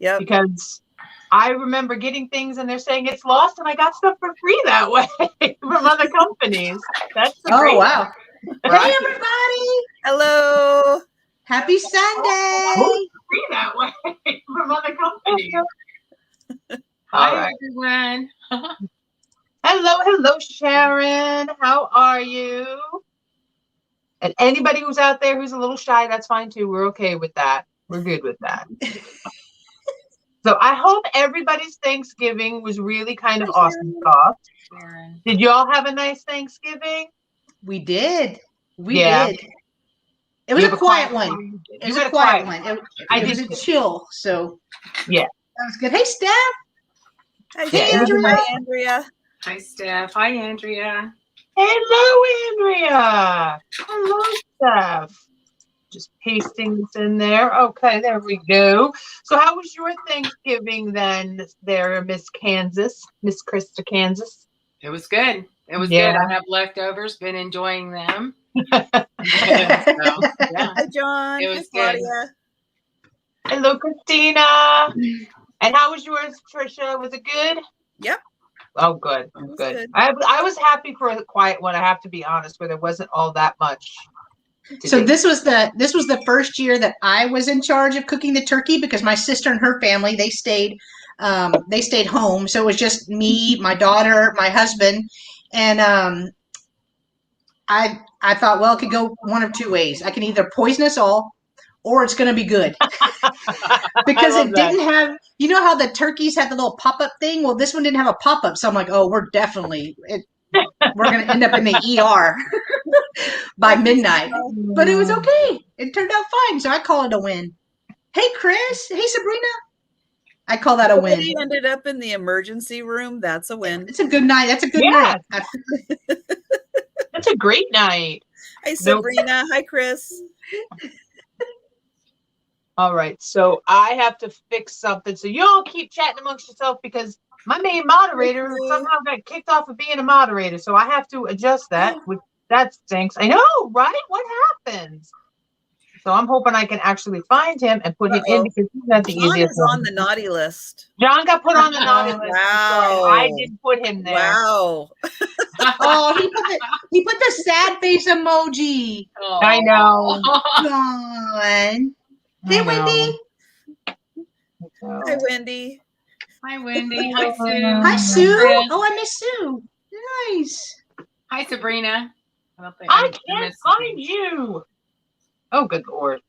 Yep. Because I remember getting things and they're saying it's lost, and I got stuff for free that way from other companies. That's the great. Wow. Hey, everybody. Hello. Happy Sunday. Free that way from other companies. Hi, everyone. Hello, Sharon. How are you? And anybody who's out there who's a little shy, that's fine too. We're okay with that. We're good with that. So I hope everybody's Thanksgiving was really kind of awesome sauce. Did you all have a nice Thanksgiving? We did. We did. It was a quiet one. It was a quiet one. It was a chill. So yeah, that was good. Hey, Steph. Hey, Andrea. Hi, Steph. Hi, Andrea. Hello, Andrea. Hello, Steph. Just pasting this in there. Okay, there we go. So how was your Thanksgiving then there, Miss Krista, Kansas? It was good. It was good. I have leftovers, been enjoying them. Hi, John. It was Hi, good. Claudia. Hello, Christina. And how was yours, Trisha? Was it good? Yep. Oh, good. Good. I was happy for a quiet one, I have to be honest, where there wasn't all that much. So this was the first year that I was in charge of cooking the turkey, because my sister and her family, they stayed home. So it was just me, my daughter, my husband, and I thought, well, it could go one of two ways. I can either poison us all, or it's going to be good. Because it didn't have, you know how the turkeys had the little pop-up thing? Well, this one didn't have a pop-up. So I'm like, oh, we're going to end up in the ER by midnight. But it was okay. It turned out fine. So I call it a win. Hey, Chris. Hey, Sabrina. I call that a win. He ended up in the emergency room. That's a win. It's a good night. That's a good night. That's a great night. Hi, Sabrina. Hi, Chris. All right. So I have to fix something. So you all keep chatting amongst yourself, because my main moderator somehow got kicked off of being a moderator. So I have to adjust that. That stinks. I know, right? What happens? So I'm hoping I can actually find him and put him in, because he's not the easiest. John is on the naughty list. John got put on the naughty list. Wow. I didn't put him there. Wow. Oh, he put the sad face emoji. Oh. I know. John. Hey, Wendy. Hi, Wendy. Hi, Wendy. Hi, Sue. Hi, Sue. Chris. Oh, I miss Sue. Nice. Hi, Sabrina. I can't find you. Oh, good Lord.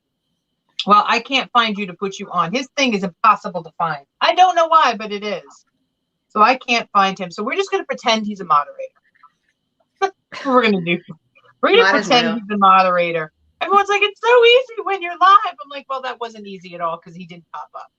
Well, I can't find you to put you on. His thing is impossible to find. I don't know why, but it is. So I can't find him. So we're just going to pretend he's a moderator. That's what we're going to do. We're going to pretend he's a moderator. Everyone's like, it's so easy when you're live. I'm like, well, that wasn't easy at all, because he didn't pop up.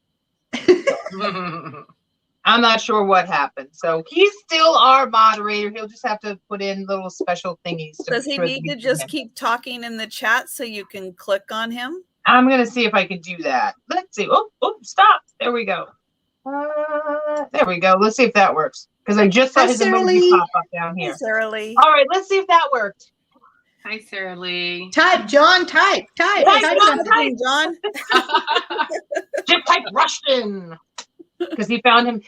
I'm not sure what happened. So he's still our moderator. He'll just have to put in little special thingies. Does he need to just keep talking in the chat so you can click on him? I'm going to see if I can do that. Let's see. Oh, stop. There we go. There we go. Let's see if that works. Because I just saw his emoji pop up down here. Hi, Sarah Lee. All right, let's see if that worked. Hi, Sarah Lee. Type, John. Type. John. Just type Rushton. Because he found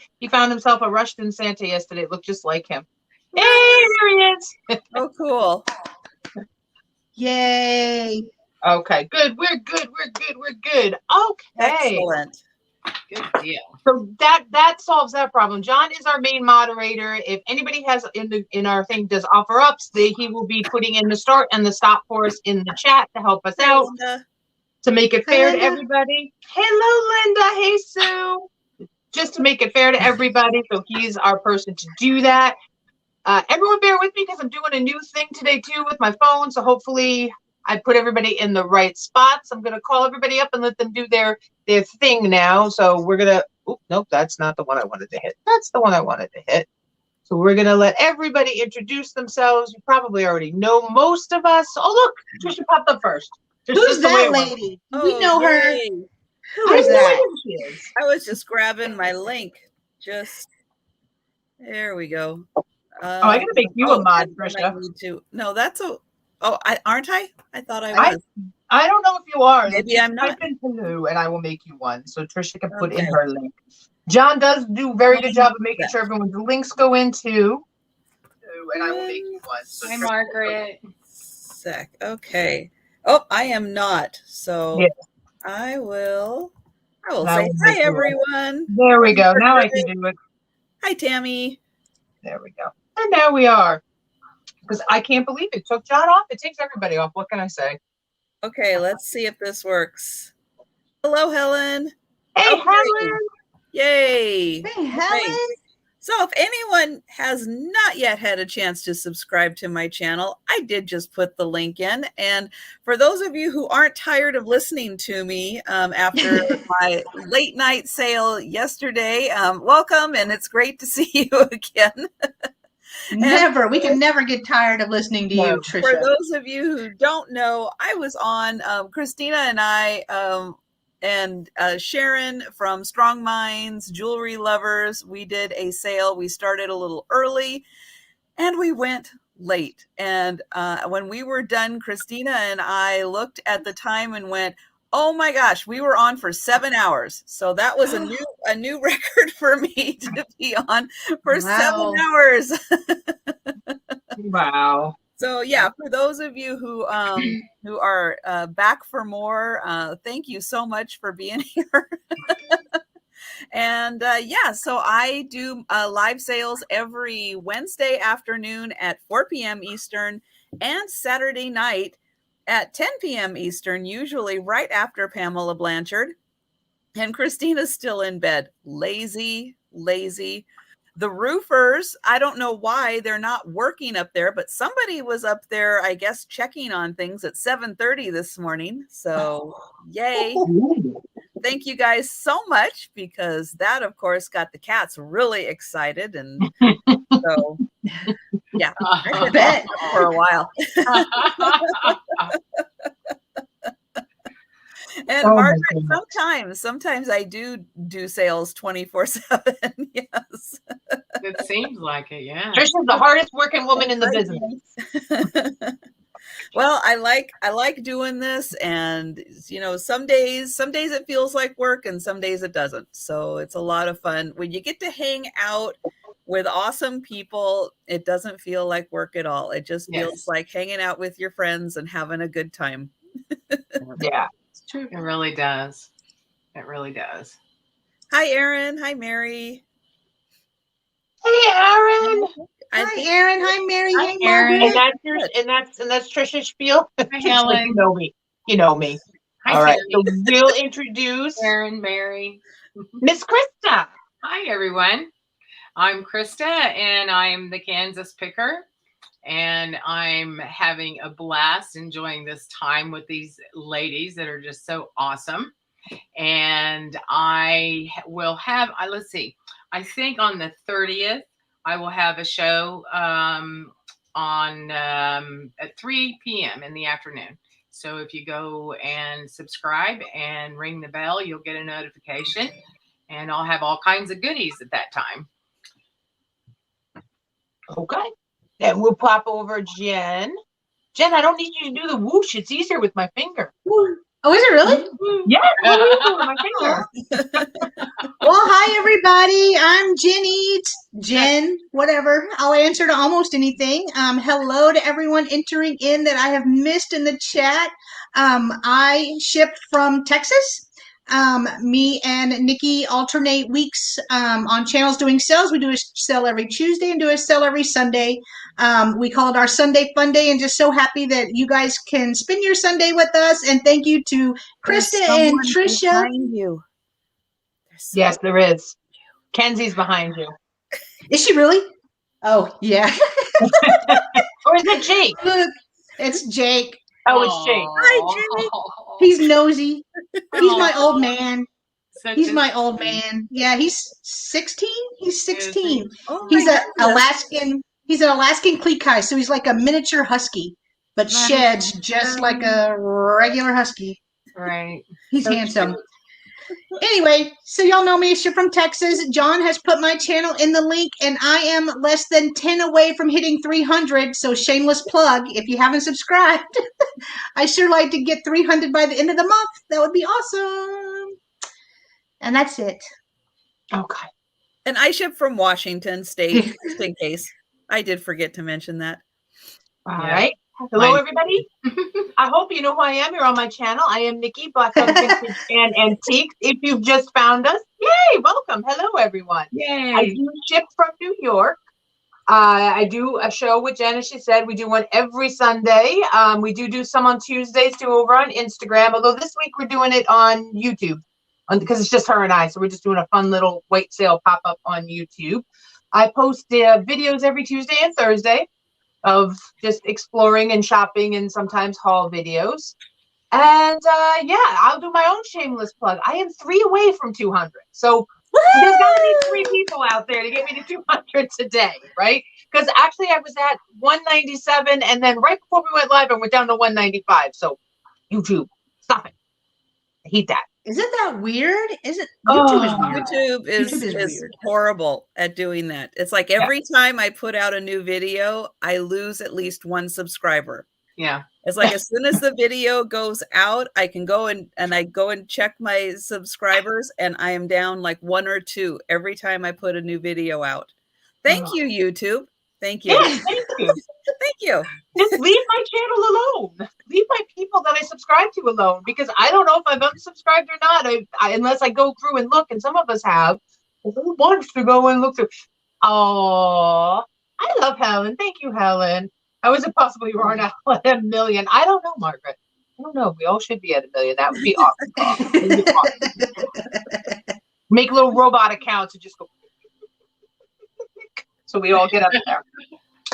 himself a Rushton Santa yesterday. It looked just like him. Hey, there he is. Oh, cool. Yay. Okay, good. We're good. Okay. Excellent. Good deal. So that solves that problem. John is our main moderator. If anybody has in our thing does offer ups, he will be putting in the start and the stop for us in the chat to help us out, to make it fair to everybody. Hello, Linda. Hey, Sue. Just to make it fair to everybody, so he's our person to do that. Everyone bear with me, because I'm doing a new thing today too with my phone, so hopefully I put everybody in the right spots. I'm going to call everybody up and let them do their thing now. So we're going to, nope, that's not the one I wanted to hit. That's the one I wanted to hit. So we're going to let everybody introduce themselves. You probably already know most of us. Oh, look, Trisha popped up first. Who's that lady? We know her. Who is that? I was just grabbing my link. There we go. I gotta make you a mod, Trisha. No, that's Oh, aren't I? I thought I was. I don't know if you are. Maybe Just I'm not. type in hello and I will make you one. So Trisha can put in Okay. her link. John does do a very good job of making sure everyone's links go into. And I will make you one. So Hi, Trisha- Margaret. Sec. Okay. Oh, I am not. So Yes. I will I say will hi, make you one. everyone. There we go. Now I can do it. Hi, Tammy. There we go. And now we are. Because I can't believe it took John off. It takes everybody off. What can I say? Okay, let's see if this works. Hello, Helen. Hey, Okay. Helen. Yay. Hey, Helen. So if anyone has not yet had a chance to subscribe to my channel, I did just put the link in. And for those of you who aren't tired of listening to me after my late night sale yesterday, welcome, and it's great to see you again. Never. We can never get tired of listening to you, Trisha. For those of you who don't know, I was on Christina and I and Sharon from Strong Minds, Jewelry Lovers. We did a sale. We started a little early and we went late. And when we were done, Christina and I looked at the time and went, oh my gosh, we were on for 7 hours. So that was a new record for me to be on for 7 hours. Wow. So yeah, for those of you who are back for more, thank you so much for being here. And yeah, so I do live sales every Wednesday afternoon at 4 p.m. Eastern and Saturday night at 10 p.m. Eastern, usually right after Pamela Blanchard. And Christina's still in bed, lazy. The roofers, I don't know why they're not working up there, but somebody was up there, I guess, checking on things at 7:30 this morning. So yay. Thank you guys so much, because that, of course, got the cats really excited. And so, yeah, I bet for a while. And Margaret, sometimes I do sales 24/7. Yes. It seems like it, yeah. Trisha's the hardest working woman in the business. Well, I like doing this, and you know, some days it feels like work and some days it doesn't. So it's a lot of fun when you get to hang out with awesome people. It doesn't feel like work at all. It just feels like hanging out with your friends and having a good time. Yeah. True. It really does. It really does. Hi, Erin. Hi, Mary. Hey, Erin. Hi, Erin. Hi, Mary. Hi, Hey, Erin. Margaret. And that's Trisha's spiel. Hi, Helen. You know me. You know me. Hi, all right. So Tammy. we'll introduce Erin, Mary. Miss Krista. Hi, everyone. I'm Krista, and I'm the Kansas Picker. And I'm having a blast enjoying this time with these ladies that are just so awesome. And I will have, let's see, I think on the 30th, I will have a show on at 3 p.m. in the afternoon. So if you go and subscribe and ring the bell, you'll get a notification. And I'll have all kinds of goodies at that time. Okay. Then we'll pop over Jen. Jen, I don't need you to do the whoosh. It's easier with my finger. Oh, is it really? Yeah, with my finger. Well, hi, everybody. I'm Jenneads. Jen, whatever. I'll answer to almost anything. Hello to everyone entering in that I have missed in the chat. I ship from Texas. Me and Nikki alternate weeks on channels doing sales. We do a sale every Tuesday and do a sale every Sunday. We call it our Sunday Fun Day, and just so happy that you guys can spend your Sunday with us. And thank you to Krista and Trisha. Behind you. Yes, there is. Kenzie's behind you. Is she really? Oh, yeah. Or is it Jake? Look, it's Jake. Oh, it's Jake. Hi, Jake. He's nosy. He's my old man. He's my old man. Yeah, he's 16. He's 16. Oh, He's my an goodness. Alaskan. He's an Alaskan Klee-Kai, so he's like a miniature husky, but sheds just like a regular husky. Right. He's So handsome. Anyway, so y'all know me. She's from Texas. John has put my channel in the link, and I am less than 10 away from hitting 300. So shameless plug. If you haven't subscribed, I sure like to get 300 by the end of the month. That would be awesome. And that's it. Okay. And I ship from Washington State, just in case. I did forget to mention that. All right. Hello, everybody. I hope you know who I am. You're on my channel. I am Nikki, Blackdogvintageandantiques. If you've just found us, yay, welcome. Hello, everyone. Yay. I do ship from New York. I do a show with Jen, as she said. We do one every Sunday. We do some on Tuesdays, too, over on Instagram. Although this week we're doing it on YouTube because it's just her and I. So we're just doing a fun little weight sale pop-up on YouTube. I post videos every Tuesday and Thursday of just exploring and shopping and sometimes haul videos. And yeah, I'll do my own shameless plug. I am 3 away from 200. So there's got to be 3 people out there to get me to 200 today, right? Because actually I was at 197 and then right before we went live, I went down to 195. So YouTube, stop it. I hate that. Isn't that weird? YouTube is weird. YouTube is weird. horrible at doing that. It's like every time I put out a new video, I lose at least 1 subscriber. Yeah. It's like as soon as the video goes out, I can go and I go and check my subscribers, and I am down like 1 or 2 every time I put a new video out. Thank you, YouTube. Thank you. Yes, thank you. Thank you. Just leave my channel alone. Leave my people that I subscribe to alone, because I don't know if I've unsubscribed or not. Unless I go through and look, and some of us have. Who wants to go and look through? Oh, I love Helen. Thank you, Helen. How is it possible you are now at 1 million? I don't know, Margaret. I don't know. We all should be at 1 million. That would be awesome. That would be awesome. Make little robot accounts and just go. So we all get up there.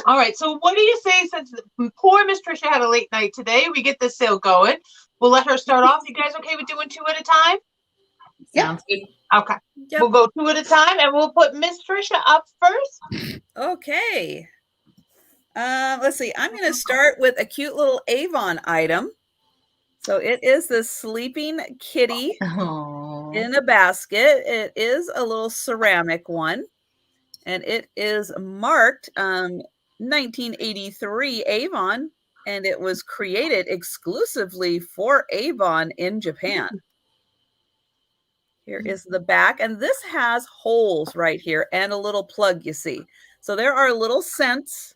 All right. So what do you say, since poor Miss Tricia had a late night today, we get this sale going. We'll let her start off. You guys okay with doing 2 at a time? Sounds good. Okay. Yep. We'll go 2 at a time, and we'll put Miss Tricia up first. Okay. Let's see. I'm going to start with a cute little Avon item. So it is the sleeping kitty in a basket. It is a little ceramic one, and it is marked 1983 Avon, and it was created exclusively for Avon in Japan. Here is the back, and this has holes right here and a little plug, you see. So there are little scents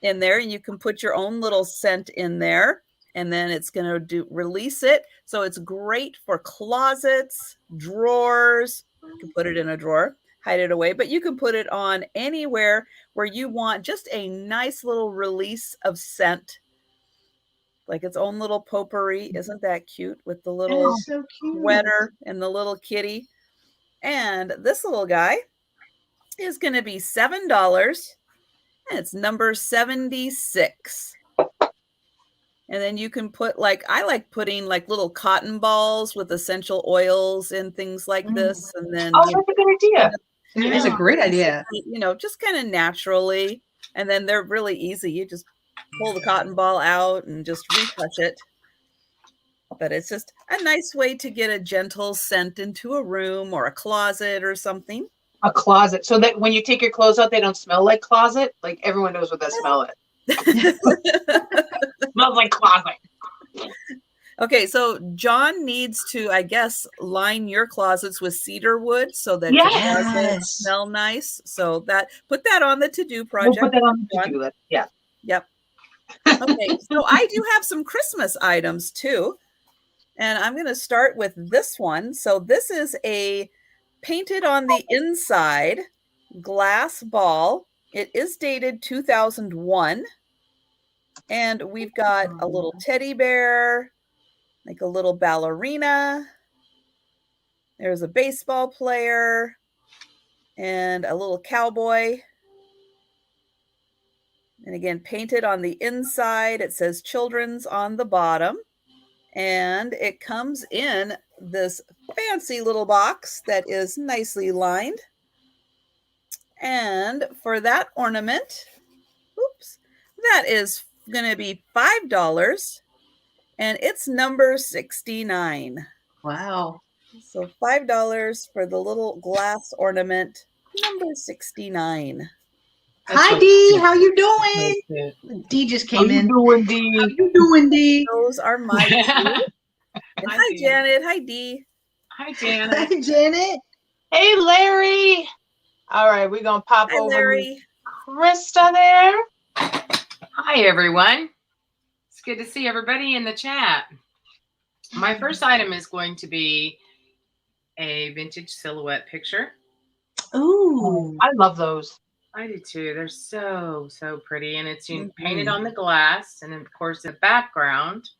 in there, and you can put your own little scent in there, and then it's going to release it. So it's great for closets, drawers. You can put it in a drawer, hide it away, but you can put it on anywhere where you want just a nice little release of scent, like its own little potpourri. Isn't that cute, with the little sweater and the little kitty? And this little guy is going to be $7. And it's number 76. And then you can put, like, I like putting like little cotton balls with essential oils and things like this. And then that's a good idea. It is a great idea. You know, just kind of naturally. And then they're really easy. You just pull the cotton ball out and just retouch it. But it's just a nice way to get a gentle scent into a room or a closet or something. A closet, so that when you take your clothes out, they don't smell like closet. Like everyone knows what that smell is. Smells like closet. Okay, so John needs to, I guess, line your closets with cedar wood so that your closets smell nice. So that, put that on the to-do project. We'll put that on the to-do list. Yeah. Yep. Okay, so I do have some Christmas items too. And I'm going to start with this one. So this is a painted on the inside glass ball. It is dated 2001. And we've got a little teddy bear, like a little ballerina. There's a baseball player and a little cowboy. And again, painted on the inside. It says children's on the bottom. And it comes in this fancy little box that is nicely lined. And for that ornament, that is going to be $5. And it's number 69. Wow. So $5 for the little glass ornament, number 69. Hi, Dee. How you doing? Dee just came in. doing, How Dee? you doing, Dee? Those are my two. And hi, Dee. Janet. Hi, Dee. Hi, Hi, Janet. Janet. Hey, Larry. All right, we're gonna pop Hi, over Larry. Krista there. Hi, everyone. It's good to see everybody in the chat. My first item is going to be a vintage silhouette picture. Ooh. I love those. I do too. They're so pretty, and it's Mhm. painted on the glass, and of course the background.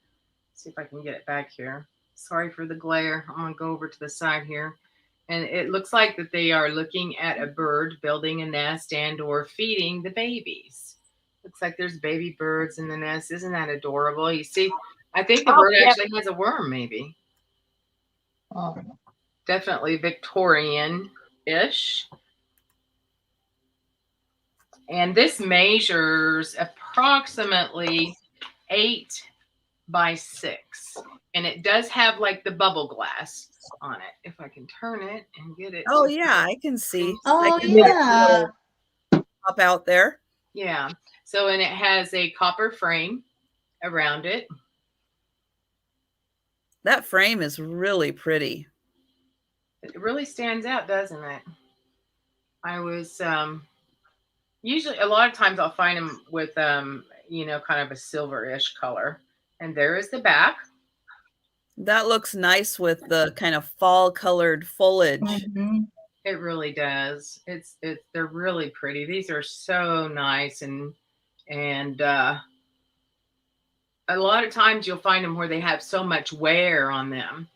Let's see if I can get it back here. Sorry for the glare. I'm gonna go over to the side here, and it looks like that they are looking at a bird building a nest and/or feeding the babies. Looks like there's baby birds in the nest. Isn't that adorable? You see, I think the bird actually has a worm, maybe. Oh. Definitely Victorian-ish. And this measures approximately 8 by 6. And it does have like the bubble glass on it. If I can turn it and get it. Oh, yeah, I can see. Oh, I can see a yeah. little pop out there. Yeah. So, and it has a copper frame around it. That frame is really pretty. It really stands out, doesn't it? I was usually, a lot of times I'll find them with you know, kind of a silver-ish color. And there is the back. That looks nice with the kind of fall colored foliage. Mm-hmm. It really does. They're really pretty. These are so nice, and a lot of times you'll find them where they have so much wear on them.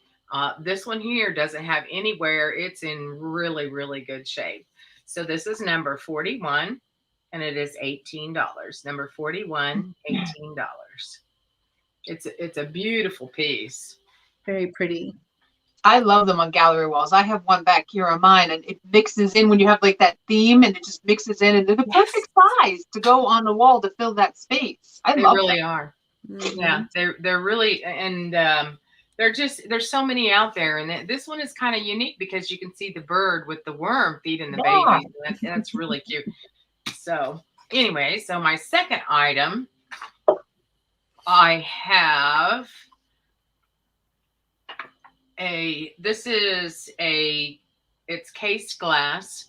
This one here doesn't have any wear. It's in really good shape. So this is number 41, and it is $18. Number 41, $18. It's a beautiful piece. Very pretty. I love them on gallery walls. I have one back here on mine, and it mixes in when you have like that theme, and it just mixes in, and they're the perfect size to go on the wall to fill that space. They love really them. are. Mm-hmm. Yeah, they're really, and there's so many out there, and this one is kind of unique because you can see the bird with the worm feeding the baby. That's really cute. So anyway, so my second item, I have it's cased glass,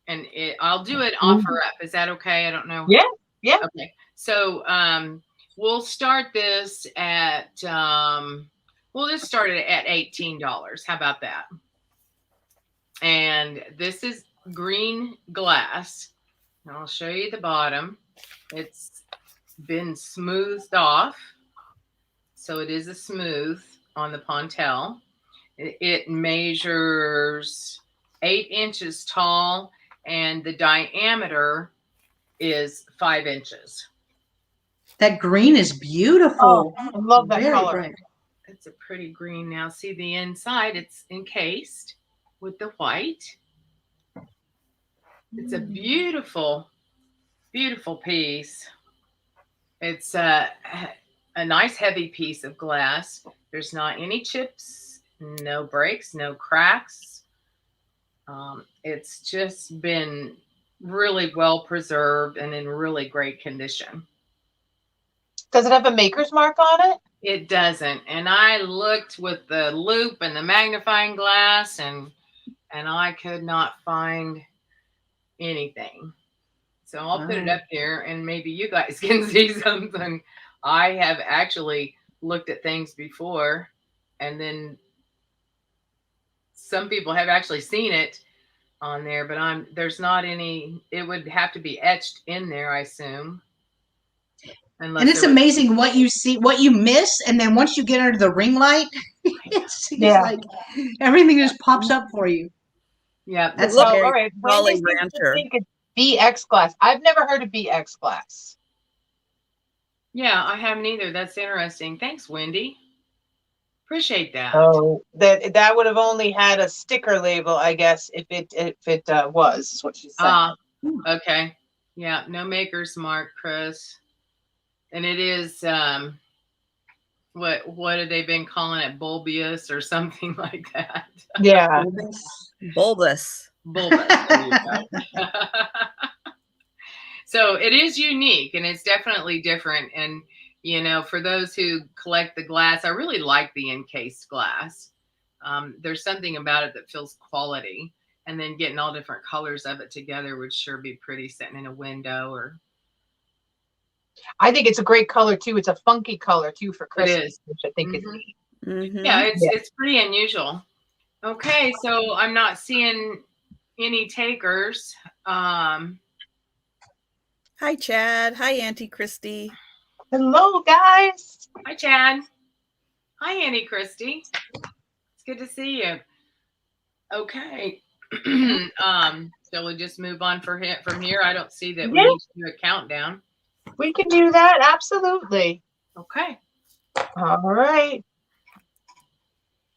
and I'll do it offer up. Is that okay? I don't know. Yeah. Okay. So we'll start this at we'll just start it at $18. How about that? And this is green glass. And I'll show you the bottom. It's been smoothed off. So it is a smooth on the Pontel. It measures 8 inches tall, and the diameter is 5 inches. That green is beautiful. Oh, I love that Very color. bright. It's a pretty green. Now see the inside, it's encased with the white. It's a beautiful piece. It's a nice heavy piece of glass. There's not any chips, no breaks, no cracks. It's just been really well preserved and in really great condition. Does it have a maker's mark on it? It doesn't. And I looked with the loop and the magnifying glass, and I could not find anything. So I'll put it up here, and maybe you guys can see something. I have actually looked at things before, and then some people have actually seen it on there, but there's not any. It would have to be etched in there, I assume. And it's amazing what you see, what you miss, and then once you get under the ring light, it's like everything just pops up for you. Yeah, that's all right. Jolly Rancher. BX glass. I've never heard of BX glass. Yeah, I haven't either. That's interesting. Thanks, Wendy. Appreciate that. Oh, that would have only had a sticker label, I guess, if it was, is what she said. Okay. Yeah, no maker's mark, Chris. And it is what have they been calling it? Bulbous or something like that? Yeah. Bulbous. Bulbous. There you go. So it is unique and it's definitely different. And, for those who collect the glass, I really like the encased glass. There's something about it that feels quality. And then getting all different colors of it together would sure be pretty sitting in a window or. I think it's a great color too. It's a funky color too for Christmas, It is. which I think is neat. Mm-hmm. Yeah, it's pretty unusual. Okay, so I'm not seeing any takers. Hi, Chad. Hi, Auntie Christy. Hello, guys. Hi, Chad. Hi, Auntie Christy. It's good to see you. Okay. Shall we just move on from here? I don't see that we need to do a countdown. We can do that. Absolutely. Okay. All right.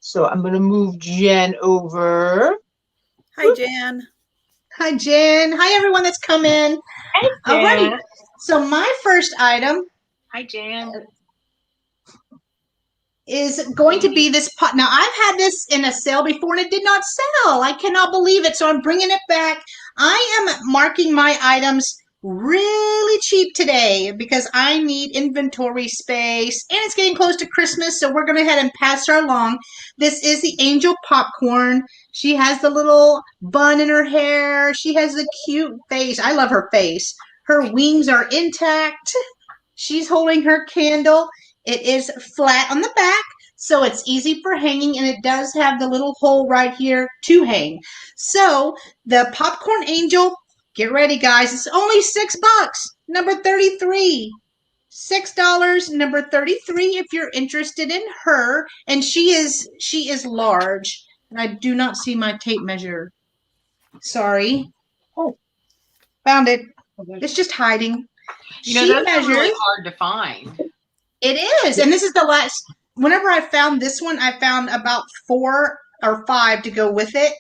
So I'm going to move Jen over. Hi, Jan. Hi, Jen. Hi, everyone that's come in. Hey, Jen. Alrighty. So my first item. Hi, Jan. Is going to be this pot. Now, I've had this in a sale before and it did not sell. I cannot believe it. So I'm bringing it back. I am marking my items really cheap today because I need inventory space and it's getting close to Christmas. So we're going to head and pass her along. This is the Angel Popcorn. She has the little bun in her hair. She has the cute face. I love her face. Her wings are intact. She's holding her candle. It is flat on the back, so it's easy for hanging, and it does have the little hole right here to hang. So the Popcorn Angel, get ready, guys. It's only $6. Number 33. $6, number 33, if you're interested in her. And she is large. And I do not see my tape measure. Sorry. Oh, found it. It's just hiding. Those are really hard to find. It is. And this is the last. Whenever I found this one, I found about 4 or 5 to go with it.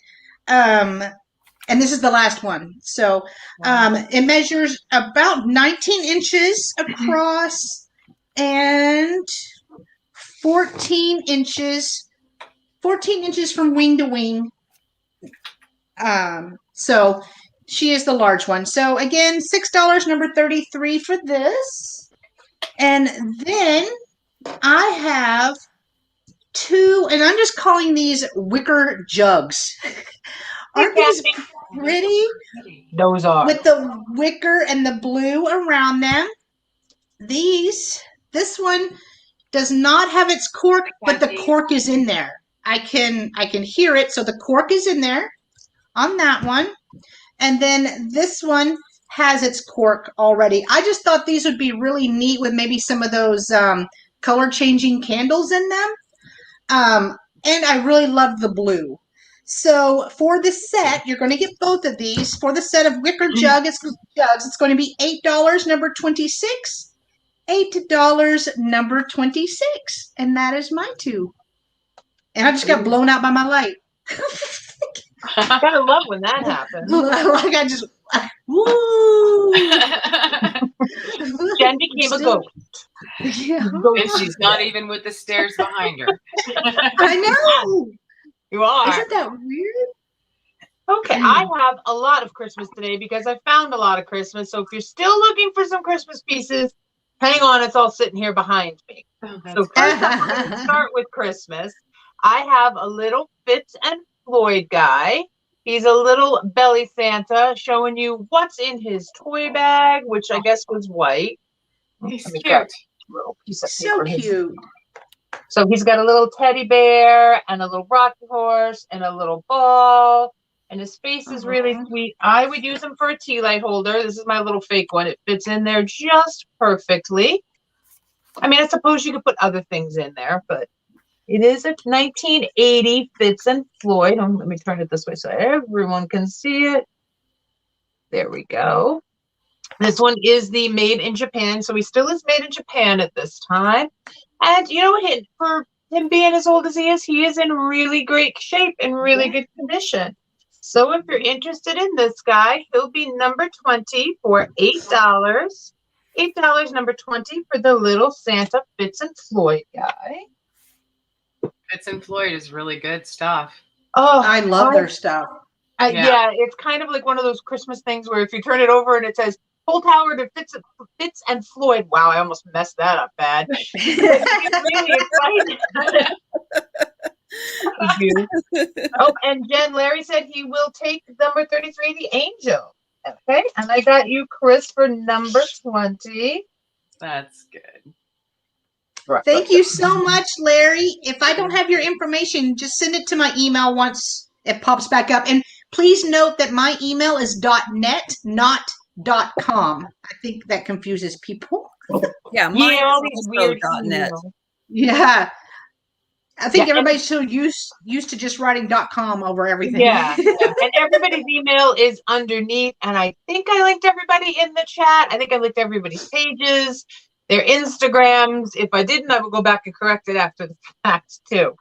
And this is the last one. So it measures about 19 inches across and 14 inches from wing to wing. So she is the large one. So again, $6, number 33 for this. And then I have 2, and I'm just calling these wicker jugs. Aren't these pretty? Those are. With the wicker and the blue around them. This one does not have its cork, but the cork is in there. I can hear it, so the cork is in there on that one. And then this one has its cork already. I just thought these would be really neat with maybe some of those color changing candles in them. And I really love the blue. So for the set, you're going to get both of these. For the set of wicker jugs, it's going to be $8, number 26. $8, number 26. And that is my 2. And I just got blown out by my light. I gotta love when that happens. Like I just, woo! Jen became a ghost. Yeah. And she's not even with the stairs behind her. I know. You are. Isn't that weird? Okay, I have a lot of Christmas today because I found a lot of Christmas. So if you're still looking for some Christmas pieces, hang on. It's all sitting here behind me. So first I'm going to start with Christmas. I have a little Fitz and Floyd guy. He's a little belly Santa showing you what's in his toy bag, which I guess was white. He's cute. Little piece of So paper. cute. So he's got a little teddy bear and a little rocking horse and a little ball. And his face is really sweet. I would use him for a tea light holder. This is my little fake one. It fits in there just perfectly. I mean, I suppose you could put other things in there, but it is a 1980 Fitz and Floyd. Let me turn it this way so everyone can see it. There we go. This one is the made in Japan. So he still is made in Japan at this time. And you know what? For him being as old as he is in really great shape and really good condition. So if you're interested in this guy, he'll be number 20 for $8. $8, number 20 for the little Santa Fitz and Floyd guy. Fitz and Floyd is really good stuff. Oh, I love their stuff. Yeah, it's kind of like one of those Christmas things where if you turn it over and it says Full Tower to Fitz and Floyd. Wow, I almost messed that up bad. Really excited. Oh, and Jen, Larry said he will take number 33, the Angel. Okay, and I got you, Chris, for number 20. That's good. Thank you so much, Larry. If I don't have your information, just send it to my email once it pops back up. And please note that my email is .net, not .com. I think that confuses people. Yeah, mine all is these also weird .net. emails. Yeah. I think everybody's so used to just writing .com over everything. Yeah. And everybody's email is underneath. And I think I linked everybody in the chat. I think I linked everybody's pages, their Instagrams. If I didn't, I will go back and correct it after the fact too.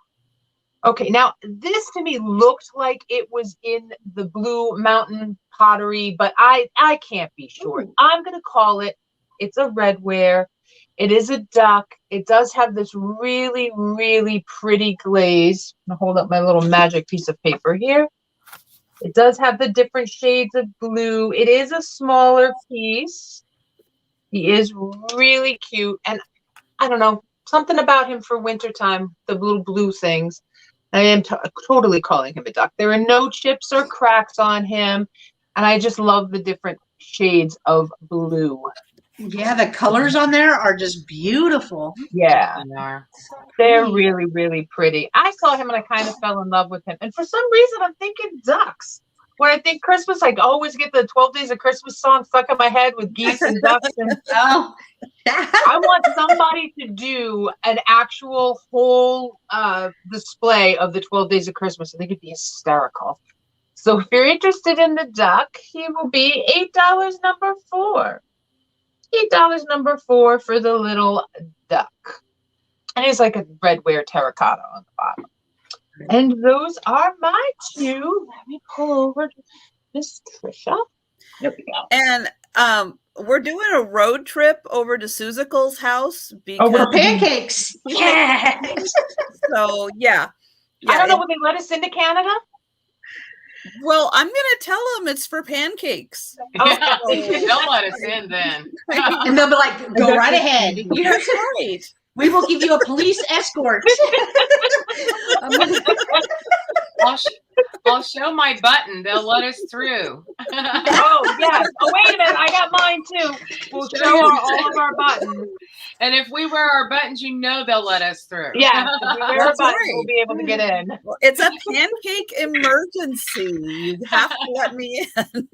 Okay, now this to me looked like it was in the Blue Mountain pottery, but I can't be sure. Ooh. I'm gonna call it. It's a redware. It is a duck. It does have this really, really pretty glaze. I'm gonna hold up my little magic piece of paper here. It does have the different shades of blue. It is a smaller piece. He is really cute. And I don't know, something about him for wintertime, the little blue things. I am totally calling him a duck. There are no chips or cracks on him. And I just love the different shades of blue. Yeah, the colors on there are just beautiful. Yeah, they're really, really pretty. I saw him and I kind of fell in love with him. And for some reason, I'm thinking ducks. When I think Christmas, I always get the 12 Days of Christmas song stuck in my head with geese and ducks. And I want somebody to do an actual whole display of the 12 Days of Christmas. I think it'd be hysterical. So if you're interested in the duck, he will be $8, number 4. $8, number 4 for the little duck. And it's like a redware terracotta on the bottom. And those are my two. Let me pull over to Miss Trisha. There we go. And we're doing a road trip over to Suzicle's house because over pancakes. Yeah. So yeah. I don't know, will they let us into Canada? Well, I'm gonna tell them it's for pancakes. Yeah, they'll let us in then. And they'll be like, go right ahead. That's right. We will give you a police escort. I'll show my button. They'll let us through. Oh, yes. Oh, wait a minute. I got mine, too. We'll show all of our buttons. And if we wear our buttons, they'll let us through. Yeah, if we wear our buttons, we'll be able to get in. Well, it's a pancake emergency. You have to let me in.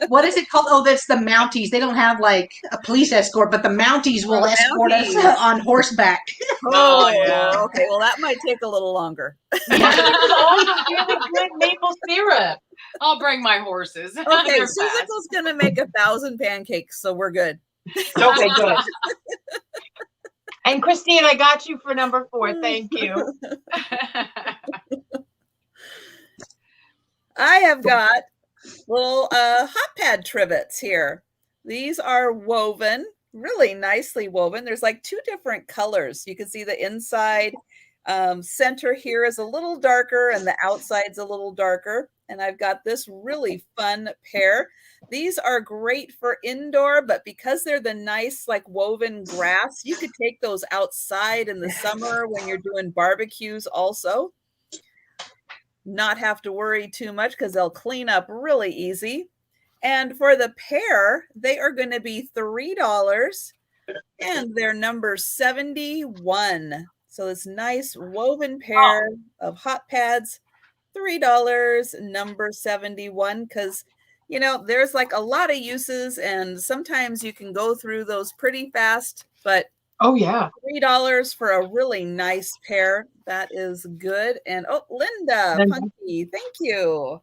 What is it called? Oh, that's the Mounties. They don't have like a police escort, but the Mounties will escort us on horseback. Oh, yeah. Okay, well, that might take a little longer. Yeah, there's also really good maple syrup. I'll bring my horses. Okay, Suzicle's going to make 1,000 pancakes, so we're good. Okay, good. And Christine, I got you for number 4. Thank you. I have got little hot pad trivets here. These are woven, really nicely woven. There's like 2 different colors. You can see the inside center here is a little darker and the outside's a little darker. And I've got this really fun pair. These are great for indoor, but because they're the nice like woven grass, you could take those outside in the summer when you're doing barbecues also. Not have to worry too much because they'll clean up really easy. And for the pair, they are going to be $3 and they're number 71. So this nice woven pair of hot pads, $3, number 71, because there's like a lot of uses and sometimes you can go through those pretty fast, but oh yeah, $3 for a really nice pair. That is good. And Linda Punky, thank you.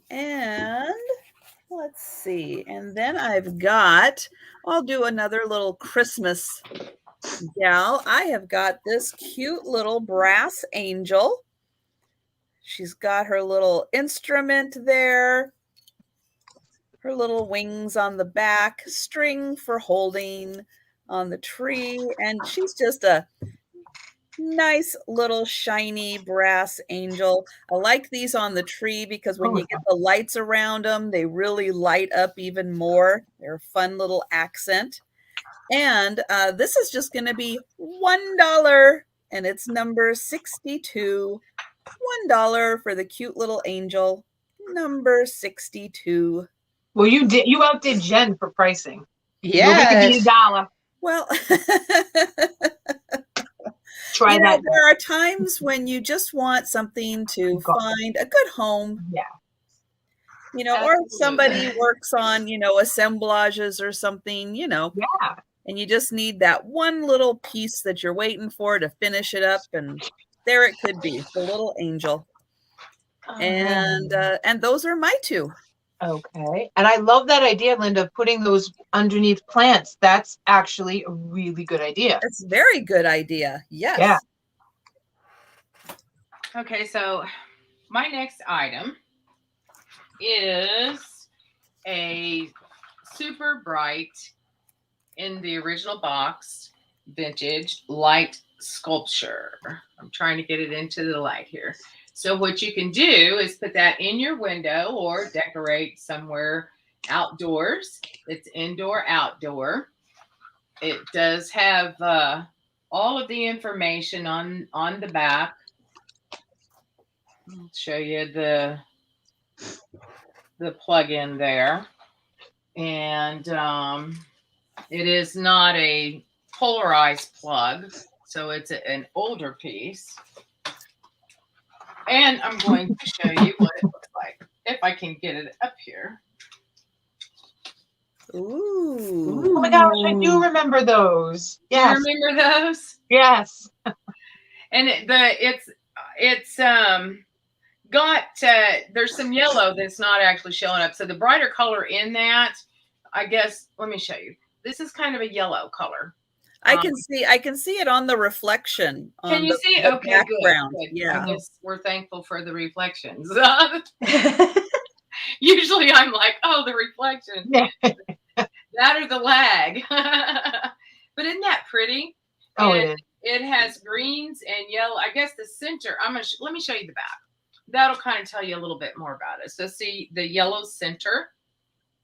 And let's see. And then I'll do another little Christmas gal. I have got this cute little brass angel. She's got her little instrument there, her little wings on the back, string for holding on the tree, and she's just a nice little shiny brass angel. I like these on the tree because when you get the lights around them, they really light up even more. They're a fun little accent. And this is just going to be $1, and it's number 62. $1 for the cute little angel, number 62. Well, you outdid Jen for pricing. Yeah. Nobody could beat $1. Well, try that. There are times when you just want something to find a good home. Yeah. Or if somebody works on, assemblages or something, Yeah. and you just need that one little piece that you're waiting for to finish it up, and there it could be, the little angel. And those are my two. Okay. And I love that idea, Linda, of putting those underneath plants. That's actually a really good idea. It's a very good idea. Yes. Yeah. Okay, so my next item is a super bright, in the original box, vintage light sculpture. I'm trying to get it into the light here. So what you can do is put that in your window or decorate somewhere outdoors. It's indoor, outdoor. It does have all of the information on the back. I'll show you the plug-in there. And it is not a polarized plug, so it's an older piece. And I'm going to show you what it looks like, if I can get it up here. Ooh. Oh my gosh, I do remember those. Yes. You remember those? Yes. And it's got there's some yellow that's not actually showing up. So the brighter color in that, I guess, let me show you. This is kind of a yellow color. I can see it on the reflection. Can you see it? Okay, background. Good. Yeah. I guess we're thankful for the reflections. Usually I'm like, oh, the reflection. That or the lag. But isn't that pretty? Oh, and it has greens and yellow. I guess the center, let me show you the back. That'll kind of tell you a little bit more about it. So see the yellow center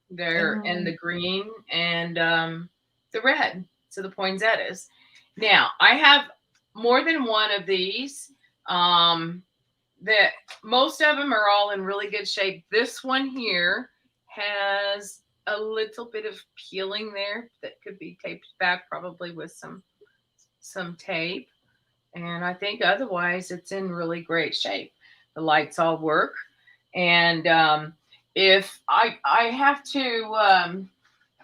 there and the green and the red. So the poinsettias. Now I have more than one of these. That most of them are all in really good shape. This one here has a little bit of peeling there that could be taped back probably with some tape. And I think otherwise it's in really great shape. The lights all work. And if I have to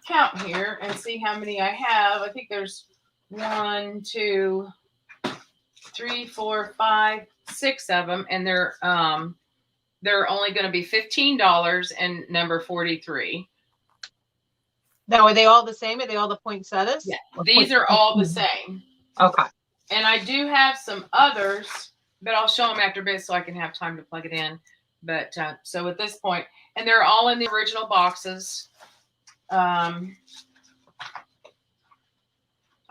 count here and see how many I have. I think there's 1, 2, 3, 4, 5, 6 of them, and they're only going to be $15 and number 43. Now, are they all the same? Are they all the poinsettias? Yeah, these are all the same. Okay. And I do have some others, but I'll show them after this so I can have time to plug it in. But so at this point, and they're all in the original boxes. I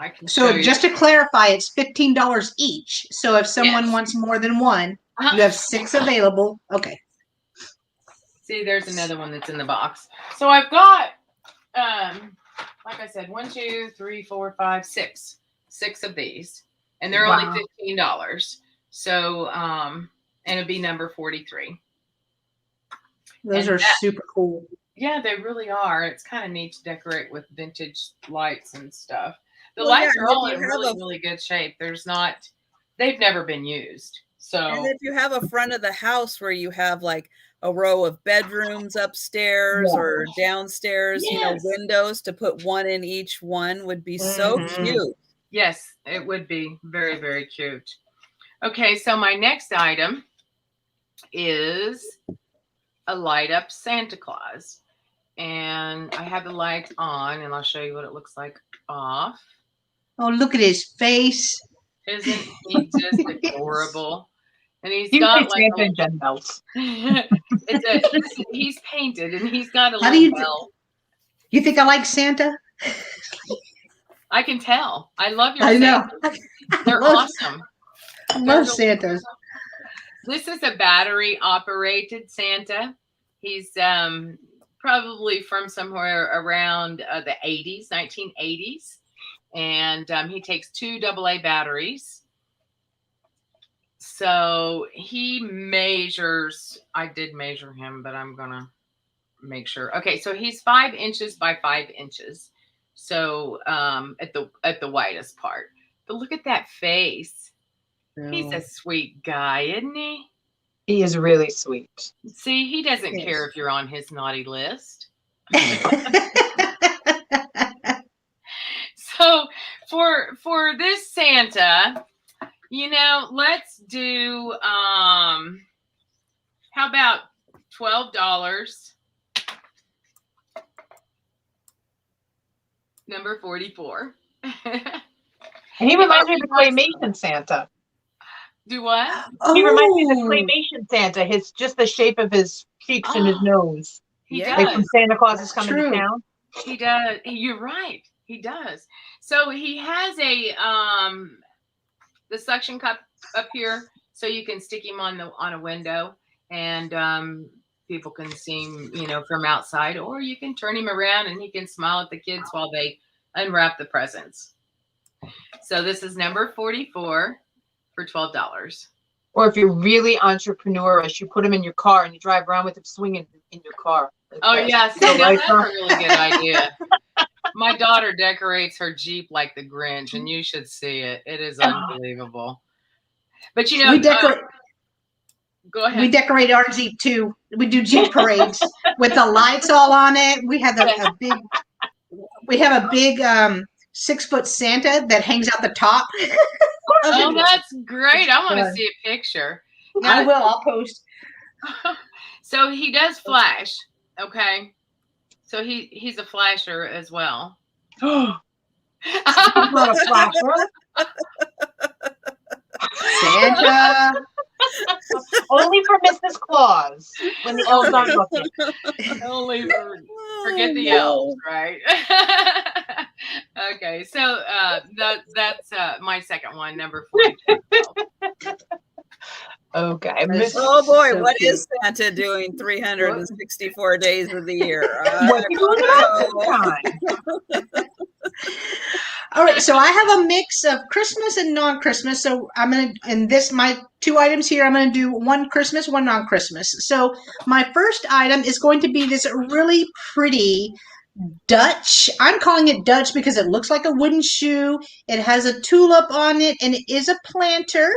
can so just to clarify, it's $15 each. So if someone wants more than one, you have 6 available. Okay. See, there's another one that's in the box. So I've got, like I said, 1, 2, 3, 4, 5, 6. 6 of these. And they're only $15. So, and it'd be number 43. Those are super cool. Yeah, they really are. It's kind of neat to decorate with vintage lights and stuff. The lights are all in really good shape. They've never been used. So, and if you have a front of the house where you have like a row of bedrooms upstairs or downstairs, windows to put one in each one would be so cute. Yes, it would be very, very cute. Okay, so my next item is a light up Santa Claus. And I have the light on, and I'll show you what it looks like off. Oh, look at his face. Isn't he just adorable? And he's You got say like Santa and Jen bells. he's painted and he's got a How do little you bell. You think I like Santa? I can tell. I love your I know. Santas. They're love- awesome. I They're love really Santas. This is a battery operated Santa. He's probably from somewhere around the 80s, 1980s. And he takes 2 AA batteries. So he measures, I did measure him, but I'm going to make sure. Okay, so he's 5 inches by 5 inches. So at the widest part. But look at that face. He's a sweet guy, isn't he? He is really sweet. See, he doesn't Yes. care if you're on his naughty list. So for this Santa, let's do how about $12? Number 44. And he reminds me of the claymation Santa. Do what? He reminds me of the Oh. claymation Santa. His just the shape of his cheeks and his nose. He Yeah. Like from does. Santa Claus is That's coming true. to town. He does. You're right. He does. So he has a the suction cup up here, so you can stick him on a window, and people can see him, from outside, or you can turn him around and he can smile at the kids while they unwrap the presents. So this is number 44 for $12. Or if you're really entrepreneurish, you put him in your car and you drive around with him swinging in your car. Oh yeah, see, So that's a really good idea. My daughter decorates her Jeep like the Grinch, and you should see it. It is unbelievable. But we decorate. Go ahead. We decorate our Jeep too. We do Jeep parades with the lights all on it. We have a big. We have a big 6-foot Santa that hangs out the top. Oh, that's great! I want to Yeah. see a picture. I will. I'll post. So he does flash. Okay. So he's a flasher as well. He's not a flasher. Santa. Only for Mrs. Claus when the elves aren't looking. Only forget the elves, right? Okay, so that's my second one, number 42. Okay. Oh boy, So what cute. is Santa doing 364 days of the year? What's he doing about this time? All right, so I have a mix of Christmas and non-Christmas. So I'm gonna my 2 items here. I'm gonna do one Christmas, one non-Christmas. So my first item is going to be this really pretty Dutch. I'm calling it Dutch because it looks like a wooden shoe. It has a tulip on it, and it is a planter.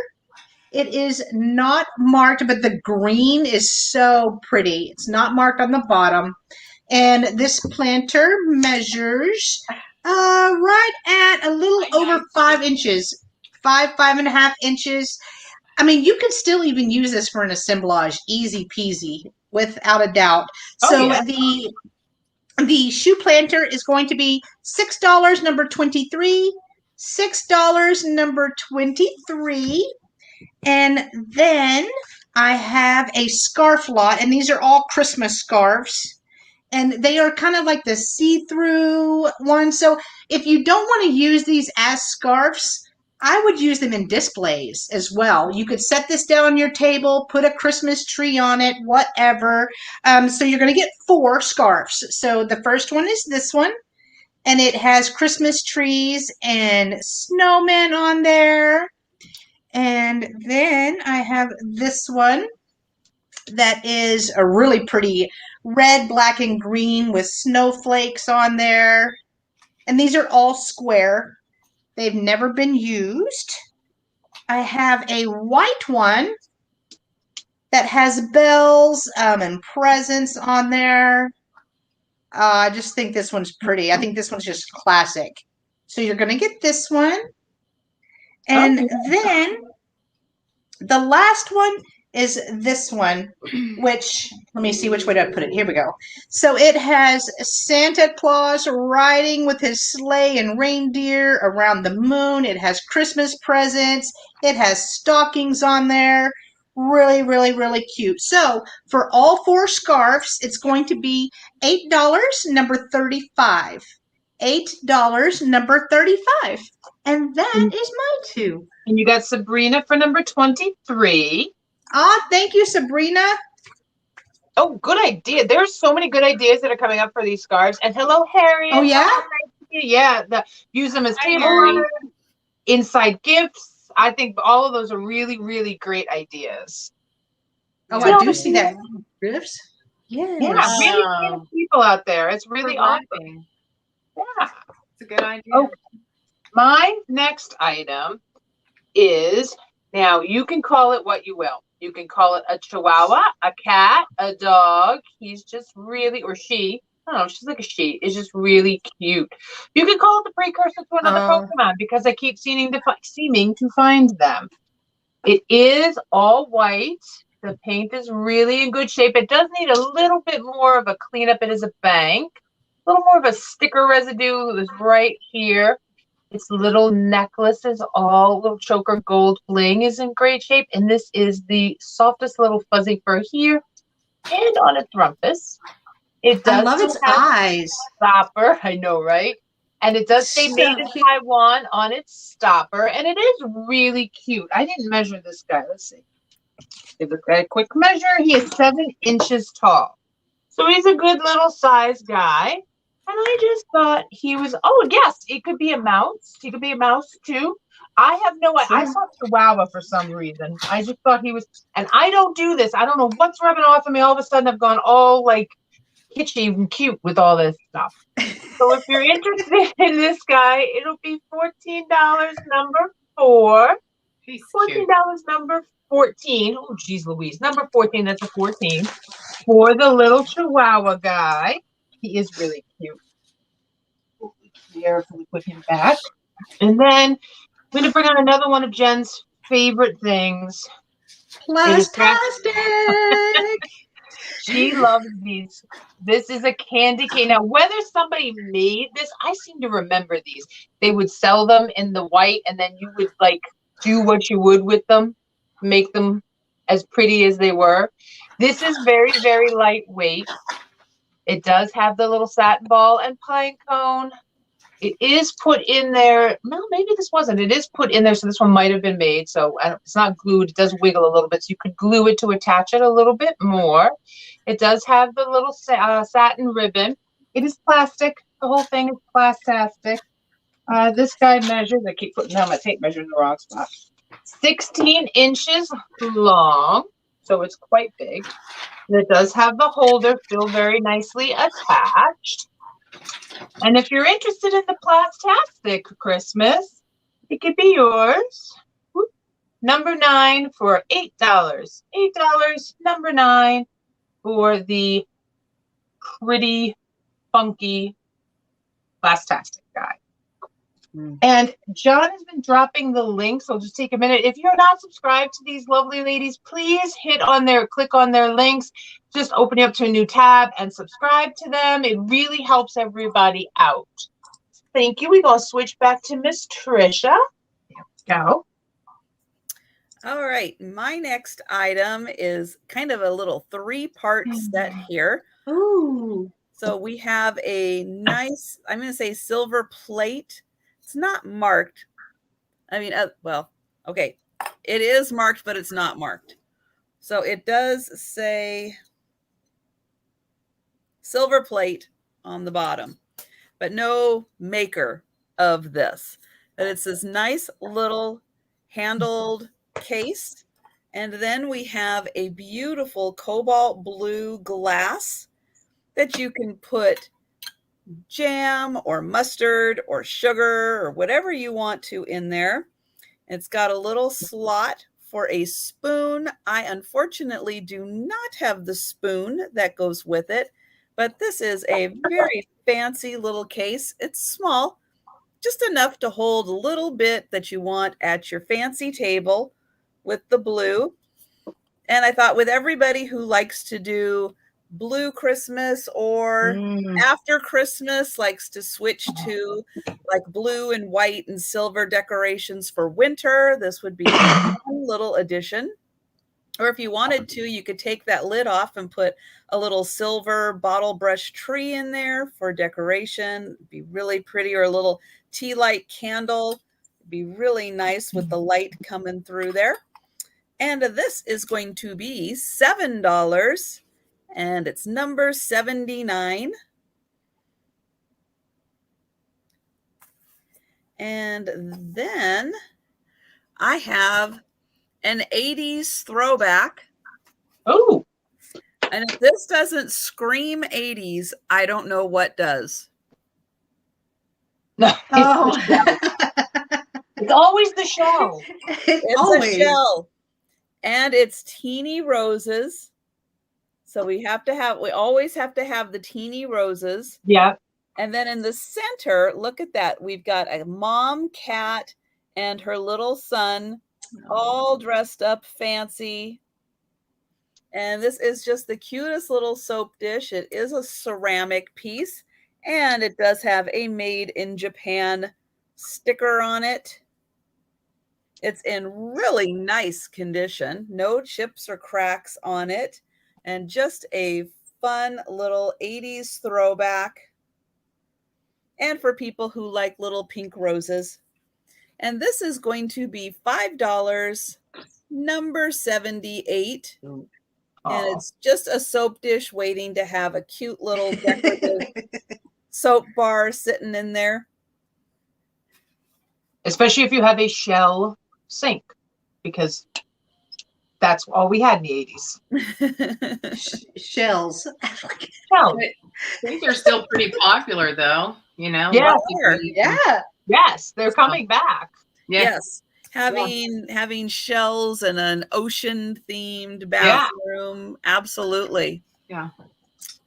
It is not marked, but the green is so pretty. It's not marked on the bottom. And this planter measures right at a little over 5 inches, 5.5 inches. I mean, you could still even use this for an assemblage, easy peasy, without a doubt. So yeah. the shoe planter is going to be $6, number 23, $6, number 23. And then I have a scarf lot, and these are all Christmas scarves. And they are kind of like the see-through ones. So if you don't want to use these as scarves, I would use them in displays as well. You could set this down on your table, put a Christmas tree on it, whatever. So you're going to get 4 scarves. So the first one is this one, and it has Christmas trees and snowmen on there. And then I have this one that is a really pretty red, black, and green with snowflakes on there. And these are all square. They've never been used. I have a white one that has bells and presents on there. I just think this one's pretty. I think this one's just classic. So you're going to get this one. And then the last one is this one, which, let me see which way to put it. Here we go. So it has Santa Claus riding with his sleigh and reindeer around the moon. It has Christmas presents. It has stockings on there. Really, really, really cute. So for all 4 scarves, it's going to be $8, number 35. $8, number 35. And that is my 2. And you got Sabrina for number 23. Ah, thank you, Sabrina. Oh, good idea. There's so many good ideas that are coming up for these scarves. And hello, Harriet. Oh, yeah? Yeah, use them as Hi, table Harry. runners, inside gifts. I think all of those are really, really great ideas. Oh, I do see that. Gifts? Yes. Yeah, really creative people out there. It's really awesome. Wrapping. Yeah. It's a good idea. Oh, my next item is, now you can call it what you will. You can call it a chihuahua, a cat, a dog. He's just really, or she, I don't know, she's like a she. It's just really cute. You can call it the precursor to another Pokemon because I keep seeming to find them. It is all white. The paint is really in good shape. It does need a little bit more of a cleanup. It is a bank. A little more of a sticker residue is right here. Its little necklace is all little choker gold bling is in great shape. And this is the softest little fuzzy fur here and on its rumpus. It does I love its eyes. Stopper. I know, right? And it does say So made in cute. Taiwan on its stopper. And it is really cute. I didn't measure this guy. Let's see. Give a quick measure. He is 7 inches tall. So he's a good little size guy. And I just thought he was, oh, yes, it could be a mouse. He could be a mouse too. I have no idea. I saw Chihuahua for some reason. I just thought he was, and I don't do this. I don't know what's rubbing off on me. All of a sudden, I've gone all like kitschy and cute with all this stuff. So if you're interested in this guy, it'll be $14, number 4. He's $14, cute. number 14. Oh, geez, Louise. Number 14, that's a 14. For the little Chihuahua guy. He is really cute. Carefully put him back. And then I'm going to bring on another one of Jen's favorite things. Plastastic. She loves these. This is a candy cane. Now, whether somebody made this, I seem to remember these. They would sell them in the white, and then you would like do what you would with them, make them as pretty as they were. This is very, very lightweight. It does have the little satin ball and pine cone. It is put in there. No, maybe this wasn't. It is put in there, so this one might have been made. So it's not glued. It does wiggle a little bit, so you could glue it to attach it a little bit more. It does have the little satin ribbon. It is plastic. The whole thing is plastastic. This guy measures. I keep putting down my tape measure in the wrong spot. 16 inches long, so it's quite big. And it does have the holder still very nicely attached. And if you're interested in the Plastastic Christmas, it could be yours. Number 9 for $8. $8, number 9 for the pretty funky Plastastic guy. And John has been dropping the links. I'll just take a minute. If you're not subscribed to these lovely ladies, please click on their links. Just open it up to a new tab and subscribe to them. It really helps everybody out. Thank you. We're going to switch back to Miss Trisha. There we go. All right. My next item is kind of a little 3-part set here. Ooh. So we have a nice, I'm going to say silver plate. It's not marked. I mean, well, okay. It is marked, but it's not marked. So it does say silver plate on the bottom, but no maker of this. But it's this nice little handled case. And then we have a beautiful cobalt blue glass that you can put jam or mustard or sugar or whatever you want to in there. It's got a little slot for a spoon. I unfortunately do not have the spoon that goes with it, but this is a very fancy little case. It's small, just enough to hold a little bit that you want at your fancy table with the blue. And I thought with everybody who likes to do blue Christmas or after Christmas likes to switch to like blue and white and silver decorations for winter, this would be a fun little addition. Or if you wanted to, you could take that lid off and put a little silver bottle brush tree in there for decoration. It'd be really pretty, or a little tea light candle. It'd be really nice with the light coming through there. And this is going to be $7, and it's number 79. And then I have an 80s throwback. Oh. And if this doesn't scream 80s, I don't know what does. No, Oh. it's always the shell. It's always. a shell. And it's teeny roses. So we always have to have the teeny roses. Yeah. And then in the center, look at that. We've got a mom cat and her little son, all dressed up fancy. And this is just the cutest little soap dish. It is a ceramic piece, and it does have a made in Japan sticker on it. It's in really nice condition. No chips or cracks on it. And just a fun little 80s throwback. And for people who like little pink roses. And this is going to be $5, number 78. And it's just a soap dish waiting to have a cute little decorative soap bar sitting in there. Especially if you have a shell sink, because that's all we had in the 80s. Shells. Shell. I think they're still pretty popular, though. You know. Yeah. Yeah. Yes, they're coming back. Yeah. Yes. Having shells and an ocean themed bathroom. Absolutely. Yeah.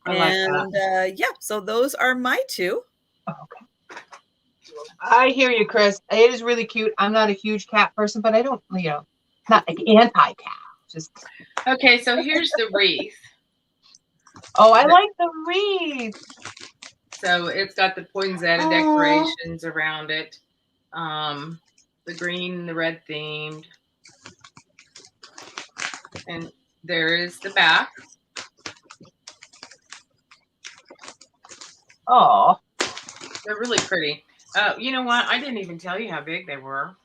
I like that. So those are my two. Okay. I hear you, Chris. It is really cute. I'm not a huge cat person, but I don't, not like anti-cat. Just Okay, so here's the wreath. Oh, I like the wreath. So it's got the poinsettia decorations around it. The green, the red themed. And there is the back. Oh, they're really pretty. You know what? I didn't even tell you how big they were.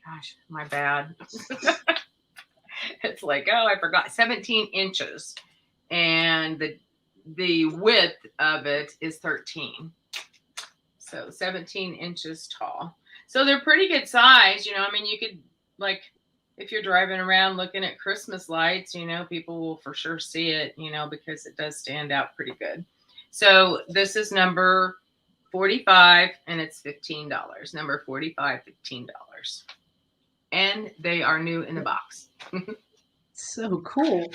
Gosh, my bad. It's like, I forgot. 17 inches. And the width of it is 13. So 17 inches tall. So they're pretty good size. You could, if you're driving around looking at Christmas lights, people will for sure see it, because it does stand out pretty good. So this is number 45, and it's $15. Number 45, $15. And they are new in the box. So cool.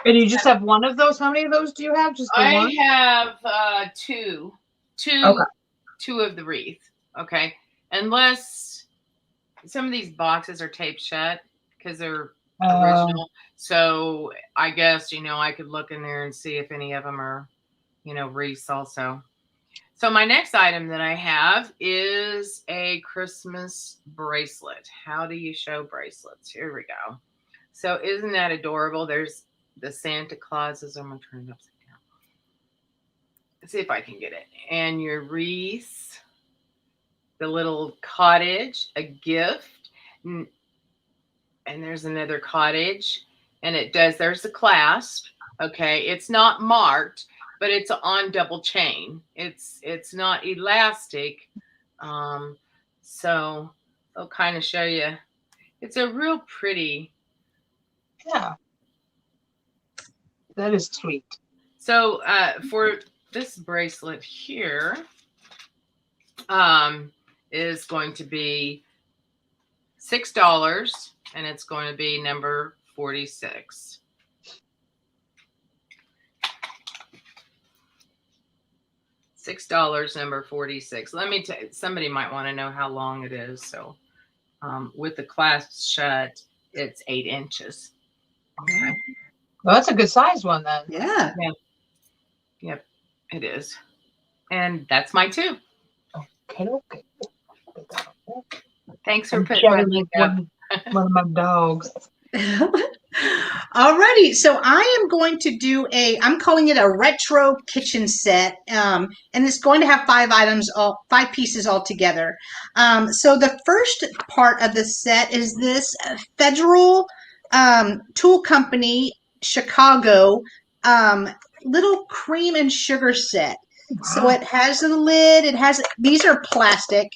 And you just have one of those? How many of those do you have? Just the one? I have two. Okay. Two of the wreath. Okay. Unless some of these boxes are taped shut because they're original. So I guess, I could look in there and see if any of them are, wreaths also. So my next item that I have is a Christmas bracelet. How do you show bracelets? Here we go. So isn't that adorable? There's the Santa Clauses. I'm going to turn it upside down. Let's see if I can get it. And your wreath, the little cottage, a gift. And there's another cottage. And there's the clasp. Okay. It's not marked, but it's on double chain. It's not elastic. So I'll kind of show you. It's a real pretty. Yeah. That is sweet. So for this bracelet here is going to be $6, and it's going to be number 46. $6, number 46. Let me tell you, somebody might want to know how long it is. So with the clasp shut, it's 8 inches. Okay. Well, that's a good size one then. Yeah. Yep, it is. And that's my two. Okay. Thanks for putting my link up. One of my dogs. Alrighty, so I am going to do I'm calling it a retro kitchen set, and it's going to have 5 items, 5 pieces all together. So the first part of the set is this Federal Tool Company Chicago little cream and sugar set. So it has a lid. These are plastic.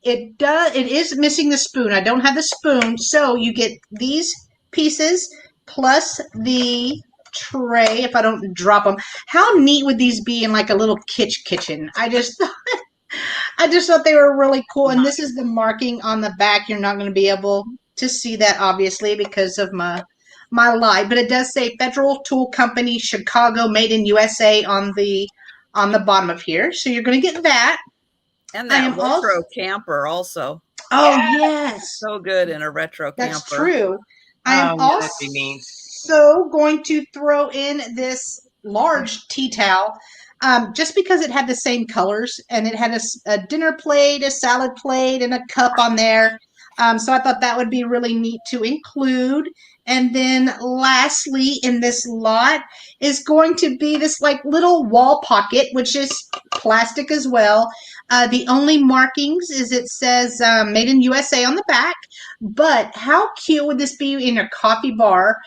It is missing the spoon. I don't have the spoon, so you get these pieces plus the tray if I don't drop them. How neat would these be in like a little kitchen? I just thought they were really cool. And this is the marking on the back. You're not going to be able to see that obviously because of my light, but it does say Federal Tool Company Chicago, made in USA on the bottom of here. So you're going to get that. And that retro camper also. Oh, yes. So good in a retro camper. That's true. I am also going to throw in this large tea towel just because it had the same colors, and it had a dinner plate, a salad plate, and a cup on there. So I thought that would be really neat to include. And then lastly in this lot is going to be this like little wall pocket, which is plastic as well. The only markings is it says made in USA on the back. But how cute would this be in your coffee bar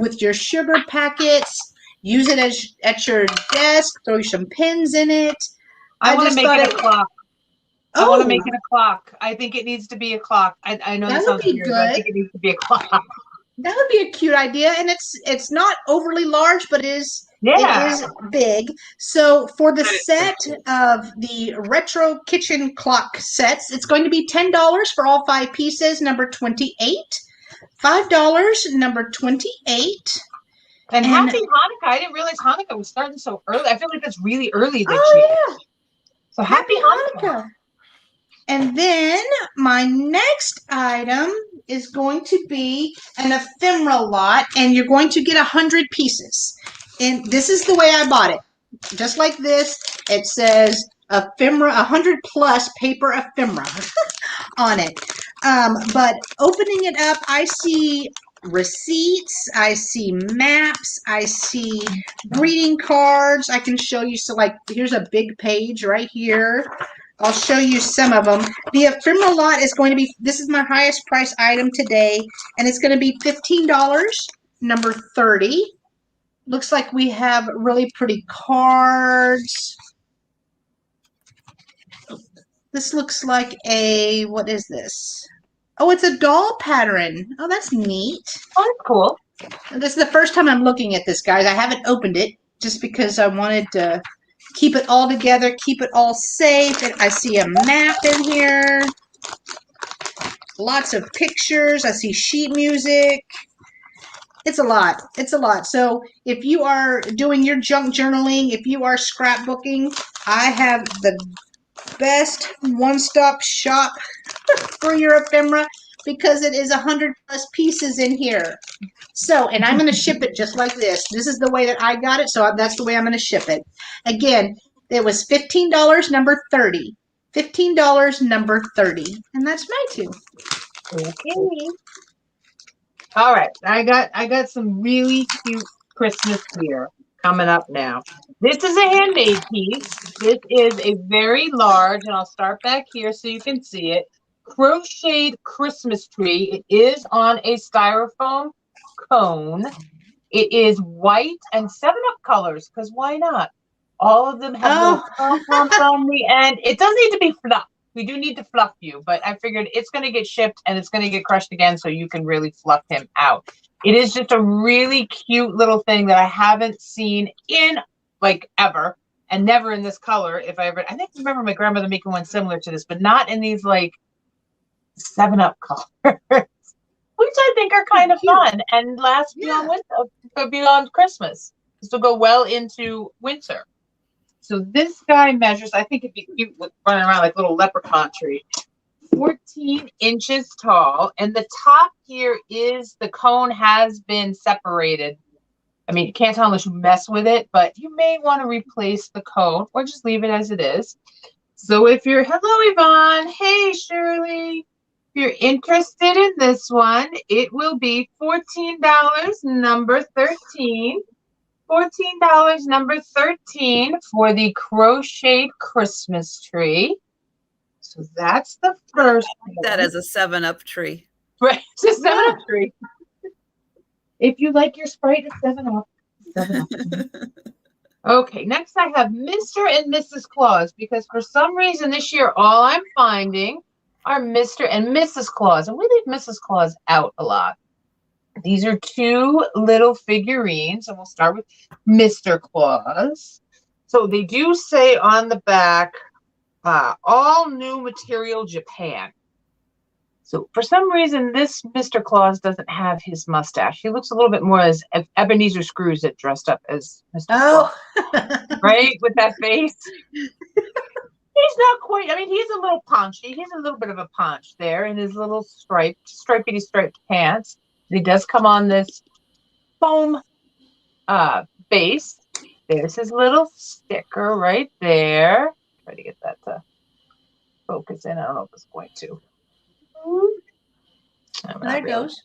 with your sugar packets? Use it at your desk. Throw some pins in it. I want to make it a clock. I want to make it a clock. I think it needs to be a clock. I know that sounds weird, but I think it needs to be a clock. That would be a cute idea, and it's not overly large, but it is big. So for the set of the retro kitchen clock sets, it's going to be $10 for all 5 pieces, number 28. $5, number 28. And happy Hanukkah. I didn't realize Hanukkah was starting so early. I feel like it's really early this year. Yeah. So happy Hanukkah. And then my next item is going to be an ephemera lot, and you're going to get 100 pieces. And this is the way I bought it. Just like this, it says ephemera, 100 plus paper ephemera on it. But opening it up, I see receipts, I see maps, I see greeting cards. I can show you. So like, here's a big page right here. I'll show you some of them. The ephemera lot is going to be, this is my highest price item today, and it's going to be $15, number 30. Looks like we have really pretty cards. This looks like what is this? Oh, it's a doll pattern. Oh, that's neat. Oh, that's cool. This is the first time I'm looking at this, guys. I haven't opened it just because I wanted to keep it all together, keep it all safe. And I see a map in here. Lots of pictures. I see sheet music. It's a lot. It's a lot. So if you are doing your junk journaling, if you are scrapbooking, I have the best one-stop shop for your ephemera because it is 100 plus pieces in here. So, and I'm going to ship it just like this. This is the way that I got it, so that's the way I'm going to ship it. Again, it was $15, number 30. $15, number 30. And that's my 2. Okay. All right. I got some really cute Christmas gear coming up now. This is a handmade piece. This is a very large, and I'll start back here so you can see it, crocheted Christmas tree. It is on a styrofoam cone. It is white and 7-Up colors, because why not? All of them have little bumps on the end. It does need to be fluffed. We do need to fluff you, but I figured it's going to get shipped and it's going to get crushed again so you can really fluff him out. It is just a really cute little thing that I haven't seen in like ever, and never in this color. If I remember my grandmother making one similar to this, but not in these like 7-Up colors, which I think are kind of fun and last beyond winter, beyond Christmas. This will go well into winter. So this guy measures, I think it'd be cute with running around like a little leprechaun tree. 14 inches tall, and the top here is the cone has been separated. I mean, you can't tell unless you mess with it, but you may want to replace the cone or just leave it as it is. So if you're, hello Yvonne, hey Shirley, if you're interested in this one, it will be $14, number 13. $14, number 13 for the crocheted Christmas tree. So that's the first one. That as a 7-Up tree. Right, it's a 7-Up tree. If you like your Sprite, it's 7-Up. 7-Up. Okay, next I have Mr. and Mrs. Claus, because for some reason this year all I'm finding are Mr. and Mrs. Claus, and we leave Mrs. Claus out a lot. These are two little figurines, and we'll start with Mr. Claus. So they do say on the back, all new material Japan. So for some reason, this Mr. Claus doesn't have his mustache. He looks a little bit more as Ebenezer Scrooge that dressed up as Mr. Claus. Right? With that face. He's not quite, I mean, he's a little paunchy. He's a little bit of a paunch there in his little striped pants. He does come on this foam base. There's his little sticker right there. Try to get that to focus in. I don't know if it's going to. There it goes.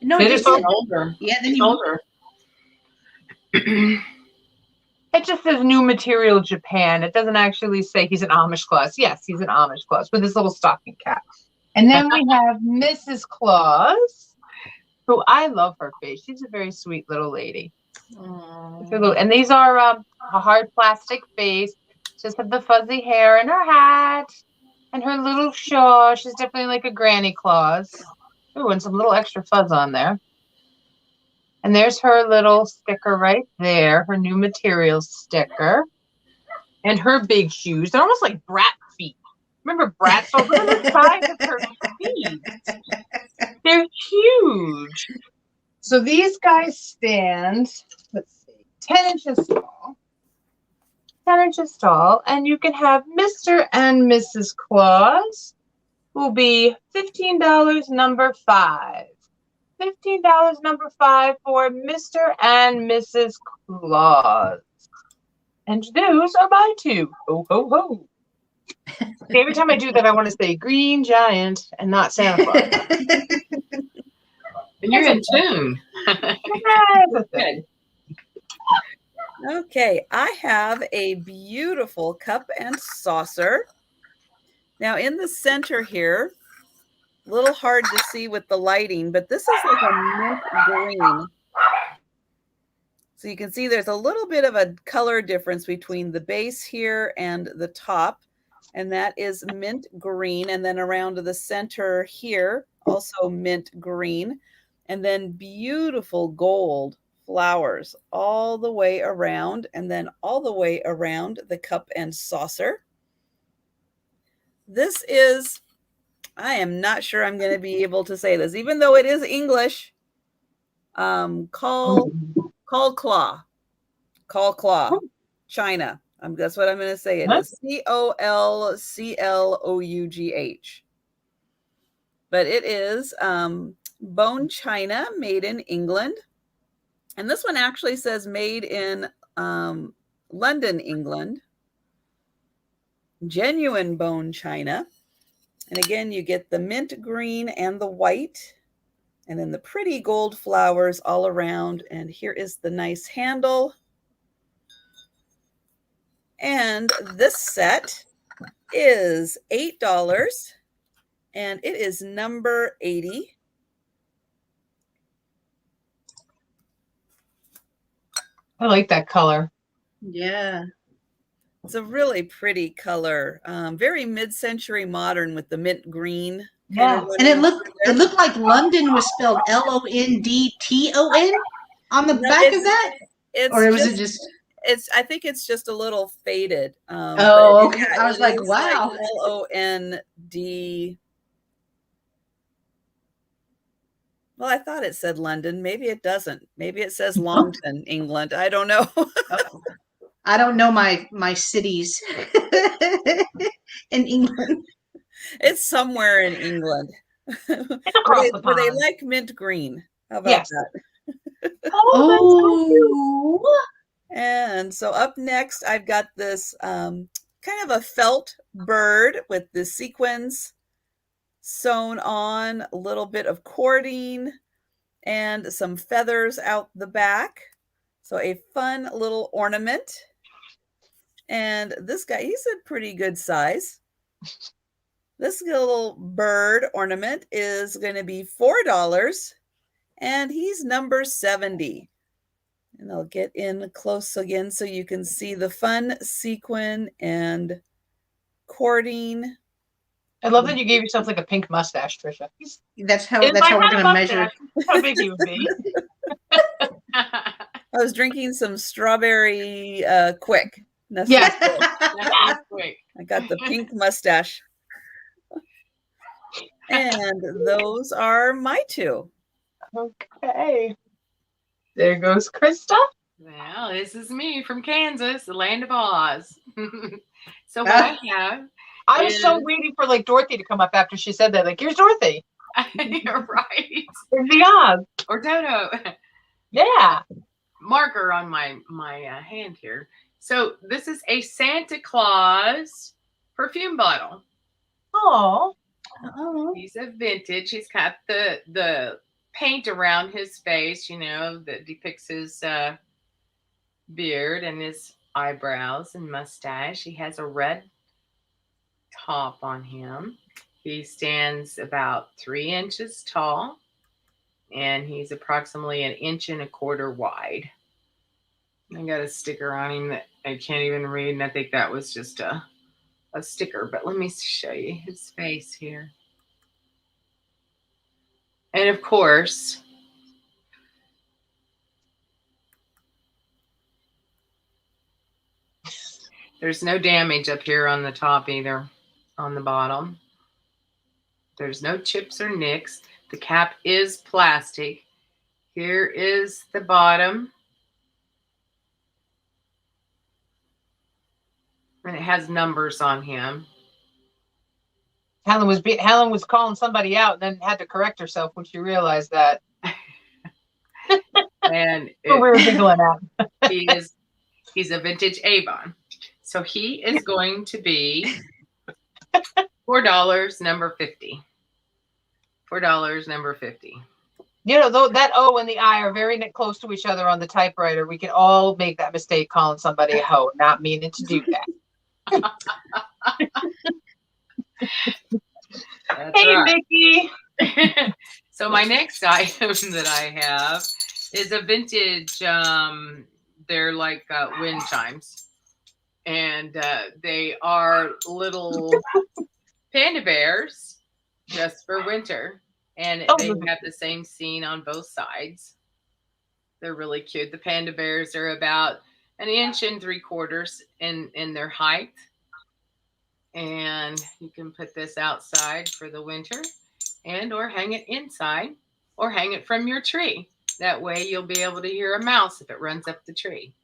No, It just is older. Yeah, then It's you older. It just says new material Japan. It doesn't actually say he's an Amish Claus. Yes, he's an Amish Claus with his little stocking cap. And then we have Mrs. Claus, who I love her face. She's a very sweet little lady. And these are a hard plastic face. Just have the fuzzy hair and her hat and her little shawl. She's definitely like a Granny Claus. Ooh, and some little extra fuzz on there. And there's her little sticker right there, her new material sticker. And her big shoes. They're almost like brat feet. Remember Bratz? So look at the size of her feet. They're huge. So these guys stand, let's see, 10 inches tall. 10 inches tall. And you can have Mr. and Mrs. Claus, will be $15, number 5. $15, number 5 for Mr. and Mrs. Claus. And those are my two. Ho, ho, ho. Every time I do that, I want to say Green Giant and not Santa Claus. And you're in tune. Good. Okay, I have a beautiful cup and saucer. Now in the center here, a little hard to see with the lighting, but this is like a mint green. So you can see there's a little bit of a color difference between the base here and the top, and that is mint green. And then around the center here, also mint green, and then beautiful gold flowers all the way around, and then all the way around the cup and saucer. This is, I am not sure I'm going to be able to say this, even though it is English. Call claw, China. That's what I'm going to say. It is COLCLOUGH. But it is bone china made in England. And this one actually says made in London, England. Genuine bone china. And again, you get the mint green and the white, and then the pretty gold flowers all around. And here is the nice handle. And this set is $8, and it is number 80. I like that color. Yeah. It's a really pretty color. Very mid-century modern with the mint green. Yeah. And it looked like London was spelled LONDTON on the back of that? Or was it just I think it's just a little faded. Oh, okay. I was like, wow. Like LOND. Well, I thought it said London. Maybe it doesn't. Maybe it says Longton, England. I don't know. I don't know my cities in England. It's somewhere in England. But they like mint green. How about that? Oh. And so up next, I've got this kind of a felt bird with the sequins sewn on, a little bit of cording, and some feathers out the back. So a fun little ornament. And this guy, he's a pretty good size. This little bird ornament is going to be $4, and he's number 70. And I'll get in close again so you can see the fun sequin and cording. I love that you gave yourself like a pink mustache, Trisha. That's how we're going to measure. How big he would be. I was drinking some strawberry quick. Yes. Quick. I got the pink mustache. And those are my two. Okay. There goes Krista. Well, this is me from Kansas, the land of Oz. So what I have, I was so waiting for like Dorothy to come up after she said that. Like, here's Dorothy. you're right, Here's the Oz. or Dodo. Yeah. Marker on my hand here. So this is a Santa Claus perfume bottle. Oh. He's a vintage. He's got the paint around his face, you know, that depicts his beard and his eyebrows and mustache. He has a red top on him. He stands about 3 inches tall, and he's approximately 1.25 inches wide. I got a sticker on him that I can't even read, and I think that was just a sticker, but let me show you his face here. And of course, there's no damage up here on the top either, on the bottom. There's no chips or nicks. The cap is plastic. Here is the bottom. And it has numbers on him. Helen was calling somebody out and then had to correct herself when she realized that. And we were giggling at. He's a vintage Avon. So he is going to be $4, number 50. $4, number 50. You know, though that O and the I are very close to each other on the typewriter. We can all make that mistake calling somebody a hoe, not meaning to do that. Hey, right. Mickey. So my next item that I have is a vintage, they're like wind chimes. And they are little panda bears just for winter. And they have the same scene on both sides. They're really cute. The panda bears are about 1.75 inches in their height. And you can put this outside for the winter and or hang it inside or hang it from your tree. That way you'll be able to hear a mouse if it runs up the tree.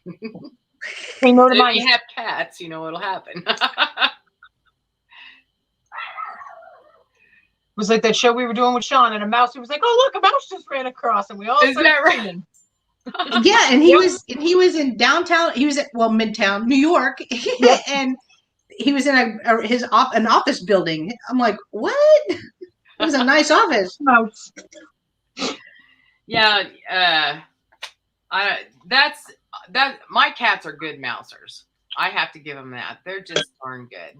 You know, if you have cats, you know what'll happen. It was like that show we were doing with Sean, and a mouse. He was like, "Oh, look, a mouse just ran across," and we all started screaming. Yeah, and he was in downtown. He was at Midtown, New York, and he was in an office building. I'm like, what? It was a nice office. Mouse. Yeah, my cats are good mousers. I have to give them that. They're just darn good.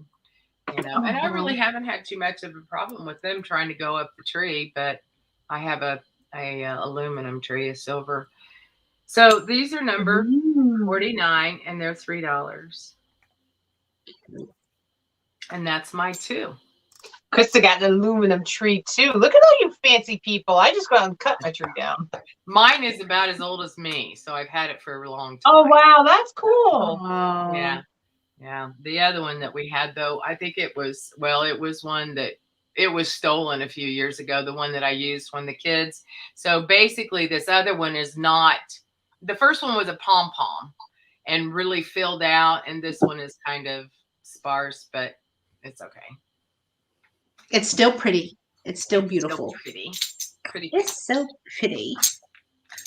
You know, and I really haven't had too much of a problem with them trying to go up the tree, but I have a aluminum tree, a silver. So these are number 49, and they're $3. And that's my two. Krista got an aluminum tree too. Look at all you fancy people. I just got and cut my tree down. Mine is about as old as me, so I've had it for a long time. Oh wow, that's cool. Oh. Yeah. Yeah. The other one that we had, though, I think it was one that it was stolen a few years ago, the one that I used when the kids. So basically this other one is not, the first one was a pom-pom and really filled out. And this one is kind of sparse, but it's okay. It's still pretty. It's still beautiful. It's still pretty. It's so pretty.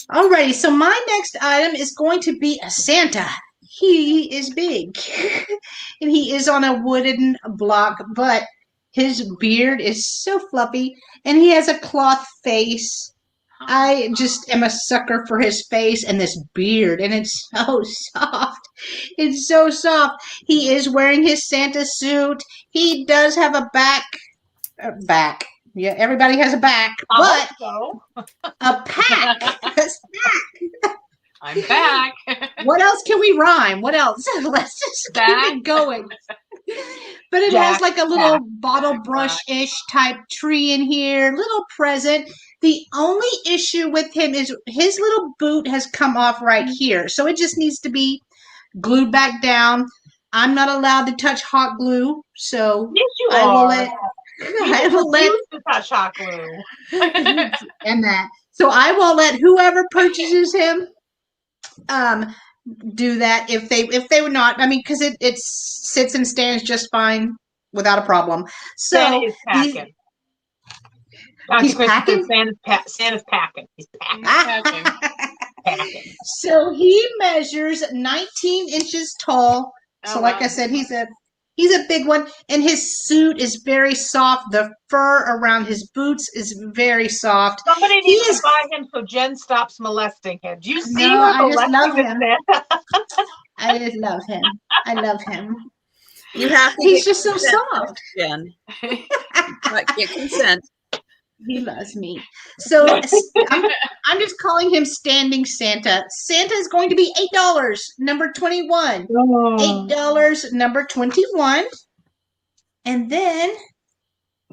Alrighty, so my next item is going to be a Santa. He is big, and he is on a wooden block, but His beard is so fluffy, and he has a cloth face. I just am a sucker for his face and this beard, and it's so soft. It's so soft. He is wearing his Santa suit. He does have a back. Yeah, everybody has a back, but a pack. A snack. I'm back. What else can we rhyme? What else? Let's just keep it going. But it has like a little bottle brush-ish type tree in here, little present. The only issue with him is his little boot has come off right here. So it just needs to be glued back down. I'm not allowed to touch hot glue, so yes, you I are. will let I will let to touch hot glue. and that. So I will let whoever purchases him do that if they would not. I mean, because it sits and stands just fine without a problem. So Santa is packing. He's packing? Santa's packing. He's packing. Packing. So he measures 19 inches tall. So like I said, he's a big one, and his suit is very soft. The fur around his boots is very soft. Somebody needs to buy him so Jen stops molesting him. Do you see her I just love him. I just love him. I love him. You have to. He's just so soft, Jen. Get consent. He loves me. So I'm just calling him Standing Santa. Santa is going to be $8, number 21. $8, number 21. And then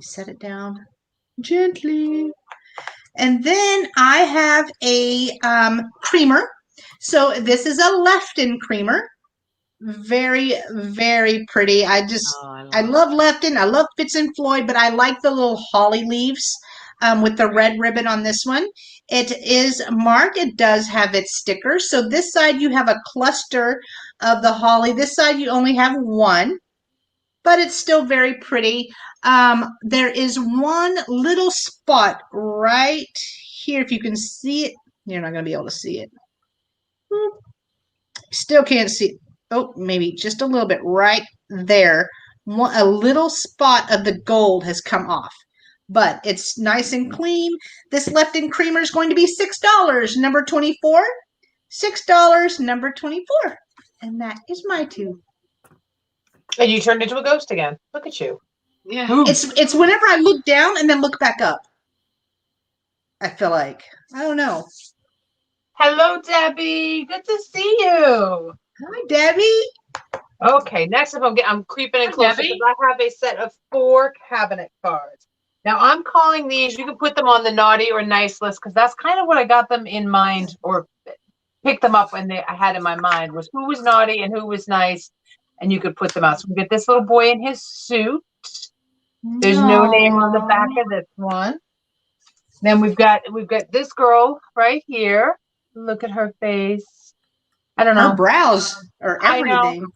set it down gently. And then I have a creamer. So this is a Lefton creamer. Very, very pretty. I love Lefton. I love Fitz and Floyd, but I like the little holly leaves with the red ribbon on this one. It is marked. It does have its sticker. So this side you have a cluster of the holly. This side you only have one, but it's still very pretty. There is one little spot right here. If you can see it, you're not going to be able to see it. Still can't see it. Oh, maybe just a little bit right there. A little spot of the gold has come off, but it's nice and clean. This Lefton creamer is going to be $6, number 24. $6, number 24. And that is my two. And you turned into a ghost again. Look at you. Yeah. It's whenever I look down and then look back up. I feel like, I don't know. Hello, Debbie. Good to see you. Hi, Debbie. Okay, next up I'm creeping in closer because I have a set of 4 cabinet cards. Now I'm calling these, you can put them on the naughty or nice list because that's kind of what I got them in mind or picked them up when I had in my mind was who was naughty and who was nice, and you could put them out. So we get this little boy in his suit. There's no name on the back of this one. Then we've got this girl right here. Look at her face. I don't know. Her brows are everything.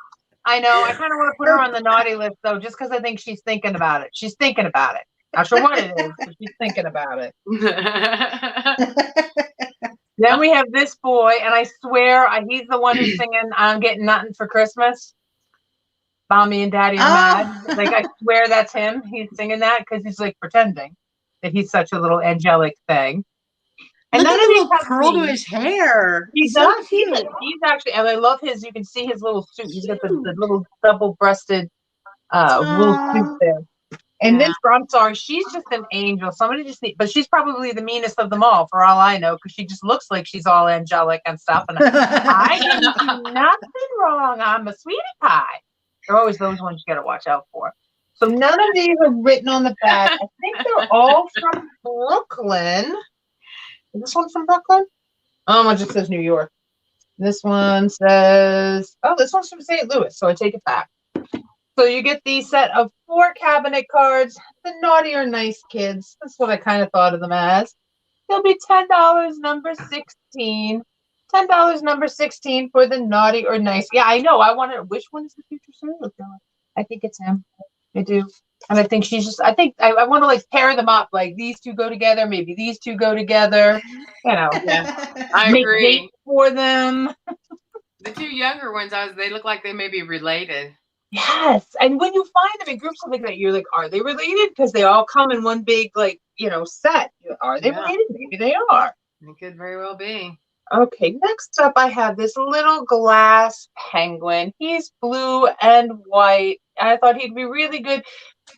I know. I kind of want to put her on the naughty list, though, just because I think she's thinking about it. She's thinking about it. Not sure what it is, but she's thinking about it. Then we have this boy, and I swear he's the one who's singing I'm Getting Nothing for Christmas. Mommy and Daddy are mad. Like, I swear that's him. He's singing that because he's, like, pretending that he's such a little angelic thing. And look none at of the these little have curl to names. his hair. He's actually, and I love his. You can see his little suit. He's got the little double-breasted wool suit there. And this girl, I'm sorry, she's just an angel. But she's probably the meanest of them all, for all I know, because she just looks like she's all angelic and stuff. And I didn't do nothing wrong. I'm a sweetie pie. There are always those ones you got to watch out for. So none of these are written on the back. I think they're all from Brooklyn. Is this one from Brooklyn? It just says New York. This one says, this one's from St. Louis, so I take it back. So you get the set of 4 cabinet cards, the naughty or nice kids. That's what I kind of thought of them as. They'll be $10, number 16. $10, number 16 for the naughty or nice. Yeah, I know. I wonder which one is the future serial killer. I think it's him. I do. And I think I want to like pair them up. Like these two go together. Maybe these two go together. You know. Yeah. I agree. For them. The 2 younger ones, they look like they may be related. Yes. And when you find them in groups like that, you're like, are they related? Because they all come in one big, like, set. Are they related? Maybe they are. It could very well be. Okay, next up I have this little glass penguin. He's blue and white. I thought he'd be really good.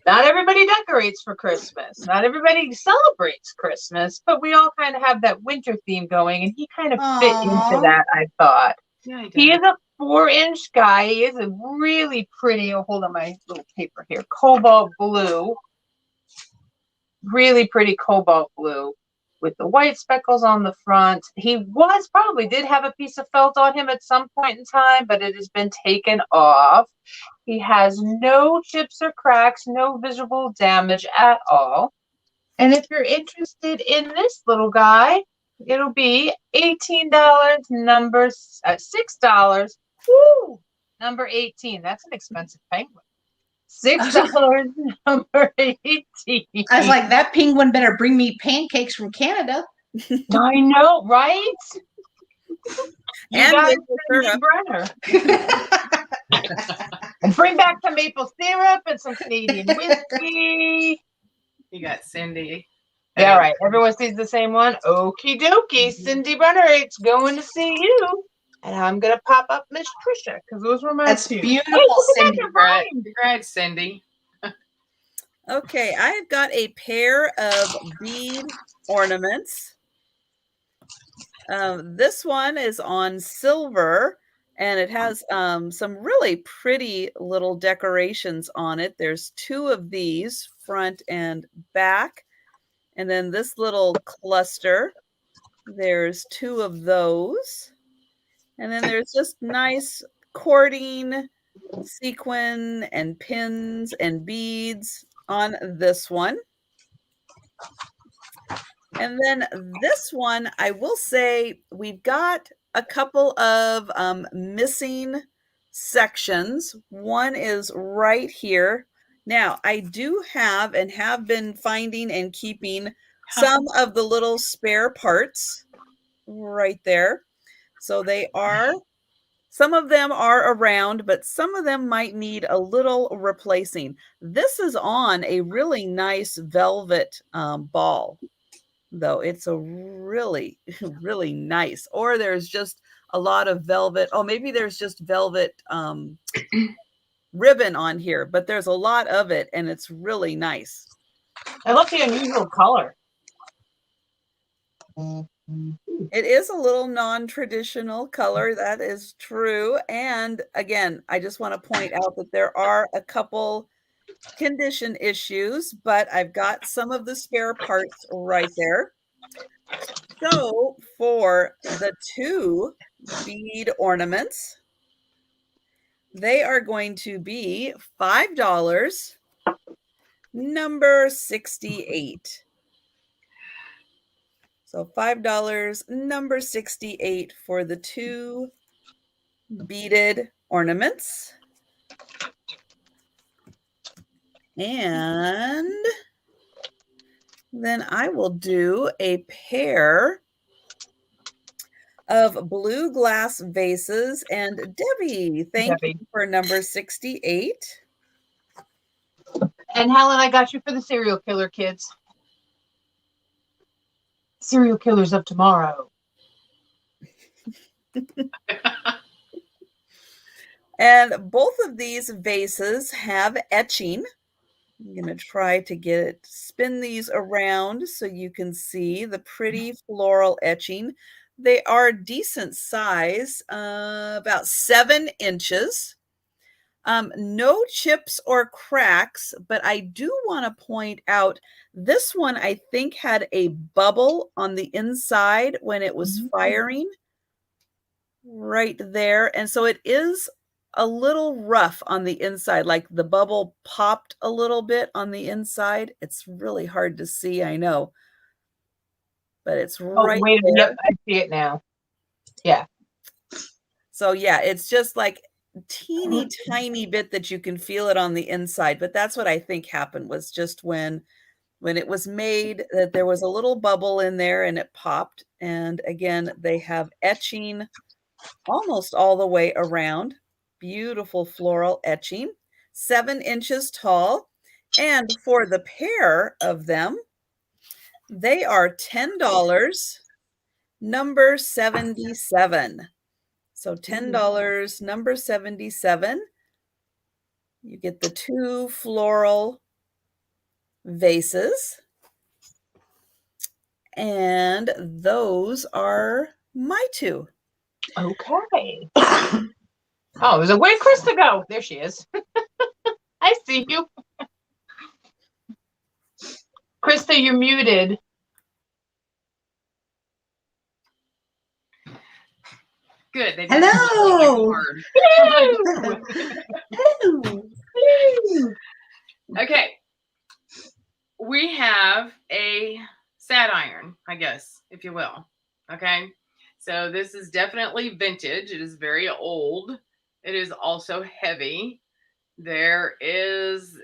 Not everybody decorates for Christmas. Not everybody celebrates Christmas, but we all kind of have that winter theme going, and he kind of fit into that, I thought. Yeah, he is a 4-inch guy. He is a really pretty, hold on my little paper here, cobalt blue. Really pretty cobalt blue with the white speckles on the front. He probably did have a piece of felt on him at some point in time, but it has been taken off. He has no chips or cracks, no visible damage at all. And if you're interested in this little guy, it'll be $18, $6. Woo! Number 18. That's an expensive penguin. $6, number 18. I was like, that penguin better bring me pancakes from Canada. I know, right? And Cindy Brenner. And bring back some maple syrup and some Canadian whiskey. You got Cindy. Yeah, right. Everyone sees the same one. Okie dokie. Cindy Brenner, it's going to see you. And I'm going to pop up Miss Trisha because those were my That's two. beautiful, Cindy. Congrats, Cindy. Okay, I've got a pair of bead ornaments. This one is on silver, and it has some really pretty little decorations on it. There's 2 of these, front and back. And then this little cluster, there's 2 of those. And then there's just nice cording, sequin, and pins and beads on this one. And then this one, I will say we've got a couple of missing sections. One is right here. Now, I do have and have been finding and keeping some of the little spare parts right there. So some of them are around, but some of them might need a little replacing. This is on a really nice velvet ball, though. It's a really, really nice. Or there's just a lot of velvet. Oh, maybe there's just velvet ribbon on here, but there's a lot of it, and it's really nice. I love the unusual color. It is a little non-traditional color. That is true. And again, I just want to point out that there are a couple condition issues, but I've got some of the spare parts right there. So for the 2 bead ornaments, they are going to be $5, number 68. So $5, number 68 for the 2 beaded ornaments. And then I will do a pair of blue glass vases. And Debbie, thank you for number 68. And Helen, I got you for the serial killer kids. Serial killers of tomorrow. And both of these vases have etching. I'm going to try to spin these around so you can see the pretty floral etching. They are decent size, about 7 inches. No chips or cracks, but I do want to point out this one I think had a bubble on the inside when it was firing right there. And so it is a little rough on the inside, like the bubble popped a little bit on the inside. It's really hard to see, I know, but it's right wait a there. minute, I see it now. Yeah. So yeah, it's just like teeny tiny bit that you can feel it on the inside, but that's what I think happened, was just when it was made, that there was a little bubble in there and it popped. And again, they have etching almost all the way around. Beautiful floral etching. 7 inches tall. And for the pair of them, they are $10, number 77. So $10, number 77. You get the 2 floral vases. And those are my 2. Okay. Oh, there's a way Chris to go. There she is. I see you. Krista, you're muted. Good. They Hello. Hello. Hello. Okay. We have a sad iron, I guess, if you will. Okay. So this is definitely vintage. It is very old. It is also heavy. There is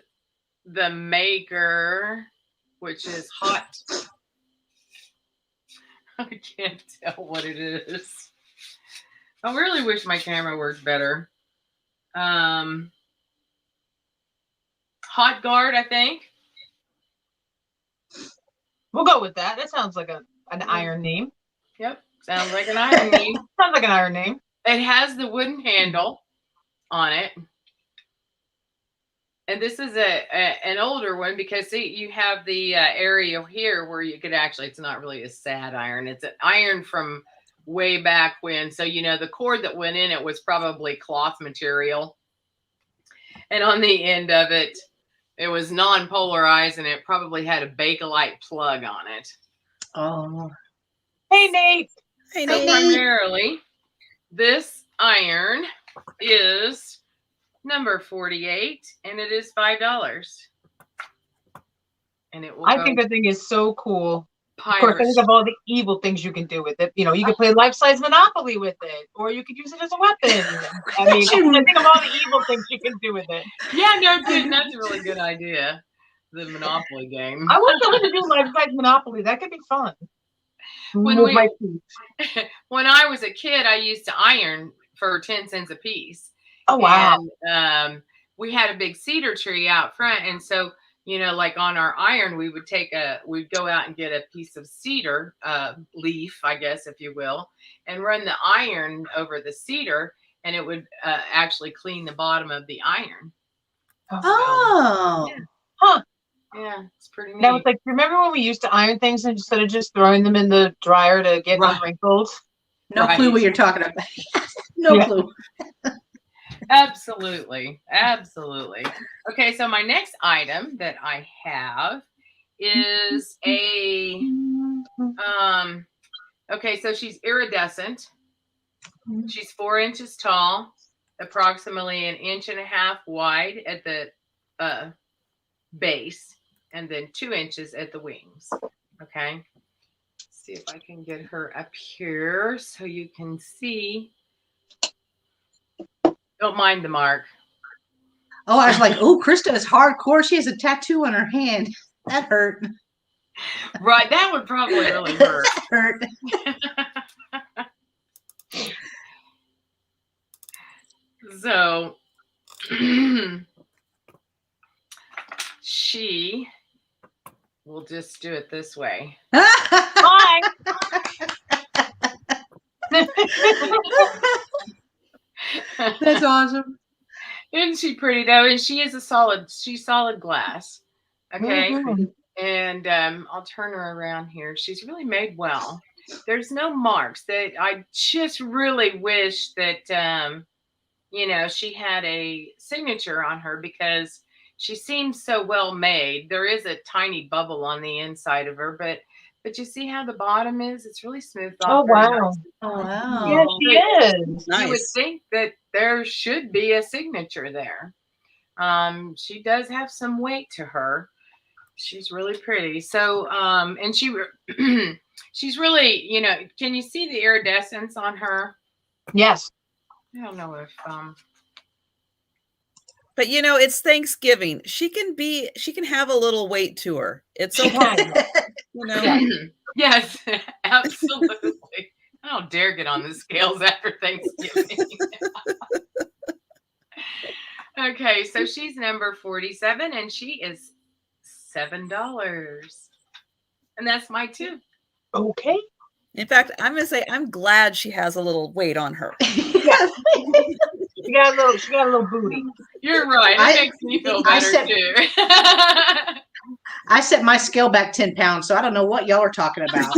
the maker, which is hot. I can't tell what it is. I really wish my camera worked better. Hot Guard, I think. We'll go with that. That sounds like an iron name. Yep. Sounds like an iron name. Sounds like an iron name. It has the wooden handle on it. And this is an older one because, see, you have the area here where you could actually, it's not really a sad iron. It's an iron from way back when. So, you know, the cord that went in it was probably cloth material. And on the end of it, it was non-polarized and it probably had a Bakelite plug on it. Oh. Hey, Nate. Hey, So Nate. primarily, this iron is number 48, and it is $5. And it will I think the thing is so cool. Of course, pirate. think of all the evil things you can do with it. You know, you could play life-size Monopoly with it, or you could use it as a weapon. I mean, I think of all the evil things you can do with it. Yeah, no kidding. That's a really good idea. The Monopoly game. I want someone to do life-size Monopoly. That could be fun. When With my feet. When I was a kid, I used to iron for 10 cents a piece. Oh, wow. And we had a big cedar tree out front. And so, you know, like on our iron, we'd go out and get a piece of cedar leaf, I guess, if you will, and run the iron over the cedar, and it would actually clean the bottom of the iron. Oh. Yeah. Huh. Yeah, it's pretty neat. Now, it's like, remember when we used to iron things instead of just throwing them in the dryer to get them wrinkled? No clue what you're talking about. No clue. Absolutely. Absolutely. Okay, so my next item that I have is a okay, so she's iridescent. She's 4 inches tall, approximately 1.5 inches wide at the base, and then 2 inches at the wings. Okay. Let's see if I can get her up here so you can see. Don't mind the mark. Oh, I was like, oh, Krista is hardcore. She has a tattoo on her hand. That hurt. Right, that would probably really hurt. Hurt. So she will just do it this way. Bye. That's awesome. Isn't she pretty though? And she is she's solid glass. Okay. Mm-hmm. And I'll turn her around here. She's really made well. There's no marks. That I just really wish that you know, she had a signature on her because she seems so well made. There is a tiny bubble on the inside of her, but you see how the bottom is? It's really smoothed off. Oh, wow. Oh, wow. Yeah, she is. Nice. You would think that there should be a signature there. She does have some weight to her. She's really pretty. So, and she's really, you know, can you see the iridescence on her? Yes. I don't know if, But you know, it's Thanksgiving. She can have a little weight to her. It's okay. You know. Yeah. Yes, absolutely. I don't dare get on the scales after Thanksgiving. Okay. Okay, so she's number 47, and she is $7. And that's my 2. Okay. In fact, I'm gonna say I'm glad she has a little weight on her. Yeah. She got a little booty. You're right. It makes me feel better too. I set my scale back 10 pounds, so I don't know what y'all are talking about.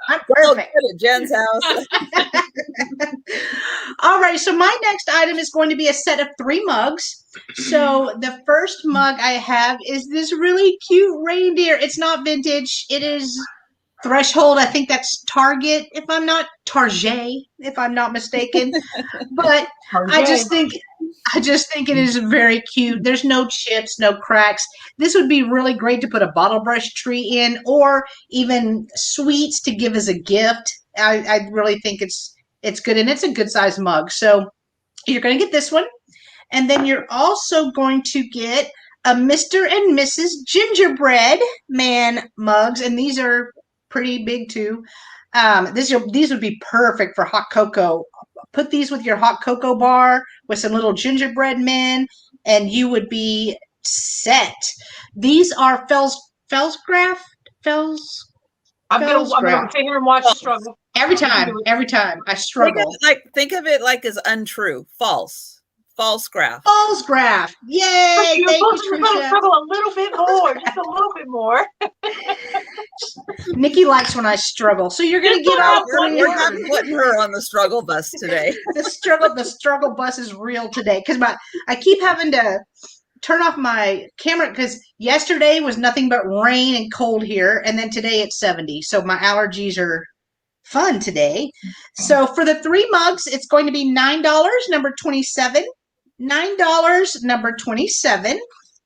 I'm perfect. At Jen's house. All right, so my next item is going to be a set of 3 mugs. So the first mug I have is this really cute reindeer. It's not vintage. It is Threshold. I think that's Target, if I'm not mistaken. But I just think it is very cute. There's no chips, no cracks. This would be really great to put a bottle brush tree in, or even sweets to give as a gift. I really think it's good, and it's a good size mug. So you're going to get this one, and then you're also going to get a Mr. and Mrs. Gingerbread Man mugs, and these are pretty big too. These would be perfect for hot cocoa. Put these with your hot cocoa bar with some little gingerbread men, and you would be set. These are Fellsgraf. I'm gonna sit here and watch the struggle. Every time I struggle. Think of it like as untrue, false graph. Fellsgraf. Yay! You're supposed to struggle a little bit more, just a little bit more. Nikki likes when I struggle, so you're gonna get off. We're not putting her on the struggle bus today. The struggle bus is real today because I keep having to turn off my camera because yesterday was nothing but rain and cold here, and then today it's 70. So my allergies are fun today. So for the 3 mugs, it's going to be $9, number 27. $9, number 27.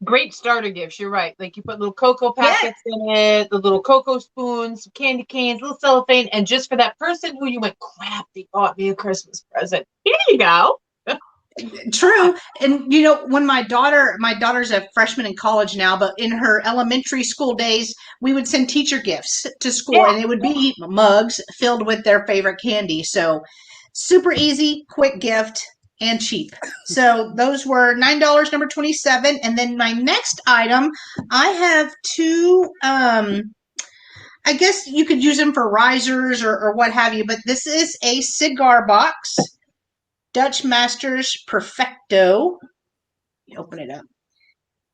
Great starter gifts. You're right. Like you put little cocoa packets in it, the little cocoa spoons, candy canes, little cellophane, and just for that person who you went, crap, they bought me a Christmas present. Here you go. True. And you know, when my daughter's a freshman in college now, but in her elementary school days, we would send teacher gifts to school, and it would be mugs filled with their favorite candy. So super easy, quick gift, and cheap. So those were $9, number 27. And then my next item, I have 2, I guess you could use them for risers or what have you, but this is a cigar box. Dutch Masters Perfecto. You open it up.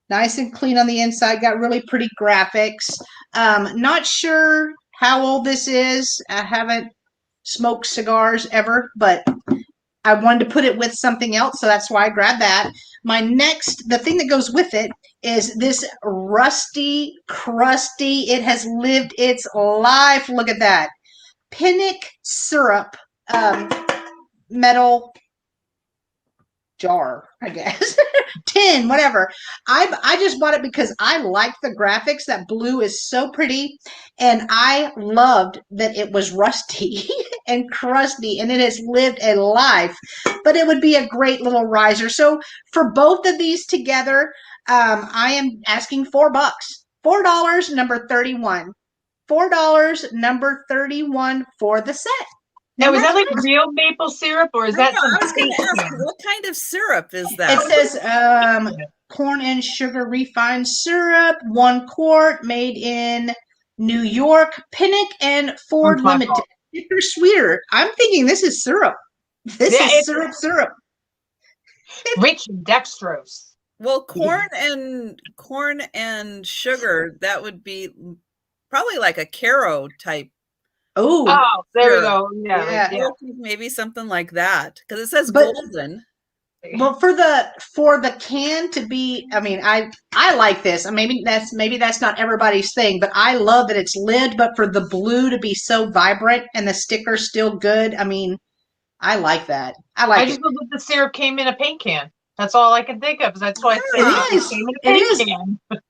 Nice and clean on the inside. Got really pretty graphics. Not sure how old this is. I haven't smoked cigars ever, but I wanted to put it with something else, so that's why I grabbed that. The thing that goes with it is this rusty, crusty, it has lived its life. Look at that. Pinnock syrup metal jar, I guess. Tin, whatever. I just bought it because I like the graphics. That blue is so pretty, and I loved that it was rusty and crusty, and it has lived a life. But it would be a great little riser. So for both of these together, I am asking $4. $4, number 31. $4, number 31 for the set. Now, is that like real maple syrup, or is that some? I was going to ask, what kind of syrup is that? It says corn and sugar refined syrup, 1 quart, made in New York, Pinnock and Ford Limited. Super sweeter. I'm thinking this is syrup. This is syrup. Rich dextrose. Well, corn and sugar, that would be probably like a Caro type. Oh, there we go. Yeah. Maybe something like that, because it says golden. Well, for the can to be, I mean, I like this. Maybe that's not everybody's thing, but I love that it's lived. But for the blue to be so vibrant and the sticker's still good, I mean, I like that. I just love that the syrup came in a paint can. That's all I can think of. That's why it is.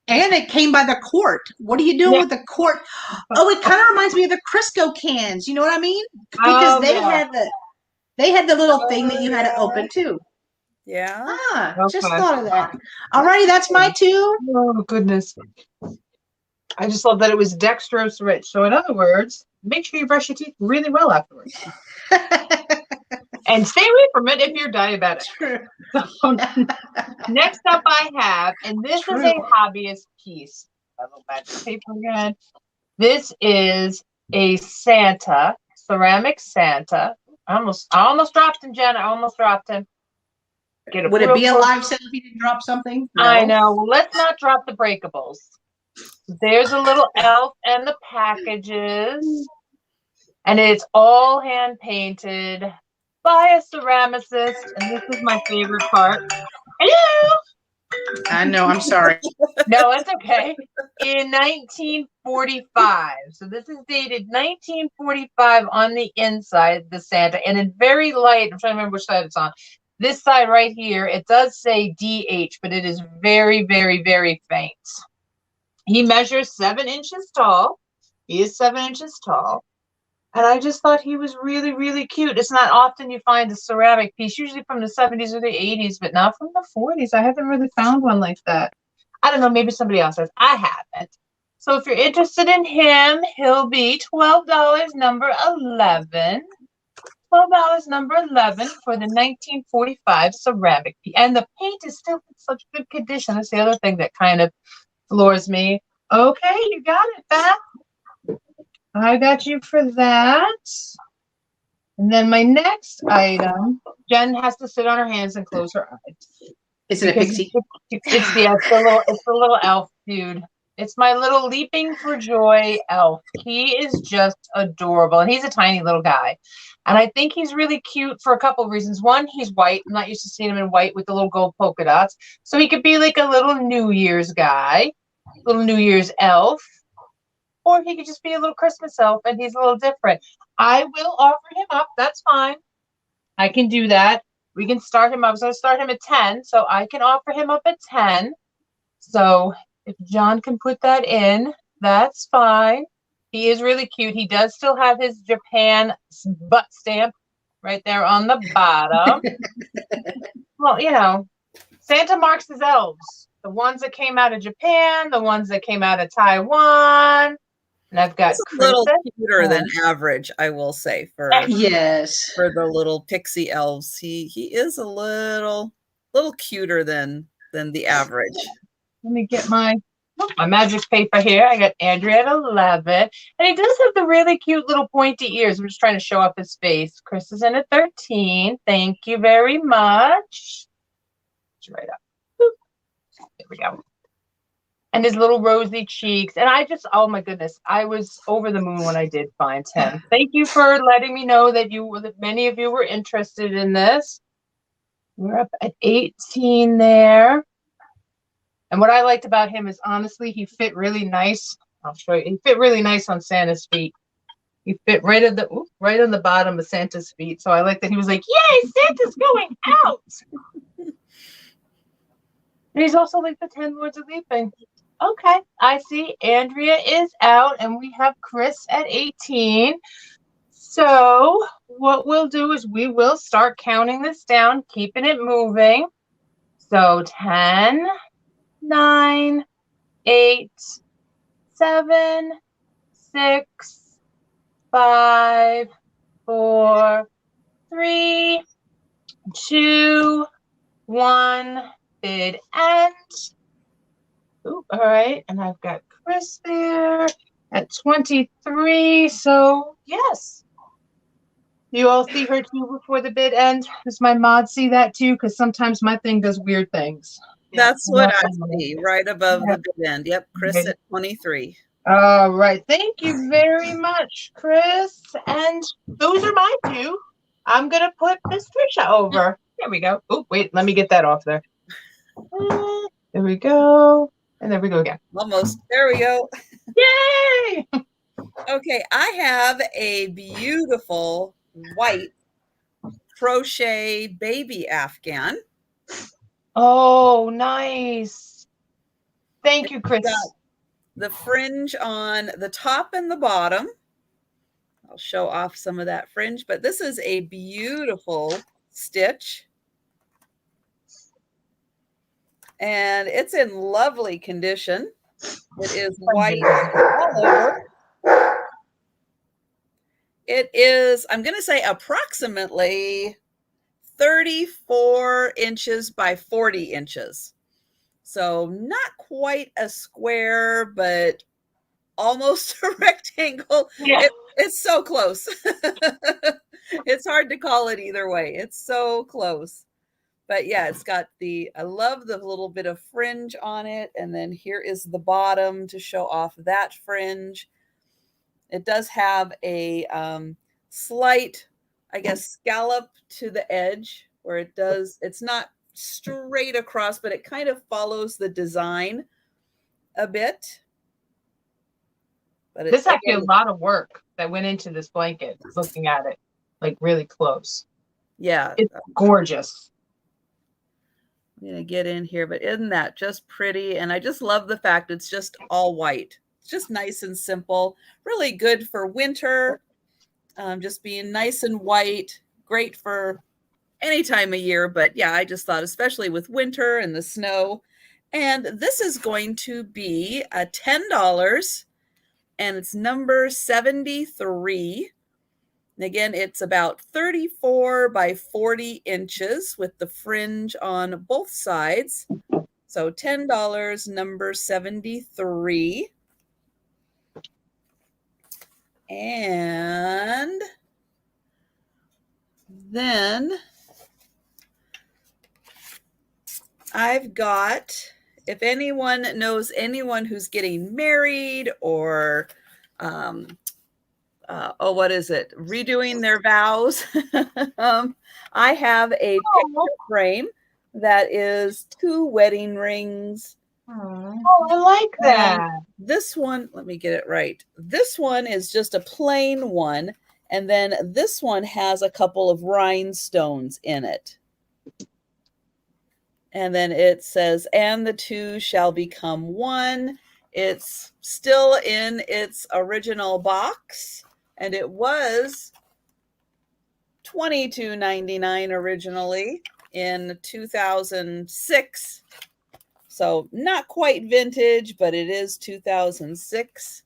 And it came by the quart. What are you doing with the quart? Oh, it kind of reminds me of the Crisco cans. You know what I mean? Because they had the little thing that you had to open too. Yeah. Just thought of that. Alrighty, that's my 2. Oh goodness. I just love that it was dextrose rich. So in other words, make sure you brush your teeth really well afterwards. And stay away from it if you're diabetic. So, next up I have, and this is a hobbyist piece. A little magic paper again. This is a Santa, ceramic Santa. I almost dropped him, Jen. I almost dropped him. Would it be a live sale if you didn't drop something? No. I know. Well, let's not drop the breakables. There's a little elf and the packages. And it's all hand painted by a ceramicist. And this is my favorite part. Hello. I know. I'm sorry. No, it's okay. In 1945. So this is dated 1945 on the inside, the Santa. And in very light, I'm trying to remember which side it's on. This side right here, it does say DH, but it is very, very, very faint. He measures 7 inches tall. He is 7 inches tall. And I just thought he was really, really cute. It's not often you find a ceramic piece, usually from the 70s or the 80s, but not from the 40s. I haven't really found one like that. I don't know, maybe somebody else has. I haven't. So if you're interested in him, he'll be $12, number 11. $12, number 11 for the 1945 ceramic piece. And the paint is still in such good condition. That's the other thing that kind of floors me. Okay, you got it, Beth. I got you for that. And then my next item, Jen has to sit on her hands and close her eyes. Is it a pixie? It's the little elf dude. It's my little leaping for joy elf. He is just adorable. And he's a tiny little guy. And I think he's really cute for a couple of reasons. One, he's white. I'm not used to seeing him in white with the little gold polka dots. So he could be like a little New Year's guy, little New Year's elf. Or he could just be a little Christmas elf and he's a little different. I will offer him up. That's fine. I can do that. We can start him up. So I'll start him at 10. So I can offer him up at 10. So if John can put that in, that's fine. He is really cute. He does still have his Japan butt stamp right there on the bottom. Well, you know, Santa marks his elves. The ones that came out of Japan, the ones that came out of Taiwan. And I've got a little cuter than average, I will say, for the little pixie elves. He is a little cuter than the average. Let me get my magic paper here. I got Andrea at 11. And he does have the really cute little pointy ears. I'm just trying to show off his face. Chris is in at 13. Thank you very much. Right up. Boop. There we go. And his little rosy cheeks. And I just, oh my goodness, I was over the moon when I did find him. Thank you for letting me know that many of you were interested in this. We're up at 18 there. And what I liked about him is, honestly, he fit really nice. I'll show you. He fit really nice on Santa's feet. He fit right on the bottom of Santa's feet. So I like that he was like, yay, Santa's going out. And he's also like the 10 Lords of Leaping. Okay, I see Andrea is out and we have Chris at 18. So what we'll do is we will start counting this down, keeping it moving. So 10, 9, 8, 7, 6, 5, 4, 3, 2, 1. Bid end. Ooh, all right, and I've got Chris there at 23. So yes, you all see her too before the bid ends. Does my mod see that too? Because sometimes my thing does weird things. That's what I see right above the bid end. Yep, Chris at 23. All right, thank you very much, Chris. And those are my two. I'm gonna put Miss Trisha over. There we go. Oh, wait, let me get that off there. There we go. And there we go again. Almost. There we go. Yay! Okay, I have a beautiful white crochet baby Afghan. Oh, nice. Thank you, Chris. The fringe on the top and the bottom. I'll show off some of that fringe, but this is a beautiful stitch. And it's in lovely condition. It is white all over. It is, I'm going to say, approximately 34 inches by 40 inches. So not quite a square, but almost a rectangle. Yeah. It's so close. It's hard to call it either way. It's so close. But yeah, it's got I love the little bit of fringe on it. And then here is the bottom to show off that fringe. It does have a slight, I guess, scallop to the edge where it's not straight across, but it kind of follows the design a bit. But This is actually a lot of work that went into this blanket, looking at it, like really close. Yeah. It's gorgeous. I'm going to get in here, but isn't that just pretty? And I just love the fact it's just all white. It's just nice and simple. Really good for winter. Just being nice and white. Great for any time of year. But yeah, I just thought, especially with winter and the snow. And this is going to be $10. And it's number 73. And again, it's about 34 by 40 inches with the fringe on both sides. So $10, number 73. And then I've got, if anyone knows anyone who's getting married or, what is it? Redoing their vows. I have a picture frame that is 2 wedding rings. Oh, I like that. This one, let me get it right. This one is just a plain one. And then this one has a couple of rhinestones in it. And then it says, and the two shall become one. It's still in its original box. And it was $22.99 originally in 2006. So not quite vintage, but it is 2006.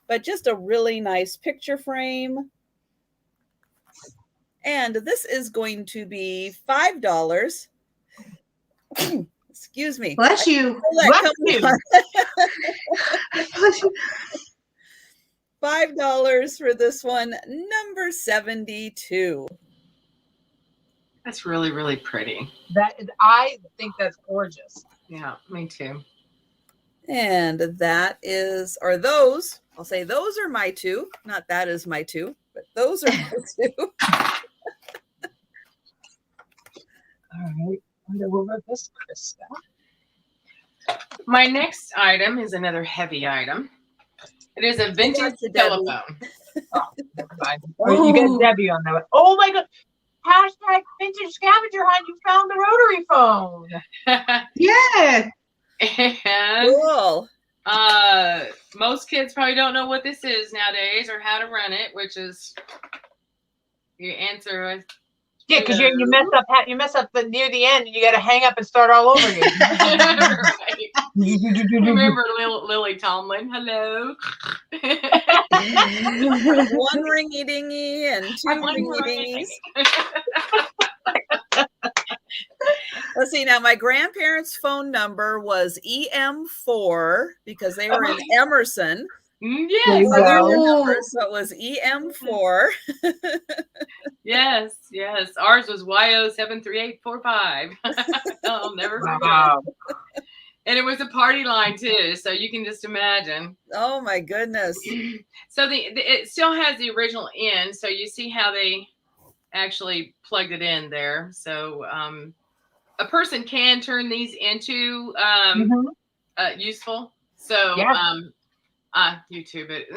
But just a really nice picture frame. And this is going to be $5. Excuse me. Bless you. Bless you. $5 for this one, number 72. That's really, really pretty. I think that's gorgeous. Yeah, me too. And that is, or those, I'll say those are my two. Not that is my two, but those are my two. All right. Wonder what about this, Krista? My next item is another heavy item. It is a vintage telephone. Oh, never mind. Oh, you got Debbie on that one. Oh my God. Hashtag vintage scavenger hunt. You found the rotary phone. Yeah. And Cool. Most kids probably don't know what this is nowadays or how to run it, which is you answer with Yeah, because you mess up near the end, and you got to hang up and start all over again. Right. Remember Lily Tomlin? Hello. One ringy dingy and two ringy dingies. Let's see. Now, my grandparents' phone number was EM4 because they were in Emerson. Yes. So it was EM4. Yes. Ours was YO73845. I'll never forget. Wow. And it was a party line too, so you can just imagine. Oh my goodness. So it still has the original in, so you see how they actually plugged it in there. So a person can turn these into useful. So YouTube it.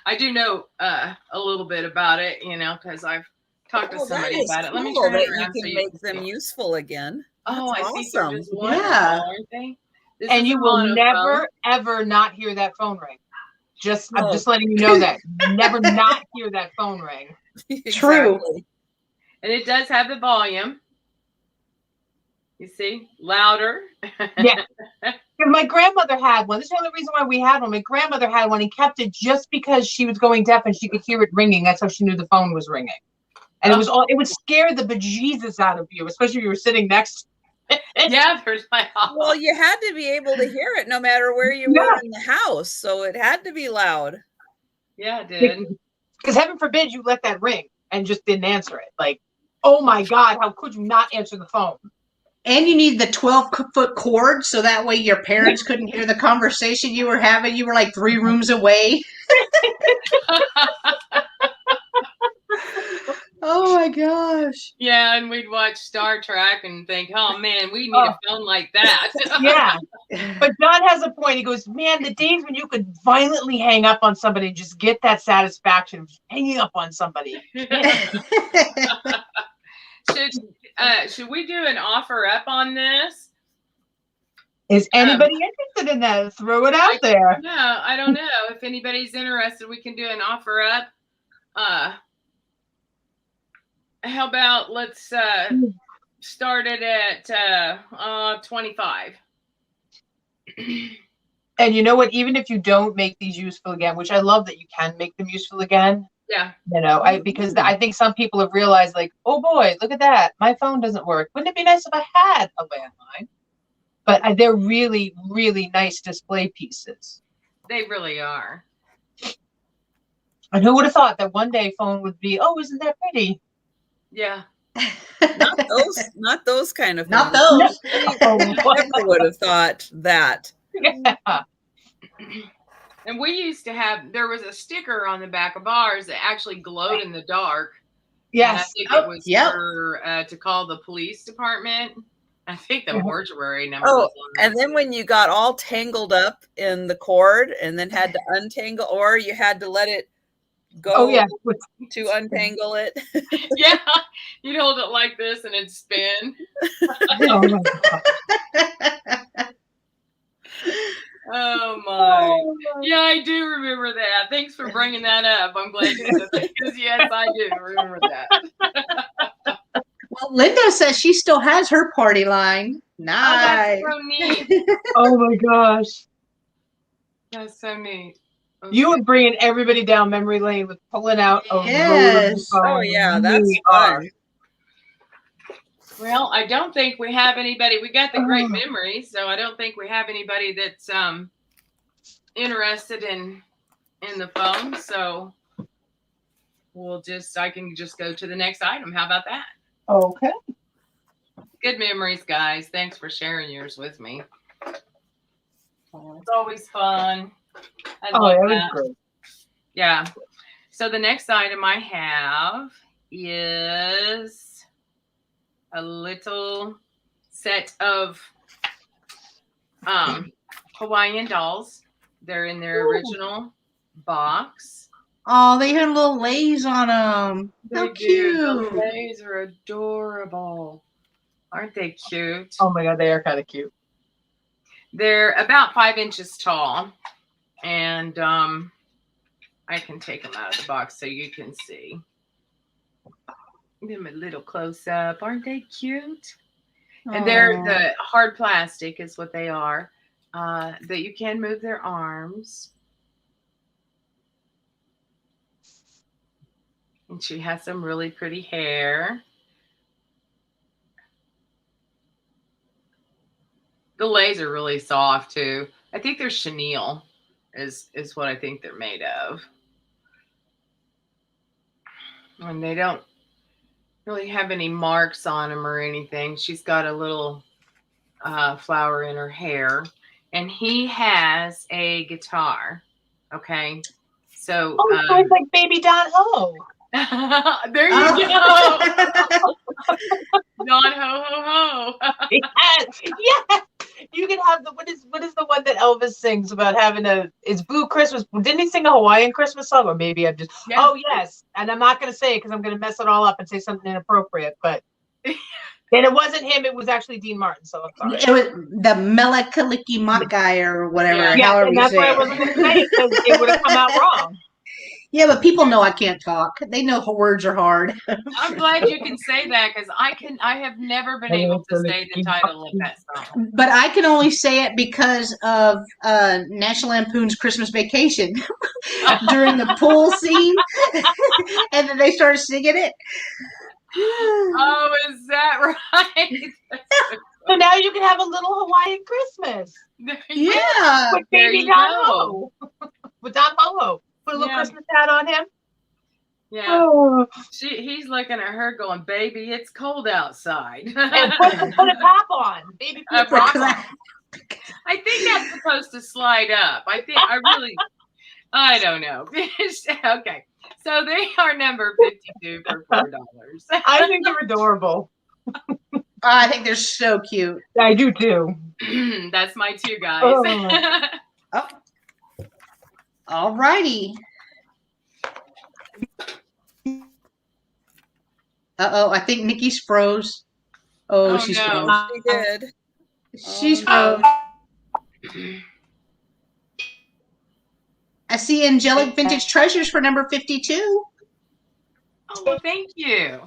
I do know a little bit about it, because I've talked to somebody about it. Let me turn it around you can make them useful again. Oh, That's I think they're just wonderful, aren't they? And you will never, ever not hear that phone ring. I'm just letting you know that. Never not hear that phone ring. True. Exactly. And it does have the volume. You see? Louder. Yeah. My grandmother had one. This is the only reason why we had one. My grandmother had one and kept it just because she was going deaf and she could hear it ringing. That's how she knew the phone was ringing. And it would scare the bejesus out of you, especially if you were sitting next. Yeah, there's my house. Well, you had to be able to hear it no matter where you were in the house, so it had to be loud. Yeah, it did. Because heaven forbid you let that ring and just didn't answer it. Like, oh my God, how could you not answer the phone? And you need the 12-foot cord so that way your parents couldn't hear the conversation you were having. You were like 3 rooms away. Oh my gosh. Yeah, and we'd watch Star Trek and think, oh man, we need a phone like that. Yeah. But John has a point. He goes, man, the days when you could violently hang up on somebody and just get that satisfaction of hanging up on somebody. Should we do an offer up on this? Is anybody interested in that? Throw it out there. No, I don't know. If anybody's interested, we can do an offer up. How about let's start it at 25. And you know what? Even if you don't make these useful again, which I love that you can make them useful again. Yeah. You know, because I think some people have realized, like, oh boy, look at that. My phone doesn't work. Wouldn't it be nice if I had a landline? But they're really, really nice display pieces. They really are. And who would have thought that one day phone would be, oh, isn't that pretty? Yeah. Not those kind of Not phones. those. I never would have thought that. Yeah. And we used to have, there was a sticker on the back of ours that actually glowed in the dark. Yes. And I think it was for to call the police department. I think the mortuary number was on and then when you got all tangled up in the cord and then had to untangle, or you had to let it go to untangle it. Yeah, you'd hold it like this and it'd spin. Oh my God. Oh my. Yeah, I do remember that. Thanks for bringing that up. I'm glad you said that, because yes, I do remember that. Well, Linda says she still has her party line. Nice. Oh, that's so neat. Oh my gosh. That's so neat. Okay. You were bringing everybody down memory lane with pulling out a Yes. Oh yeah, that's fun. Well, I don't think we have anybody. We got the great memory, so I don't think we have anybody that's interested in the phone. So I can just go to the next item. How about that? Okay. Good memories, guys. Thanks for sharing yours with me. It's always fun. I love that. Great. Yeah. So the next item I have is a little set of Hawaiian dolls. They're in their original box. Oh, they had little lays on them. How cute. The lays are adorable. Aren't they cute? Oh my God, they are kind of cute. They're about 5 inches tall. And I can take them out of the box so you can see. Give them a little close up. Aren't they cute? And they're the hard plastic is what they are. That you can move their arms. And she has some really pretty hair. The lays are really soft too. I think they're chenille is what I think they're made of. And they don't really have any marks on them or anything. She's got a little flower in her hair. And he has a guitar. Okay. So it sounds like baby Don Ho. There you go. Don ho ho ho. Yes. Yes. You can have what is the one that Elvis sings about having it's Blue Christmas. Didn't he sing a Hawaiian Christmas song? Or maybe I'm just Oh yes. And I'm not gonna say it because I'm gonna mess it all up and say something inappropriate, but and it wasn't him, it was actually Dean Martin, so I'm sorry. It was the Melakaliki Makai or whatever. Yeah, and that's why I wasn't gonna say it because it would have come out wrong. Yeah, but people know I can't talk. They know words are hard. I'm glad you can say that because I have never been able to say the title of that song. But I can only say it because of National Lampoon's Christmas Vacation during the pool scene. And then they started singing it. Oh, is that right? So now you can have a little Hawaiian Christmas. Yeah. With There baby you Don go. Ho. With Don Ho. Put a little Yeah. Christmas hat on him. Yeah. Oh. He's looking at her going, baby, it's cold outside. And put a top on. Baby, put a top on. I think that's supposed to slide up. I don't know. Okay. So they are number 52 for $4. I think they're adorable. I think they're so cute. I do too. That's my two guys. Oh. All righty. Uh-oh, I think Nikki's froze. Oh, she's no. froze. She did. She's froze. I see Angelic Vintage Treasures for number 52. Oh, well, thank you.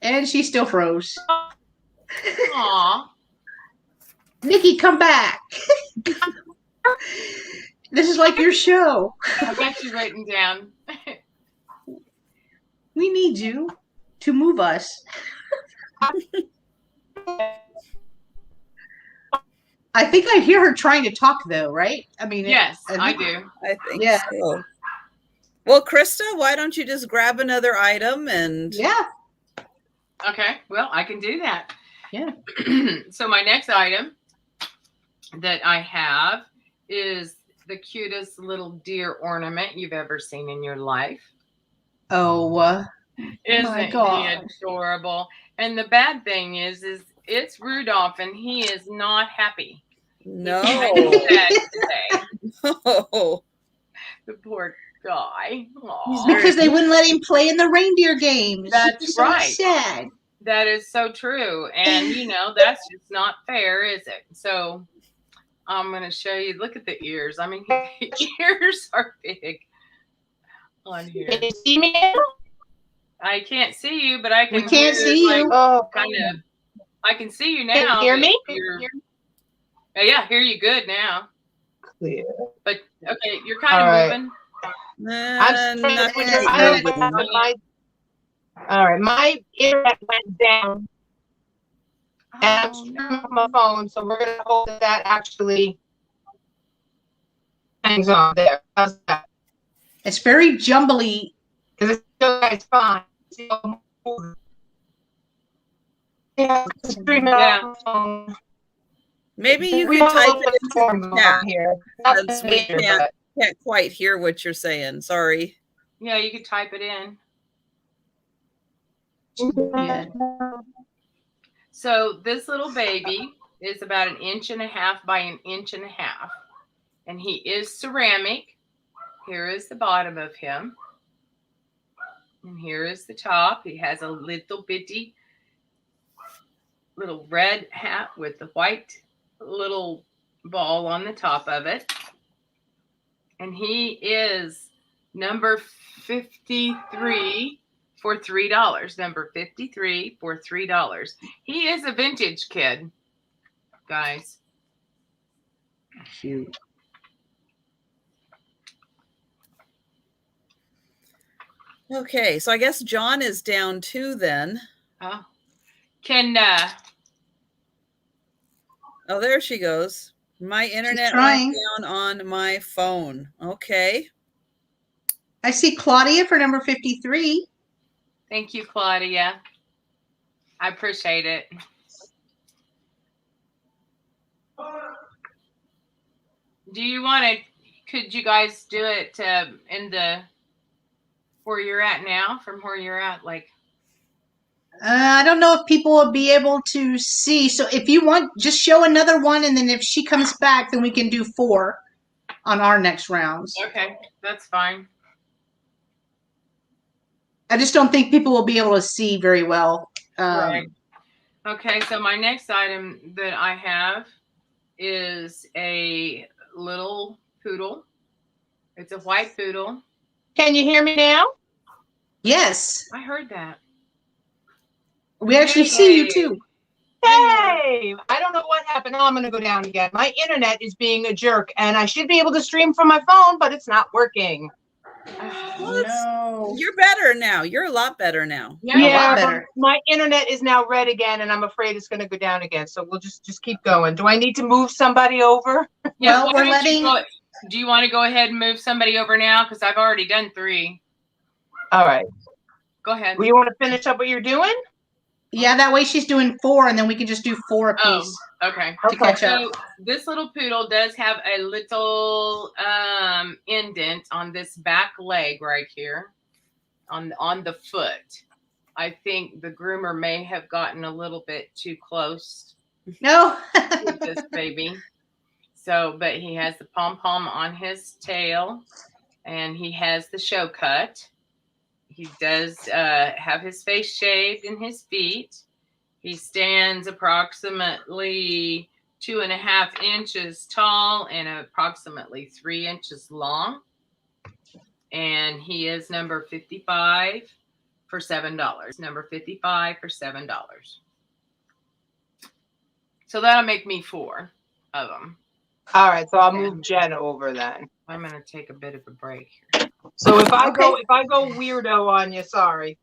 And she still froze. Aw. Nikki, come back. This is like your show. I got you written down. We need you to move us. I think I hear her trying to talk, though, right? I mean, Yes, I do. I think Yeah. so. Well, Krista, why don't you just grab another item and Yeah. Okay, well, I can do that. Yeah. So my next item that I have is the cutest little deer ornament you've ever seen in your life. Oh, Isn't my he gosh. adorable? And the bad thing is it's Rudolph, and he is not happy. no? He's sad today. No. The poor guy. Aw. because they wouldn't let him play in the reindeer games. That's It's so right. sad. That is so true. And, that's just not fair, is it? So I'm going to show you. Look at the ears. I mean, the ears are big on here. Can you see me now? I can't see you, but I can We can't hear, see like, you. Oh, kind of. I can see you now. Can you hear but me? Oh, yeah, hear you good now. Clear. But, okay, you're kind of All right. moving. I'm trying to Nothing figure is out moving. what happened. All right, my internet went down. And I'm Oh, streaming on my phone, so we're gonna hope that actually hangs on there. How's that? It's very jumbly. Because it's still guys fine. Yeah, streaming Yeah. on my phone. Maybe you We could have a type little it bit into storm the going chat on here. Nothing since we major, but can't quite hear what you're saying. Sorry. Yeah, you could type it in. Yeah. So this little baby is about 1.5 inches by 1.5 inches. And he is ceramic. Here is the bottom of him. And here is the top. He has a little bitty little red hat with the white little ball on the top of it. And he is number 53 for $3. Number 53 for $3. He is a vintage kid, guys. Cute. Okay, so I guess John is down 2 then. Oh, can Oh, there she goes. My internet trying. went down on my phone. Okay. I see Claudia for number 53. thank you, Claudia. I appreciate it. Do you want to? Could you guys do it in the where you're at now? From where you're at, like. I don't know if people will be able to see. So if you want, just show another one, and then if she comes back, then we can do 4 on our next rounds. Okay, that's fine. I just don't think people will be able to see very well. Right. Okay, so my next item that I have is a little poodle. It's a white poodle. can you hear me now? Yes, I heard that. we actually see you too. Hey, I don't know what happened. Oh, I'm going to go down again. My internet is being a jerk, and I should be able to stream from my phone, but it's not working. No. You're better now. You're a lot better now. Yeah, better. my internet is now red again, and I'm afraid it's going to go down again. So we'll just keep going. Do I need to move somebody over? Yeah, Well, we're letting. Do you want to go ahead and move somebody over now? Because I've already done 3. All right. Go ahead. Well, you want to finish up what you're doing? Yeah, that way she's doing 4, and then we can just do 4 apiece. Oh, okay. To catch up. So this little poodle does have a little indent on this back leg right here, on the foot. I think the groomer may have gotten a little bit too close No. with this baby. So, but he has the pom-pom on his tail, and he has the show cut. He does have his face shaved and his feet. He stands approximately 2.5 inches tall and approximately 3 inches long. And he is number 55 for $7. Number 55 for $7. So that'll make me 4 of them. All right, so I'll move Jen over then. I'm going to take a bit of a break here. So if I go weirdo on you, sorry.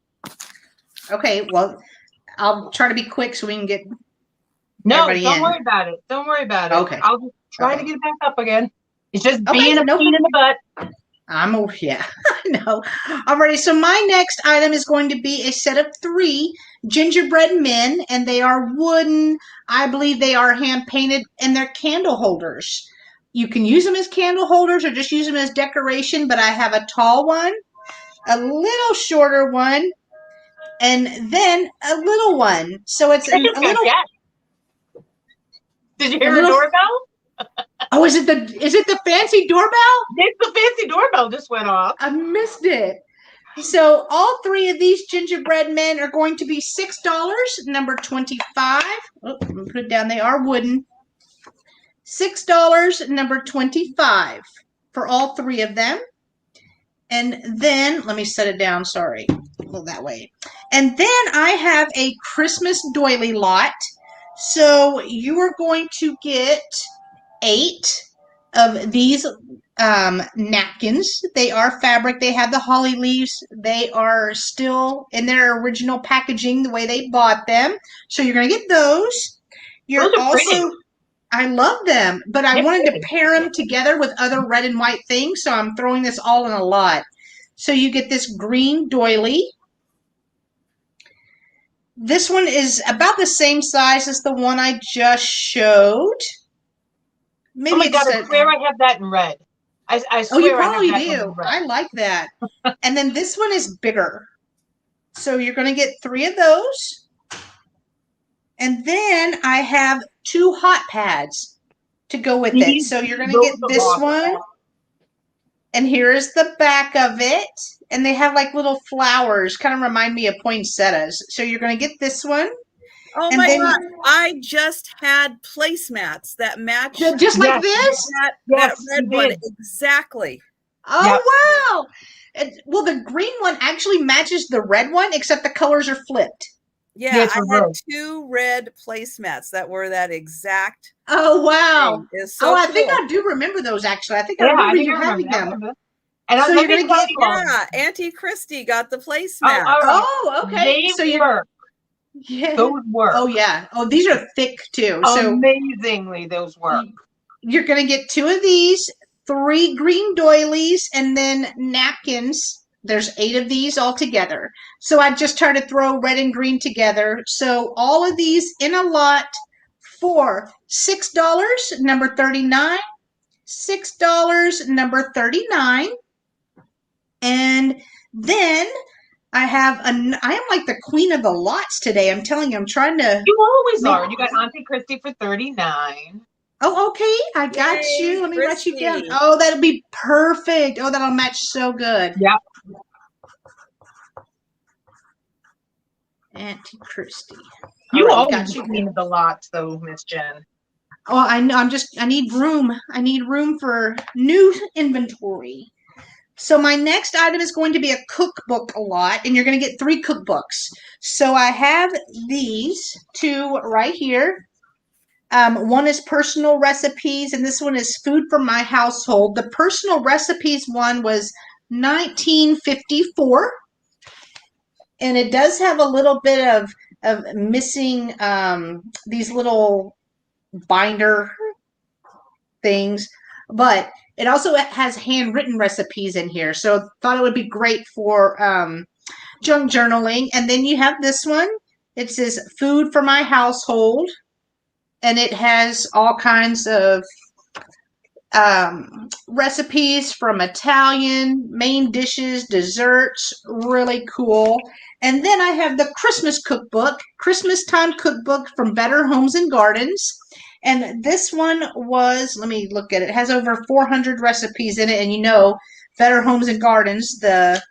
Okay, well, I'll try to be quick so we can get. No, everybody don't in. worry about it. Don't worry about it. Okay. I'll just try to get it back up again. It's just Okay, being a no pain in the butt. Yeah, I know. Alrighty, so my next item is going to be a set of 3 gingerbread men, and they are wooden. I believe they are hand painted, and they're candle holders. You can use them as candle holders or just use them as decoration, but I have a tall one, a little shorter one, and then a little one. So it's a little. Did you hear a doorbell? Oh, is it the fancy doorbell? It's the fancy doorbell just went off. I missed it. So all 3 of these gingerbread men are going to be $6. Number 25. Oh, let me put it down. They are wooden. $6. Number 25 for all 3 of them. And then let me set it down. Sorry, go that way. And then I have a Christmas doily lot. So you are going to get 8 of these napkins. They are fabric. They have the holly leaves. They are still in their original packaging the way they bought them. So you're going to get those. You're Those are also pretty. I love them, but I wanted to pair them together with other red and white things, so I'm throwing this all in a lot. So you get this green doily. This one is about the same size as the one I just showed. Maybe oh my God, I swear I have that in red. I swear oh, you I have probably that do. in red. I like that. And then this one is bigger. So you're going to get 3 of those. And then I have 2 hot pads to go with it. So you're going to get this one. And here's the back of it. And they have like little flowers, kind of remind me of poinsettias. So you're going to get this one. Oh and my then, God. I just had placemats that match. Just like this? That red one. Exactly. Oh, wow. Well, the green one actually matches the red one, except the colors are flipped. Yeah, I had 2 red placemats that were that exact. Oh, wow. So I think I do remember those, actually. I think I remember you having them. And so you're going to get, Auntie Christy got the placemat. Oh, okay. So you're, those work. Oh, yeah. Oh, these are thick, too. So amazingly, those work. You're going to get 2 of these, 3 green doilies, and then napkins. There's 8 of these all together. So I just tried to throw red and green together. So all of these in a lot for $6, number 39. $6, number 39. And then I am like the queen of the lots today. I'm telling you, I'm trying to. You always are. You got Auntie Christy for 39. Oh, okay. I got you. Let me write you down. Oh, that'll be perfect. Oh, that'll match so good. Yep. Auntie Christy. You always queen of the lots, though, Miss Jen. Oh, I know. I need room. I need room for new inventory. So my next item is going to be a cookbook lot, and you're going to get 3 cookbooks. So I have these 2 right here. One is personal recipes, and this one is food for my household. The personal recipes one was 1954. And it does have a little bit of missing these little binder things, but it also has handwritten recipes in here. So thought it would be great for junk journaling. And then you have this one. It says food for my household. And it has all kinds of recipes from Italian, main dishes, desserts, really cool. And then I have the Christmas cookbook, Christmas time cookbook from Better Homes and Gardens. And this one was, let me look at it, it has over 400 recipes in it. And you know, Better Homes and Gardens, the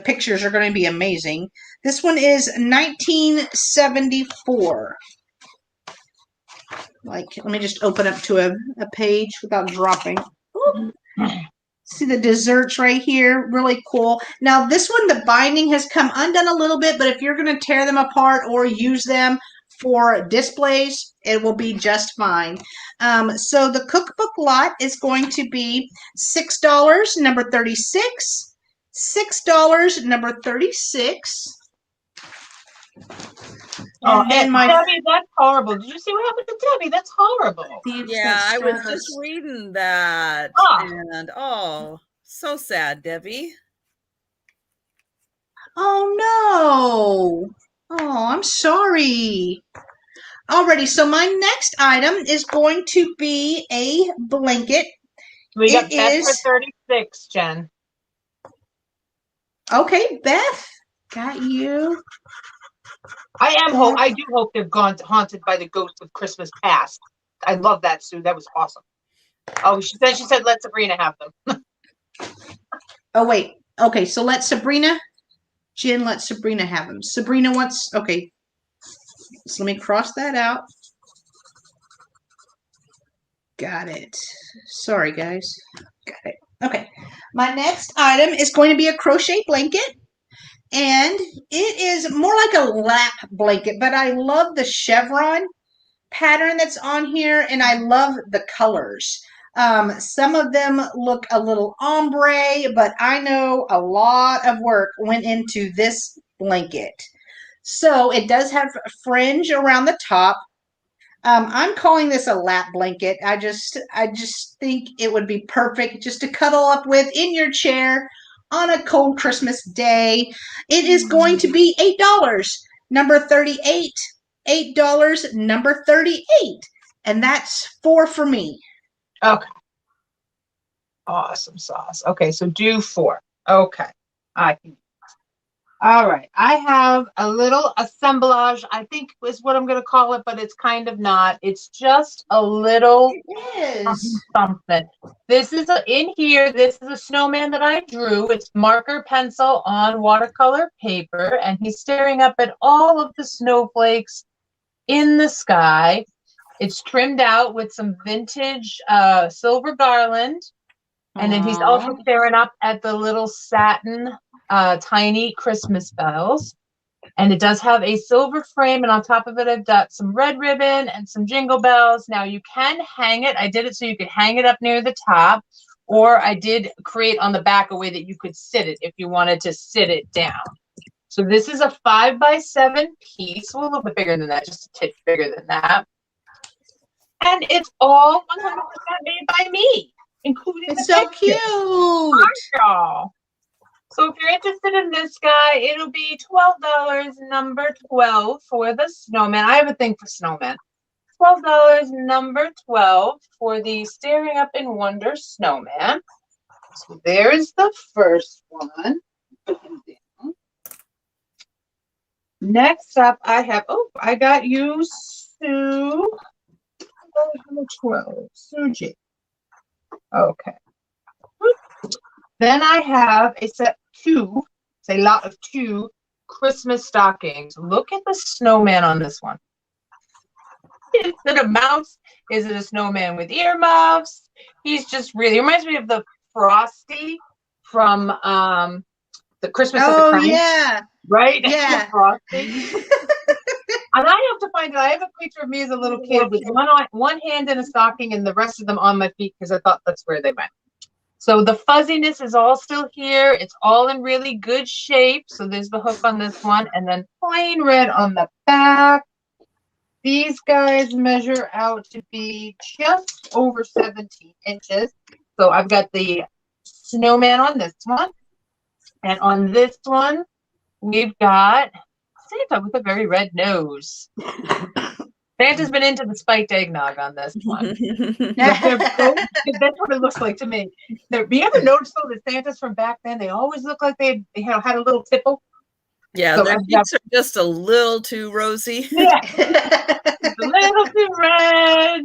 pictures are going to be amazing. This one is 1974. Like, let me just open up to a page without dropping. Ooh. See the desserts right here, really cool. Now this one, the binding has come undone a little bit, but if you're going to tear them apart or use them for displays, it will be just fine. So the cookbook lot is going to be $6, number 36. $6, number 36. Oh, and Debbie, that's horrible. Did you see what happened to Debbie? That's horrible. Yeah, I was just reading that. And so sad, Debbie. Oh no. Oh, I'm sorry. Alrighty, so my next item is going to be a blanket. We got Beth for 36, Jen. Okay, Beth, got you. I do hope they've gone haunted by the ghost of Christmas past. I love that, Sue. That was awesome. Oh, she said let Sabrina have them. Oh wait. Okay, so let Sabrina have them. Sabrina wants, okay. So let me cross that out. Got it. Sorry, guys. Got it. Okay. My next item is going to be a crochet blanket. And it is more like a lap blanket, but I love the chevron pattern that's on here, and I love the colors. Some of them look a little ombre, but I know a lot of work went into this blanket. So it does have fringe around the top. I'm calling this a lap blanket. I just think it would be perfect just to cuddle up with in your chair on a cold Christmas day. It is going to be $8, number 38. $8, number 38. And that's 4 for me. Okay. Awesome sauce. Okay, so do 4. Okay. I can. All right. I have a little assemblage, I think is what I'm going to call it, but it's kind of not. It's just a little something. This is in here. This is a snowman that I drew. It's marker pencil on watercolor paper, and he's staring up at all of the snowflakes in the sky. It's trimmed out with some vintage silver garland. And then he's also staring up at the little satin tiny Christmas bells. And it does have a silver frame, and on top of it I've got some red ribbon and some jingle bells. Now you can hang it. I did it so you could hang it up near the top, or I did create on the back a way that you could sit it if you wanted to sit it down. So this is a 5x7 piece, well, a little bit bigger than that, just a titch bigger than that. And it's all 100% made by me, including it's so cute. So if you're interested in this guy, it'll be $12, number 12 for the snowman. I have a thing for snowmen. $12, number 12 for the Staring Up in Wonder snowman. So there's the first one. Next up, I have, I got you, Sue. Number 12, Suji. Okay. Then I have a set 2, it's a lot of 2 Christmas stockings. Look at the snowman on this one. Is it a mouse? Is it a snowman with earmuffs? He's just really, reminds me of the Frosty from the Christmas at the Crank. Yeah. Right? Yeah. Frosty. And I have to find it. I have a picture of me as a little kid with one hand in a stocking and the rest of them on my feet because I thought that's where they went. So the fuzziness is all still here. It's all in really good shape. So there's the hook on this one, and then plain red on the back. These guys measure out to be just over 17 inches. So I've got the snowman on this one. And on this one, we've got Santa with a very red nose. Santa's been into the spiked eggnog on this one. That's what it looks like to me. You ever notice though that Santas from back then, they always look like they had a little tipple? Yeah, So their cheeks are just a little too rosy. Yeah, a little too red.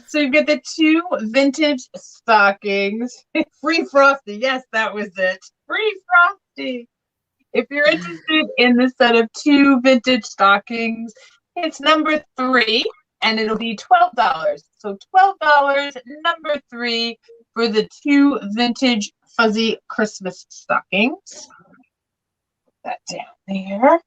So you get the 2 vintage stockings. Free Frosty. Yes, that was it. Free Frosty. If you're interested in the set of 2 vintage stockings, it's number 3, and it'll be $12. So $12, number 3, for the 2 vintage fuzzy Christmas stockings. Put that down there.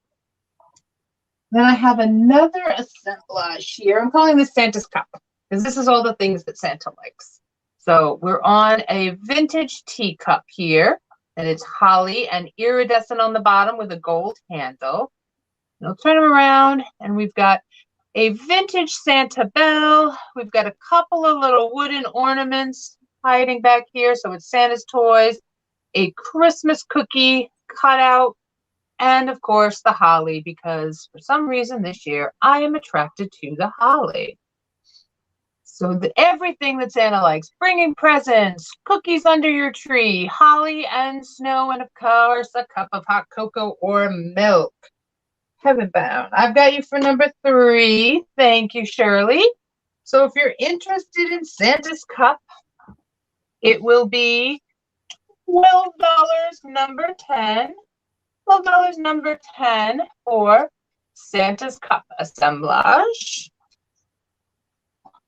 Then I have another assemblage here. I'm calling this Santa's Cup, because this is all the things that Santa likes. So we're on a vintage teacup here, and it's holly and iridescent on the bottom with a gold handle. I'll turn them around, and we've got a vintage Santa bell. We've got a couple of little wooden ornaments hiding back here. So it's Santa's toys, a Christmas cookie cutout, and of course the holly, because for some reason this year I am attracted to the holly. So everything that Santa likes, bringing presents, cookies under your tree, holly and snow, and of course a cup of hot cocoa or milk. Heaven bound. I've got you for number 3. Thank you, Shirley. So if you're interested in Santa's Cup, it will be $12, number 10. $12, number 10 for Santa's Cup assemblage.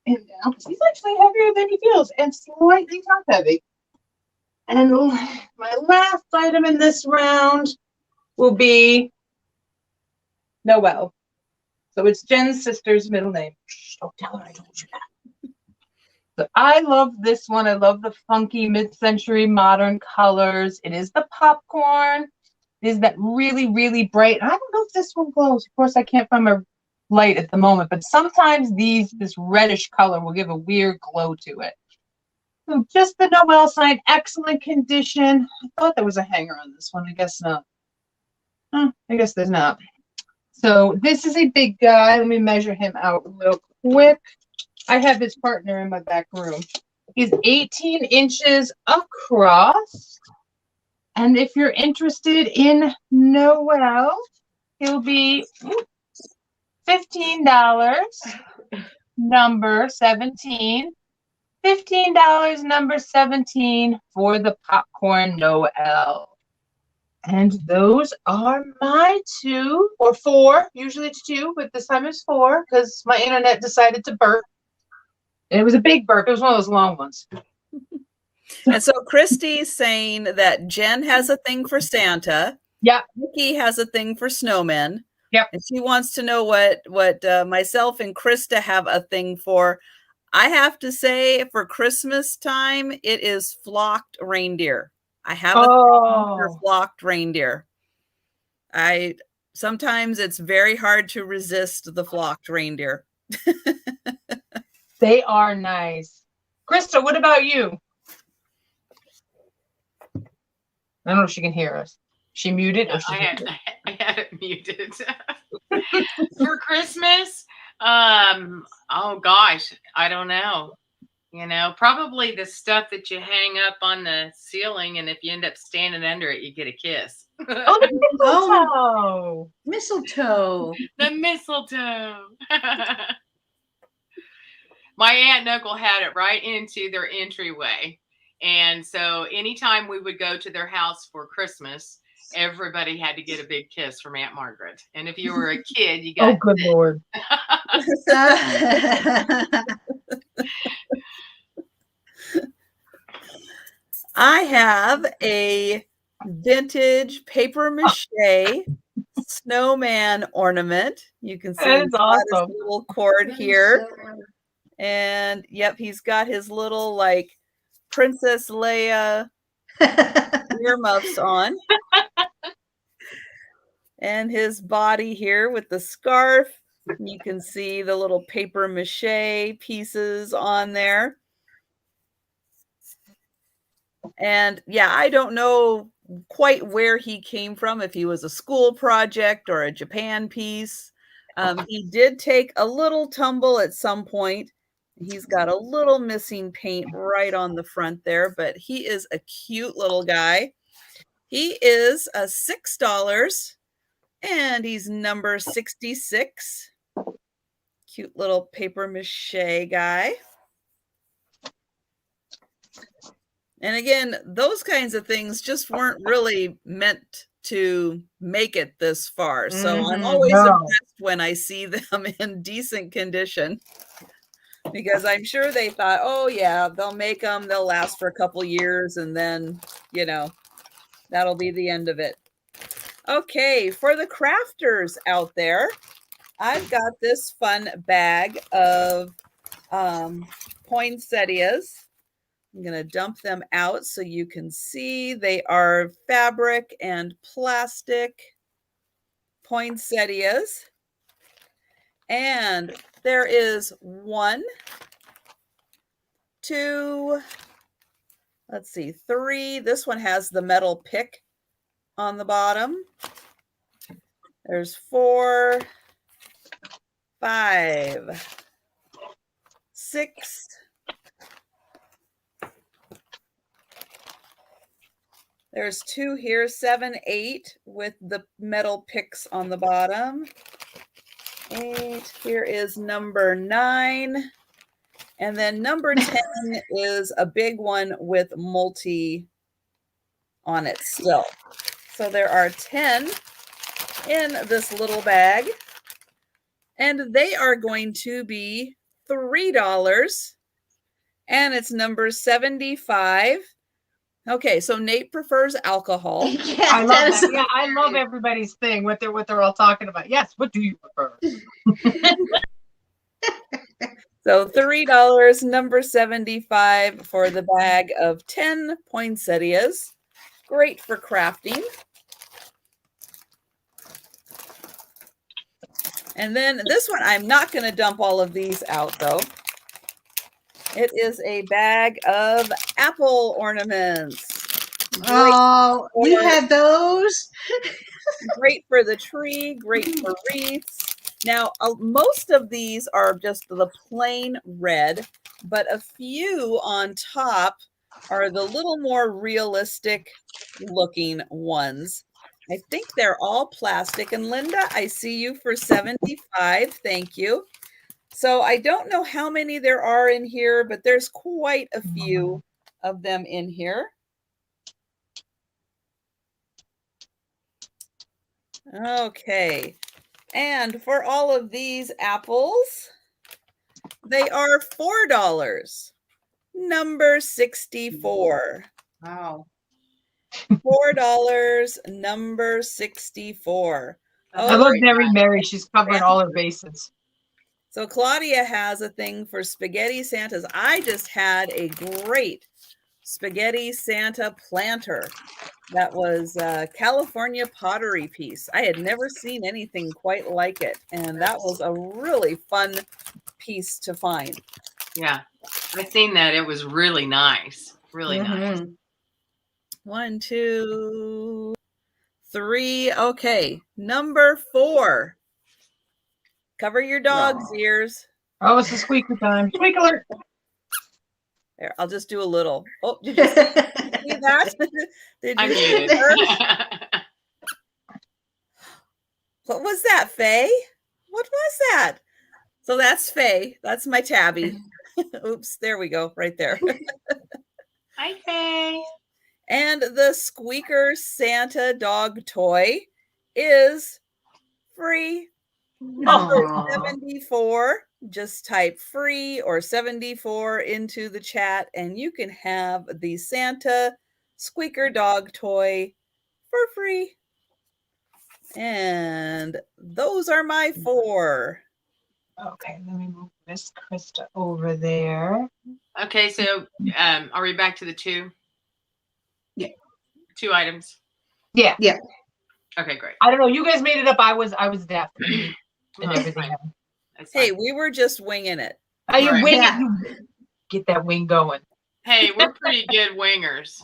And now, he's actually heavier than he feels and slightly top heavy. And my last item in this round will be Noelle. So it's Jen's sister's middle name. Shh, don't tell her I told you that. So I love this one. I love the funky mid-century modern colors. It is the popcorn. It is that really, really bright. I don't know if this one glows. Of course, I can't find my light at the moment, but sometimes this reddish color will give a weird glow to it. So just the Noelle sign, excellent condition. I thought there was a hanger on this one. I guess not. I guess there's not. So this is a big guy. Let me measure him out real quick. I have his partner in my back room. He's 18 inches across. And if you're interested in Noelle, he'll be $15, number 17. $15, number 17 for the popcorn Noelle. And those are my 2 or 4. Usually it's 2, but this time it's 4 because my internet decided to burp. And it was a big burp. It was one of those long ones. And so Christy's saying that Jen has a thing for Santa. Yeah. Nikki has a thing for snowmen. Yep. And she wants to know what myself and Krista have a thing for. I have to say, for Christmas time, it is flocked reindeer. I have a thing for flocked reindeer. Sometimes it's very hard to resist the flocked reindeer. They are nice. Krista, what about you? I don't know if she can hear us. She muted? Or I had it muted. For Christmas, oh gosh, I don't know. You know, probably the stuff that you hang up on the ceiling, and if you end up standing under it, you get a kiss. Oh, the mistletoe. Mistletoe. The mistletoe. My aunt and uncle had it right into their entryway. And so anytime we would go to their house for Christmas, everybody had to get a big kiss from Aunt Margaret. And if you were a kid, you got... Oh, good Lord. I have a vintage paper mache snowman ornament. You can see That is awesome. his little cord here. And yep, he's got his little like Princess Leia earmuffs on. And his body here with the scarf. You can see the little paper mache pieces on there. And yeah, I don't know quite where he came from, if he was a school project or a Japan piece. He did take a little tumble at some point. He's got a little missing paint right on the front there, but he is a cute little guy. He is $6 and he's number 66. Cute little paper mache guy. And again, those kinds of things just weren't really meant to make it this far. So I'm always impressed when I see them in decent condition, because I'm sure they thought, oh yeah, they'll make them, they'll last for a couple years, and then, you know, that'll be the end of it. Okay, for the crafters out there, I've got this fun bag of poinsettias. I'm going to dump them out so you can see they are fabric and plastic poinsettias. And there is 1, 2, let's see, 3. This one has the metal pick on the bottom. There's 4, 5, 6. There's 2 here, 7, 8 with the metal picks on the bottom. 8. Here is number 9. And then number 10 is a big one with multi on it still. So there are 10 in this little bag. And they are going to be $3. And it's number 75. Okay, so Nate prefers alcohol. Yes, I love that. Yeah, I love everybody's thing, what they're all talking about. Yes, what do you prefer? So $3, number 75 for the bag of 10 poinsettias. Great for crafting. And then this one, I'm not going to dump all of these out though. It is a bag of apple ornaments. Oh, you had those? Great for the tree, great for wreaths. Now, most of these are just the plain red, but a few on top are the little more realistic looking ones. I think they're all plastic. And Linda, I see you for 75. Thank you. So I don't know how many there are in here, but there's quite a few of them in here. Okay. And for all of these apples, they are $4. Number 64. Wow. $4, number 64. I love Mary. She's covering all her bases. So Claudia has a thing for spaghetti Santas. I just had a great spaghetti Santa planter. That was a California pottery piece. I had never seen anything quite like it. And that was a really fun piece to find. Yeah, I've seen that. It was really nice. Really nice. 1, 2, 3. Okay, number 4. Cover your dog's ears. Oh, it's a squeaker time. Squeak alert. There, I'll just do a little. Oh, did you see that? Did you see her? What was that, Faye? What was that? So that's Faye. That's my tabby. Oops, there we go, right there. Hi, Faye. And the Squeaker Santa dog toy is free. Number 74. Just type free or 74 into the chat and you can have the Santa Squeaker dog toy for free. And those are my 4. Okay, let me move Miss Krista over there. Okay, so are we back to the two? Yeah. 2 items. Yeah. Yeah. Okay, great. I don't know. You guys made it up. I was deaf and Oh, everything. fine. That's Hey, fine. we were just winging it. Are you Right. wing Yeah. it? You get that wing going. Hey, we're pretty good wingers.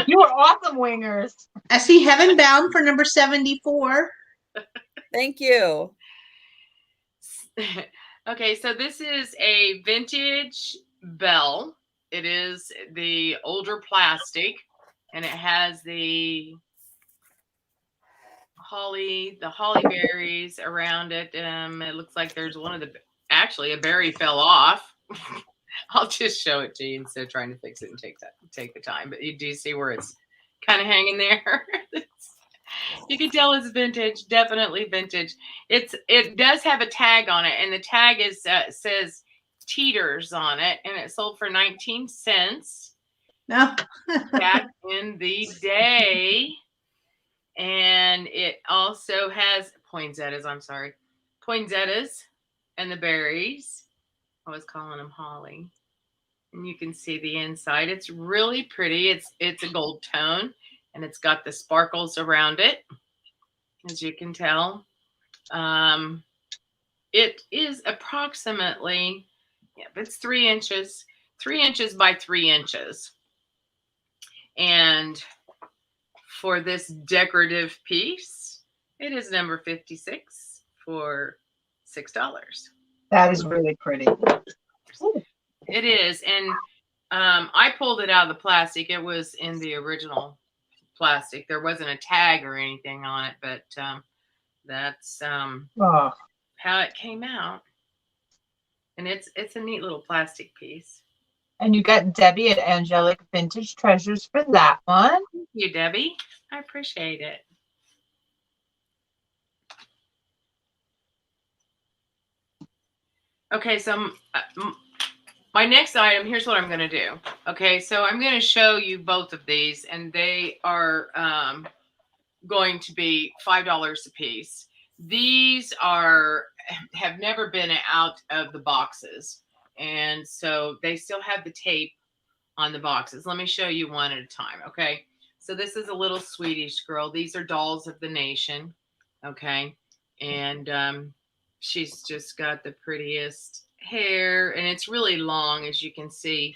You are awesome wingers. I see Heaven Bound for number 74. Thank you. Okay, so this is a vintage bell. It is the older plastic, and it has the holly berries around it. It looks like there's actually a berry fell off. I'll just show it to you instead of trying to fix it and take the time. But you do see where it's kind of hanging there. You can tell it's vintage, definitely vintage. It does have a tag on it, and the tag says Teeters on it, and it sold for 19 cents No. back in the day. And it also has poinsettias. I'm sorry, poinsettias and the berries. I was calling them holly. And you can see the inside. It's really pretty. It's a gold tone, and it's got the sparkles around it, as you can tell. It is approximately, it's 3 inches by 3 inches. And for this decorative piece, it is number 56 for $6. That is really pretty. It is. And I pulled it out of the plastic. It was in the original plastic. There wasn't a tag or anything on it, but that's Oh, how it came out. And it's a neat little plastic piece. and you got Debbie at Angelic Vintage Treasures for that one. Thank you, Debbie. I appreciate it. Okay, so my next item, here's what I'm going to do. Okay, so I'm going to show you both of these, and they are going to be $5 a piece. These have never been out of the boxes, and so they still have the tape on the boxes. Let me show you one at a time. Okay, so this is a little Swedish girl. These are dolls of the nation. Okay, and she's just got the prettiest hair, and it's really long, as you can see.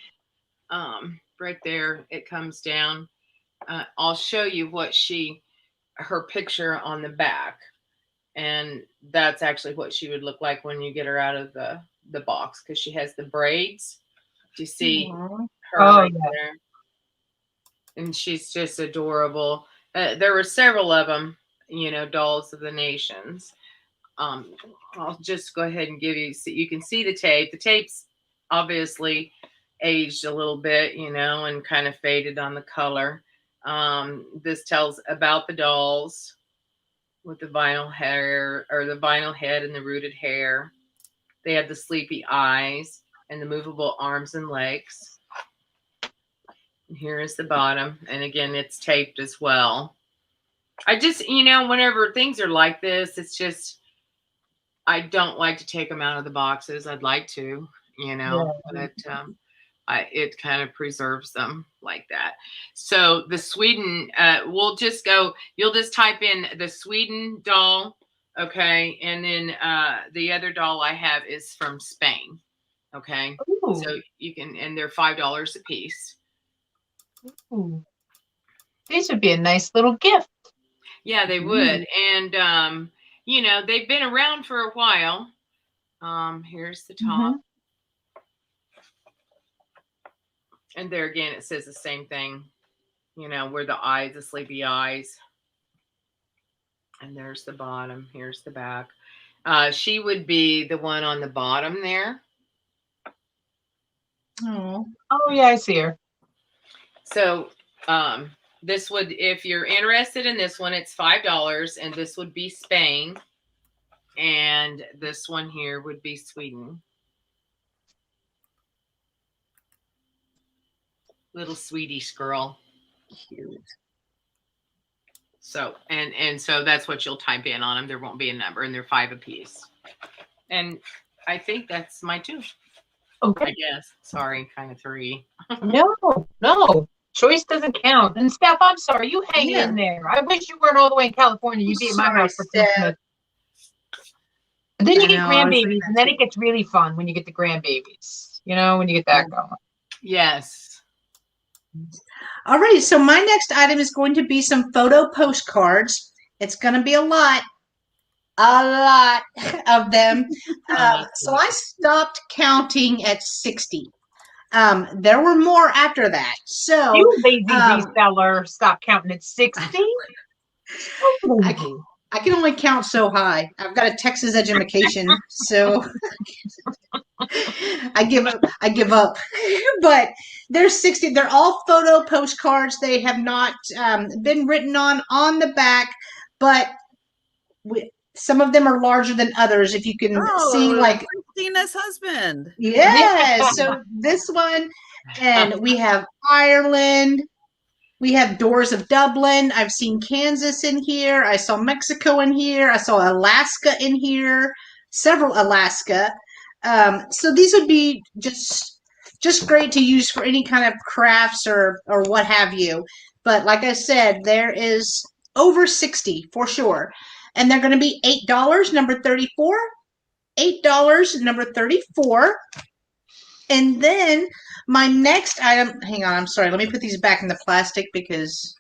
Right there, it comes down. I'll show you what her picture on the back, and that's actually what she would look like when you get her out of the box, because she has the braids. Do you see her right there? And she's just adorable. There were several of them, dolls of the nations. I'll just go ahead and give you, so you can see the tape. The tape's obviously aged a little bit, and kind of faded on the color. This tells about the dolls with the vinyl hair, or the vinyl head and the rooted hair. They have the sleepy eyes and the movable arms and legs. And here is the bottom. And again, it's taped as well. I just, whenever things are like this, it's just, I don't like to take them out of the boxes. I'd like to, but it kind of preserves them like that. So the Sweden, you'll just type in the Sweden doll, okay? And then the other doll I have is from Spain, okay? Ooh. So you can, and they're $5 a piece. Ooh. These would be a nice little gift. Yeah, they would. And, they've been around for a while. Here's the top. And there again, it says the same thing, where the eyes, the sleepy eyes. And there's the bottom. Here's the back. She would be the one on the bottom there. Oh, yeah, I see her. So this would, if you're interested in this one, it's $5. And this would be Spain. And this one here would be Sweden. Little Swedish girl. Cute. So, and so that's what you'll type in on them. There won't be a number, and they're $5 a piece. And I think that's my two. Okay. I guess. Sorry, kind of 3. No. Choice doesn't count. And Steph, I'm sorry. You hang Yeah. in there. I wish you weren't all the way in California. You'd be at my Sorry, house for Steph. Christmas. And then you I get know, I was grandbabies, thinking and that then too. it gets really fun when you get the grandbabies. You know, when you get that going. Yes. All right, so my next item is going to be some photo postcards. It's going to be a lot of them. So I stopped counting at 60. There were more after that. So You lazy reseller, stop counting at 60. I can only count so high. I've got a Texas education, so I give up. But there's 60. They're all photo postcards. They have not been written on the back, but some of them are larger than others. If you can see, like Christina's husband. Yeah. So this one, and we have Ireland. We have Doors of Dublin. I've seen Kansas in here. I saw Mexico in here. I saw Alaska in here. Several Alaska. So these would be just great to use for any kind of crafts or what have you. But like I said, there is over 60 for sure. And they're going to be $8, number 34. $8, number 34. And then my next item, hang on, I'm sorry. Let me put these back in the plastic because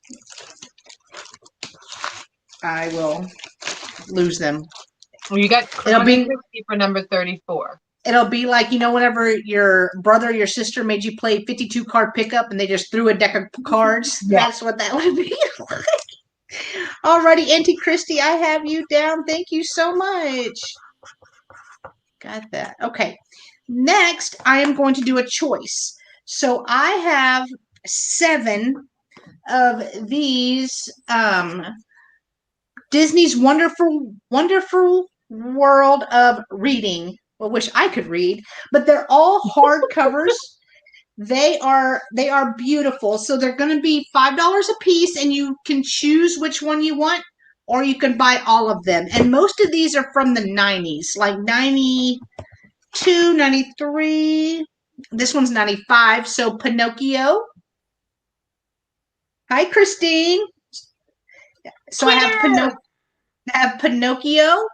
I will lose them. Well, you got It'll be for number 34. It'll be like, whenever your brother or your sister made you play 52 card pickup and they just threw a deck of cards. Yeah. That's what that would be like. Alrighty, Auntie Christy, I have you down. Thank you so much. Got that. Okay. Next, I am going to do a choice. So I have 7 of these Disney's Wonderful World of Reading. I wish I could read, but they're all hardcovers. They are beautiful. So they're going to be $5 a piece, and you can choose which one you want, or you can buy all of them. And most of these are from the 90s, like 92, 93. This one's 95. So Pinocchio. Hi, Christine. So I have Pinocchio,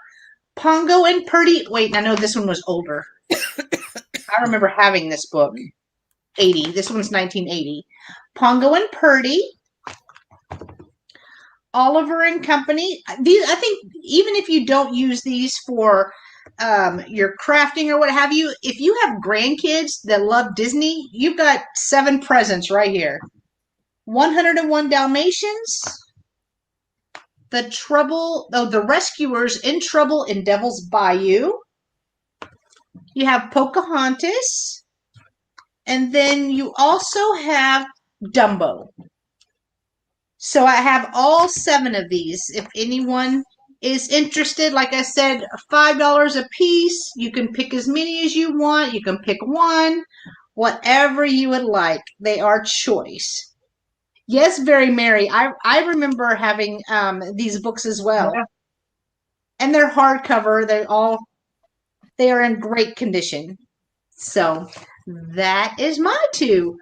Pongo and Purdy. Wait, I know this one was older. I remember having this book. 80. This one's 1980. Pongo and Purdy. Oliver and Company. These, I think, even if you don't use these for your crafting or what have you, if you have grandkids that love Disney, you've got 7 presents right here. 101 Dalmatians. The Rescuers in Trouble in Devil's Bayou. You have Pocahontas. And then you also have Dumbo. So I have all 7 of these. If anyone is interested, like I said, $5 a piece. You can pick as many as you want. You can pick one, whatever you would like. They are choice. Yes, Very Merry. I remember having these books as well. Yeah. And they're hardcover. They are in great condition. So that is my 2.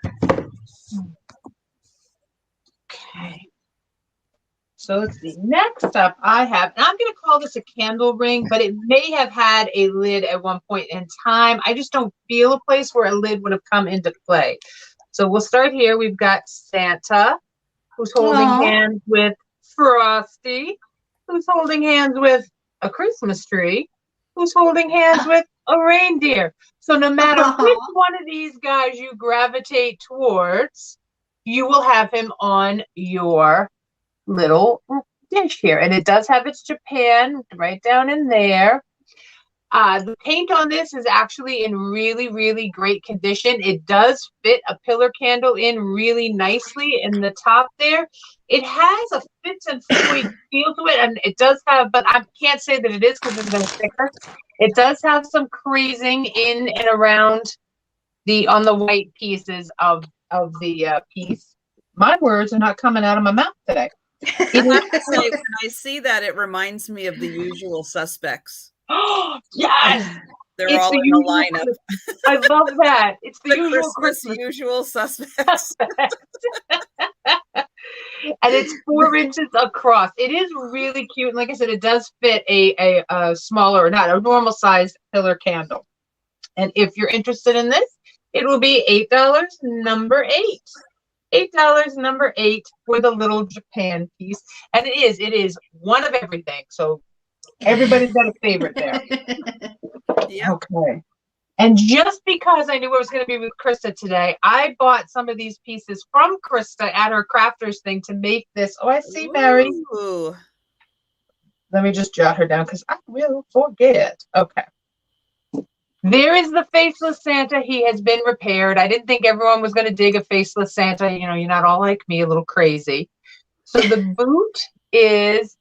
Okay. So let's see. Next up, I have, and I'm going to call this a candle ring, but it may have had a lid at one point in time. I just don't feel a place where a lid would have come into play. So we'll start here. We've got Santa, who's holding hands with Frosty, who's holding hands with a Christmas tree, who's holding hands with a reindeer. So no matter which one of these guys you gravitate towards, you will have him on your little dish here. And it does have its Japan right down in there. The paint on this is actually in really, really great condition. It does fit a pillar candle in really nicely in the top there. It has a fits and flip feel to it, and it does have, but I can't say that it is because it's been thicker. It does have some creasing in and around on the white pieces of the piece. My words are not coming out of my mouth today. When I see that, it reminds me of The Usual Suspects. Yes. They're It's all the in the usual lineup. I love that. It's the usual Christmas usual suspects. And it's 4 inches across. It is really cute. And like I said, it does fit a smaller, not a normal sized pillar candle. And if you're interested in this, it will be $8, number 8. $8, number 8 for the little Japan piece. And it is one of everything. So everybody's got a favorite there. Yep. Okay. And just because I knew I was going to be with Krista today, I bought some of these pieces from Krista at her crafters thing to make this. Oh, I see, Mary. Ooh. Let me just jot her down because I will forget. Okay. There is the faceless Santa. He has been repaired. I didn't think everyone was going to dig a faceless Santa. You know, you're not all like me, a little crazy. So the boot is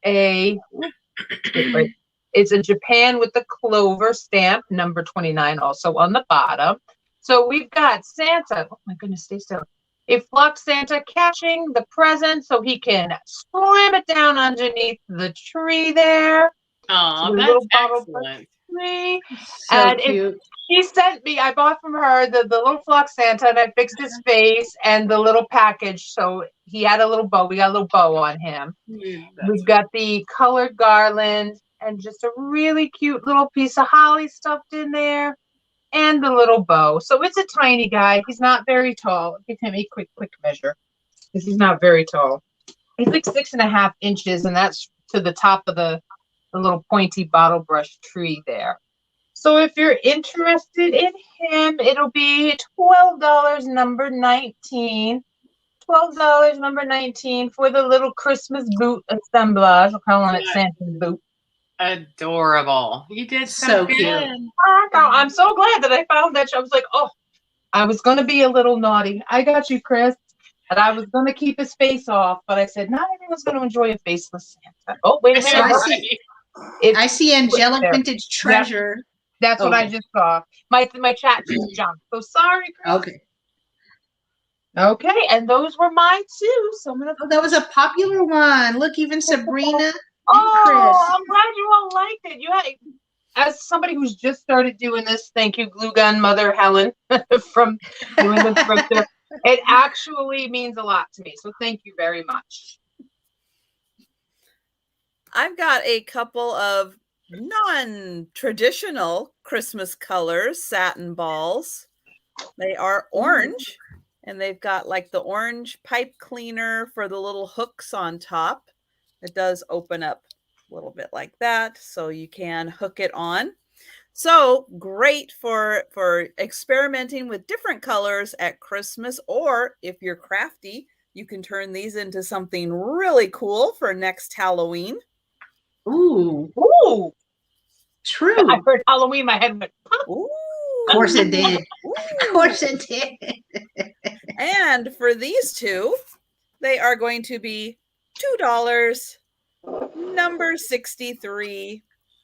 it's a Japan with the clover stamp, number 29, also on the bottom. So we've got Santa. Oh my goodness, stay still. A flock Santa catching the present so he can slam it down underneath the tree there. Oh, So that's excellent. tree. So And cute. she sent me, I bought from her the little flock Santa, and I fixed his face and the little package. So he had a little bow. We got a little bow on him. We've got the colored garland and just a really cute little piece of holly stuffed in there and the little bow. So it's a tiny guy. He's not very tall. I'll give him a quick measure because he's not very tall. He's like 6.5 inches, and that's to the top of the little pointy bottle brush tree there. So if you're interested in him, it'll be $12, number 19. $12, number 19 for the little Christmas boot assemblage. We're calling it Santa's boot. Adorable. You did So good. cute. I'm so glad that I found that. I was like, oh, I was going to be a little naughty. I got you, Chris. And I was going to keep his face off, but I said, not everyone's going to enjoy a faceless Santa. Oh, wait a So minute. I see angelic vintage treasure. That's what I just saw. My chat just jumped. So sorry, Chris. Okay. Okay, and those were mine too. So I'm gonna. Oh, that was a popular one. Look, even Sabrina. Oh, I'm glad you all liked it. You had, as somebody who's just started doing this, thank you, Glue Gun Mother Helen, from doing this thrifter. It actually means a lot to me. So thank you very much. I've got a couple of non-traditional Christmas colors, satin balls. They are orange, and they've got like the orange pipe cleaner for the little hooks on top. It does open up a little bit like that, so you can hook it on. So great for experimenting with different colors at Christmas, or if you're crafty, you can turn these into something really cool for next Halloween. Ooh. Ooh. True. I heard Halloween, my head went, Ooh. Of course it did. Of course it did. And for these two, they are going to be $2, number 63.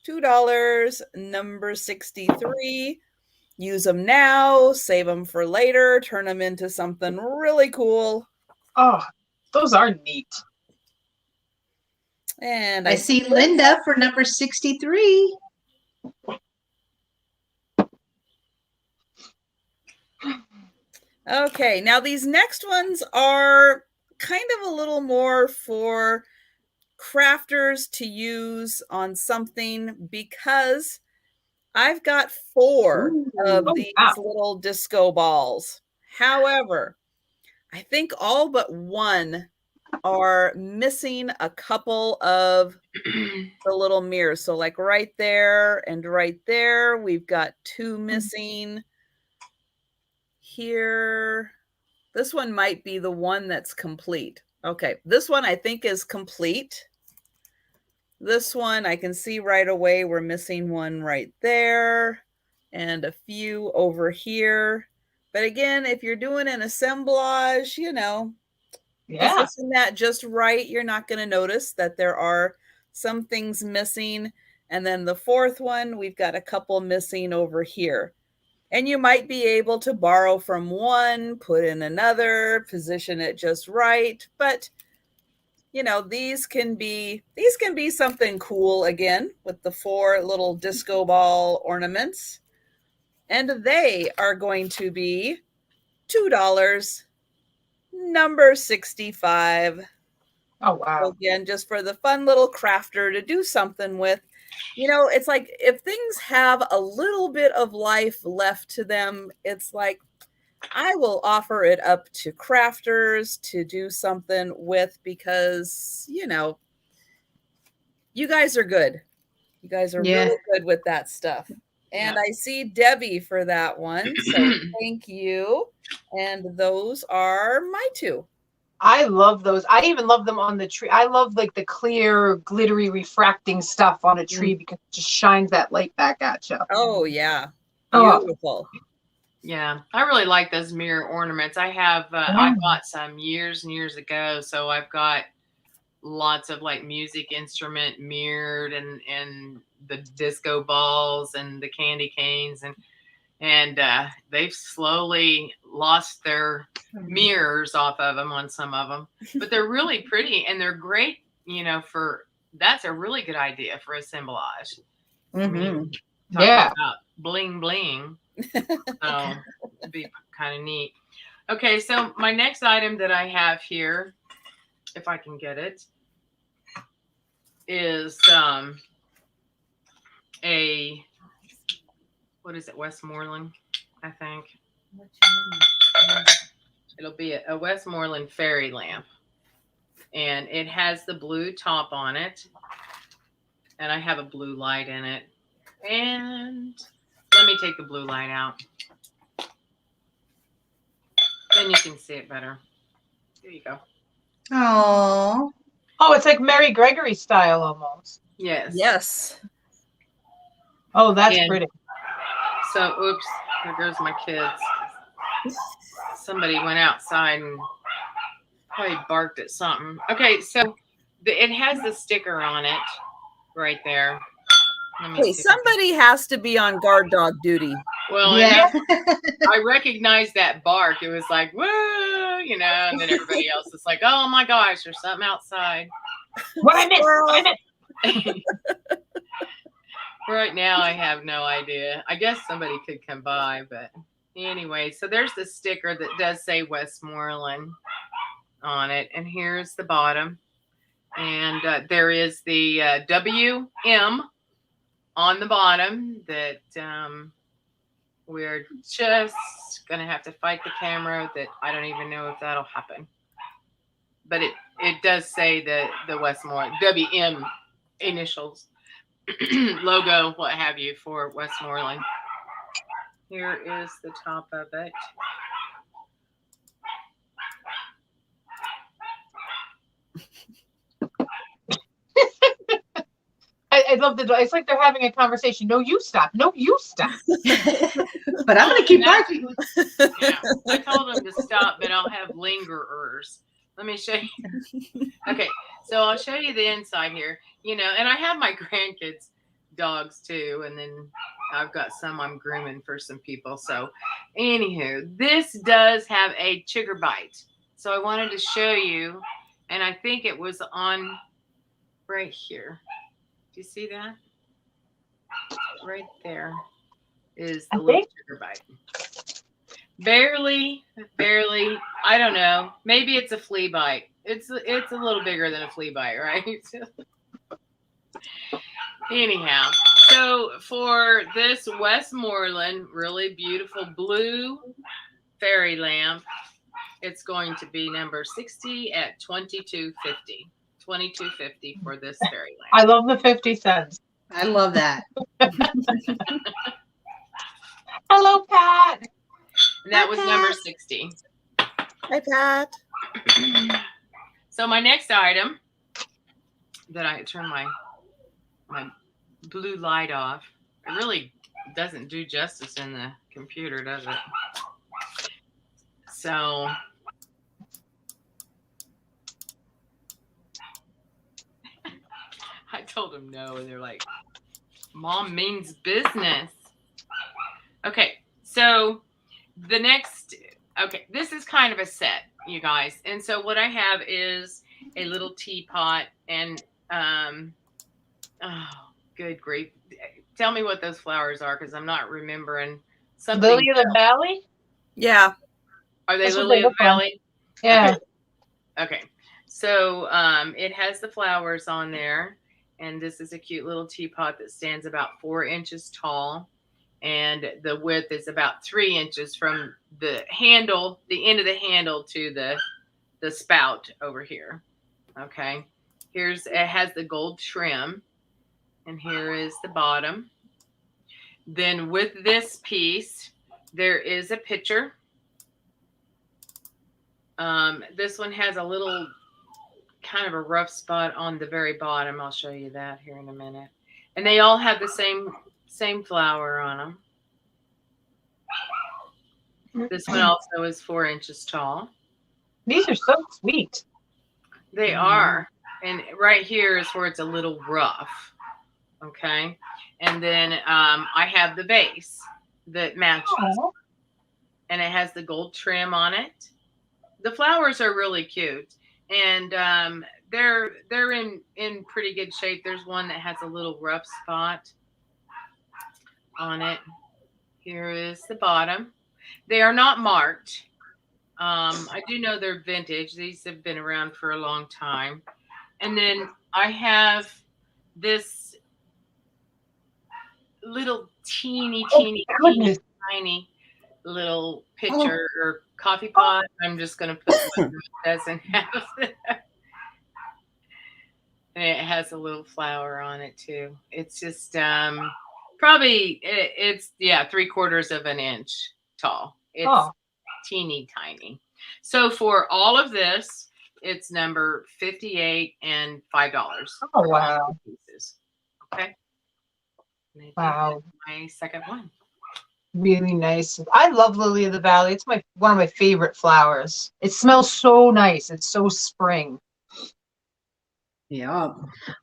$2, number 63. Use them now, save them for later, turn them into something really cool. oh, those are neat. And I see Linda for number 63. Okay, now these next ones are kind of a little more for crafters to use on something, because I've got 4 of these little disco balls. However, I think all but one are missing a couple of the little mirrors. So like right there and right there, we've got 2 missing. Here, this one might be the one that's complete. Okay, this one I think is complete. This one I can see right away we're missing one right there and a few over here. But again, if you're doing an assemblage, you know, position that just right, you're not going to notice that there are some things missing. And then the 4th one, we've got a couple missing over here. And you might be able to borrow from one, put in another, position it just right. But, you know, these can be something cool again with the 4 little disco ball ornaments. and they are going to be $2, number 65. Oh, wow. So again, just for the fun little crafter to do something with. You know, it's like if things have a little bit of life left to them, it's like I will offer it up to crafters to do something with because, you know, you guys are good. You guys are Yeah. really good with that stuff. And I see Debbie for that one. So thank you. And those are my two. I love those. I even love them on the tree. I love like the clear, glittery, refracting stuff on a tree because it just shines that light back at you. Oh, yeah. Oh. Beautiful. Yeah, I really like those mirror ornaments. I have, I bought some years and years ago. So I've got lots of like music instrument mirrored and the disco balls and the candy canes and they've slowly lost their mirrors off of them on some of them, but they're really pretty and they're great, you know, that's a really good idea for assemblage. I mean, talking about bling bling. So it'd be kind of neat. Okay, so my next item that I have here, if I can get it, is a, what is it, Westmoreland, I think. It'll be a Westmoreland fairy lamp. And it has the blue top on it. And I have a blue light in it. And let me take the blue light out. Then you can see it better. There you go. Oh. Oh, it's like Mary Gregory style almost. Yes. Yes. Oh, that's pretty. So, oops, there goes my kids. Somebody went outside and probably barked at something. Okay, so it has the sticker on it right there. Hey, somebody has to be on guard dog duty. Well, yeah. I recognized that bark. It was like, whoa, you know, and then everybody else is like, oh my gosh, there's something outside. What I missed? Right now, I have no idea. I guess somebody could come by, but anyway, so there's the sticker that does say Westmoreland on it, and here's the bottom, and there is the WM on the bottom that we're just gonna have to fight the camera. That I don't even know if that'll happen, but it does say the Westmoreland WM initials. Logo, what have you, for Westmoreland. Here is the top of it. I love it's like they're having a conversation. No, you stop. No, you stop. But I'm going to keep barking. Yeah, I told them to stop, but I'll have lingerers. Let me show you. Okay, so I'll show you the inside here. You know, and I have my grandkids' dogs too, and then I've got some I'm grooming for some people. So, anywho, this does have a chigger bite. So I wanted to show you, and I think it was on right here. Do you see that? Right there is the little chigger bite. Barely. I don't know. Maybe it's a flea bite. It's a little bigger than a flea bite, right? Anyhow, so for this Westmoreland really beautiful blue fairy lamp, it's going to be number 60 at $22.50. $22.50 for this fairy lamp. I love the 50 cents. I love that. Hello, Pat. And that was number 60. Hi, Pat. So my next item that I turn my blue light off. It really doesn't do justice in the computer, does it? So I told them no, and they're like, Mom means business. Okay, so the next, this is kind of a set, you guys. And so what I have is a little teapot and, oh, good grief. Tell me what those flowers are, because I'm not remembering something. Lily of the Valley? Yeah. Are they That's what Lily they of look the Valley? Yeah. Okay. So it has the flowers on there. And this is a cute little teapot that stands about 4 inches tall. And the width is about 3 inches from the handle, the end of the handle to the spout over here. Okay. It has the gold trim. And here is the bottom. Then with this piece, there is a pitcher. This one has a little kind of a rough spot on the very bottom. I'll show you that here in a minute. And they all have the same flower on them. This one also is 4 inches tall. These are so sweet. They are. And right here is where it's a little rough. Okay. And then I have the vase that matches. Aww. And it has the gold trim on it. The flowers are really cute. And they're in pretty good shape. There's one that has a little rough spot on it. Here is the bottom. They are not marked. I do know they're vintage. These have been around for a long time. And then I have this little teeny little pitcher or coffee pot. I'm just going to put one that doesn't have it. And it has a little flower on it too. It's just probably it's 3/4 of an inch tall. It's teeny tiny. So for all of this, it's number 58 and $5. Oh wow! Pieces. Okay. Wow. My second one. Really nice. I love Lily of the Valley. It's one of my favorite flowers. It smells so nice. It's so spring. Yeah.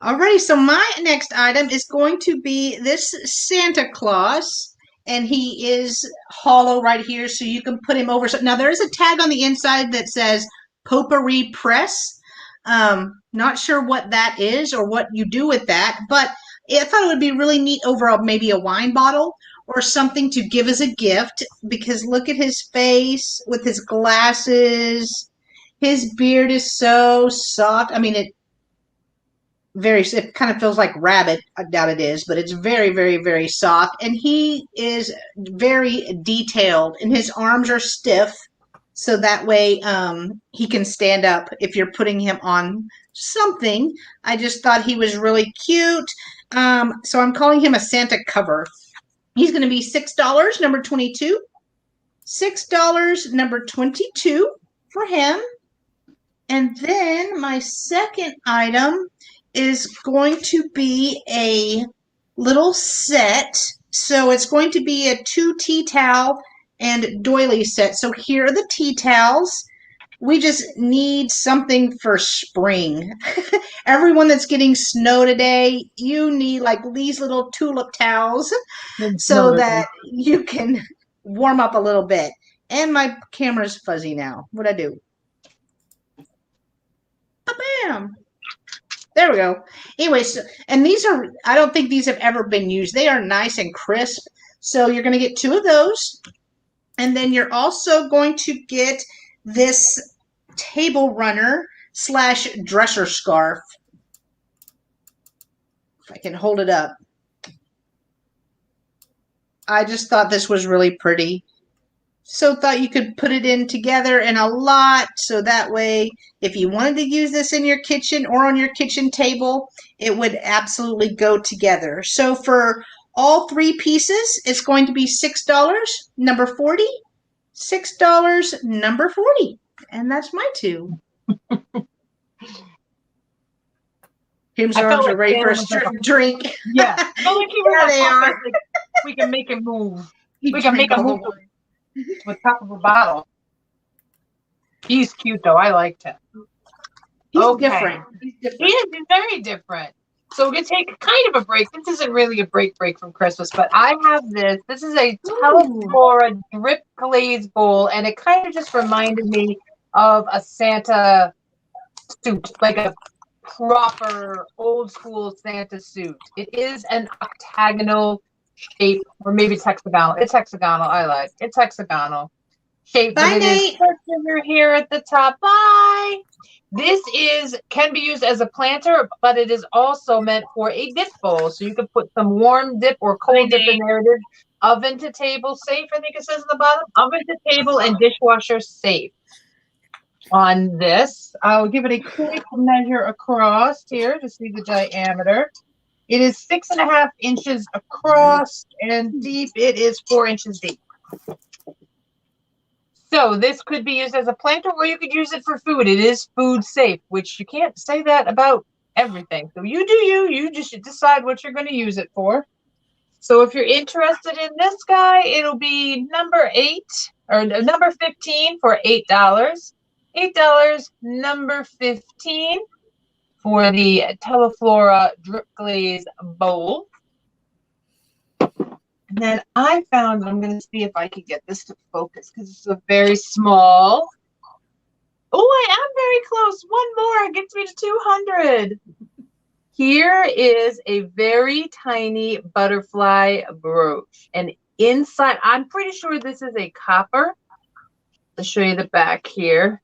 Alrighty, so my next item is going to be this Santa Claus, and he is hollow right here, so you can put him over. So now there is a tag on the inside that says Potpourri Press. Not sure what that is or what you do with that, but I thought it would be really neat over maybe a wine bottle or something to give as a gift, because look at his face with his glasses. His beard is so soft. I mean, it kind of feels like rabbit. I doubt it is, but it's very, very, very soft. And he is very detailed, and his arms are stiff, so that way he can stand up if you're putting him on something. I just thought he was really cute. So I'm calling him a Santa cover. He's going to be $6, number 22. $6, number 22 for him. And then my second item is going to be a little set. So it's going to be a 2 tea towel and doily set. So here are the tea towels. We just need something for spring. Everyone that's getting snow today, you need like these little tulip towels so that you can warm up a little bit. And my camera's fuzzy now. What'd I do? Bam! There we go. Anyways, and these are, I don't think these have ever been used. They are nice and crisp. So you're going to get 2 of those. And then you're also going to get this table runner / dresser scarf. If I can hold it up. I just thought this was really pretty. So thought you could put it in together in a lot, so that way if you wanted to use this in your kitchen or on your kitchen table, it would absolutely go together. So for all 3 pieces, it's going to be $6, number 40. $6, number 40. And that's my 2. Kim's arms are ready for a drink. Yeah. So like There they are. Like, we can make it move. We can make a move with top of a bottle. He's cute though. I liked him. He's different. He is very different. So we're gonna take kind of a break. This isn't really a break from Christmas, but I have this. This is a Teleflora drip glaze bowl, and it kind of just reminded me of a Santa suit, like a proper old school Santa suit. It is an octagonal shape, or maybe it's hexagonal. It's hexagonal. I like it's hexagonal shape. Bye, But it is Nate. circular here at the top. Bye. This can be used as a planter, but it is also meant for a dip bowl. So you can put some warm dip or cold dip in there. It is oven to table safe. I think it says at the bottom, oven to table and dishwasher safe. On this, I'll give it a quick measure across here to see the diameter. It is 6.5 inches across, and deep it is 4 inches deep. So this could be used as a planter, or you could use it for food. It is food safe, which you can't say that about everything. So you do you just decide what you're going to use it for. So if you're interested in this guy, it'll be number 15 for $8. $8, number 15 for the Teleflora Drip Glaze Bowl. And then I found, I'm going to see if I can get this to focus because it's a very small. Oh, I am very close. One more gets me to 200. Here is a very tiny butterfly brooch. And inside, I'm pretty sure this is a copper. I'll show you the back here.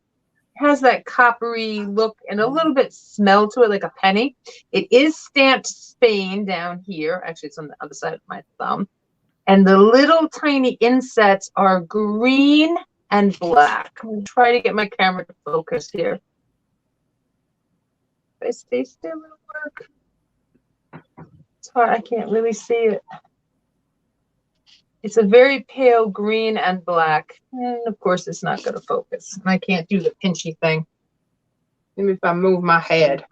It has that coppery look and a little bit smell to it, like a penny. It is stamped Spain down here. Actually, it's on the other side of my thumb. And the little tiny insets are green and black. I'm going to try to get my camera to focus here. If I stay still, it'll work. It's hard. I can't really see it. It's a very pale green and black. And of course, it's not going to focus. And I can't do the pinchy thing. Maybe if I move my head.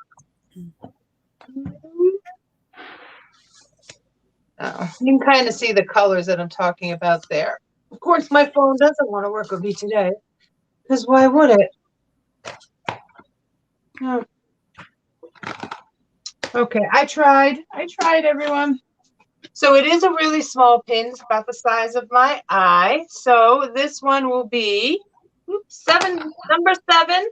You can kind of see the colors that I'm talking about there. Of course, my phone doesn't want to work with me today, because why would it? Oh. Okay, I tried, everyone. So it is a really small pin. It's about the size of my eye. So this one will be number 7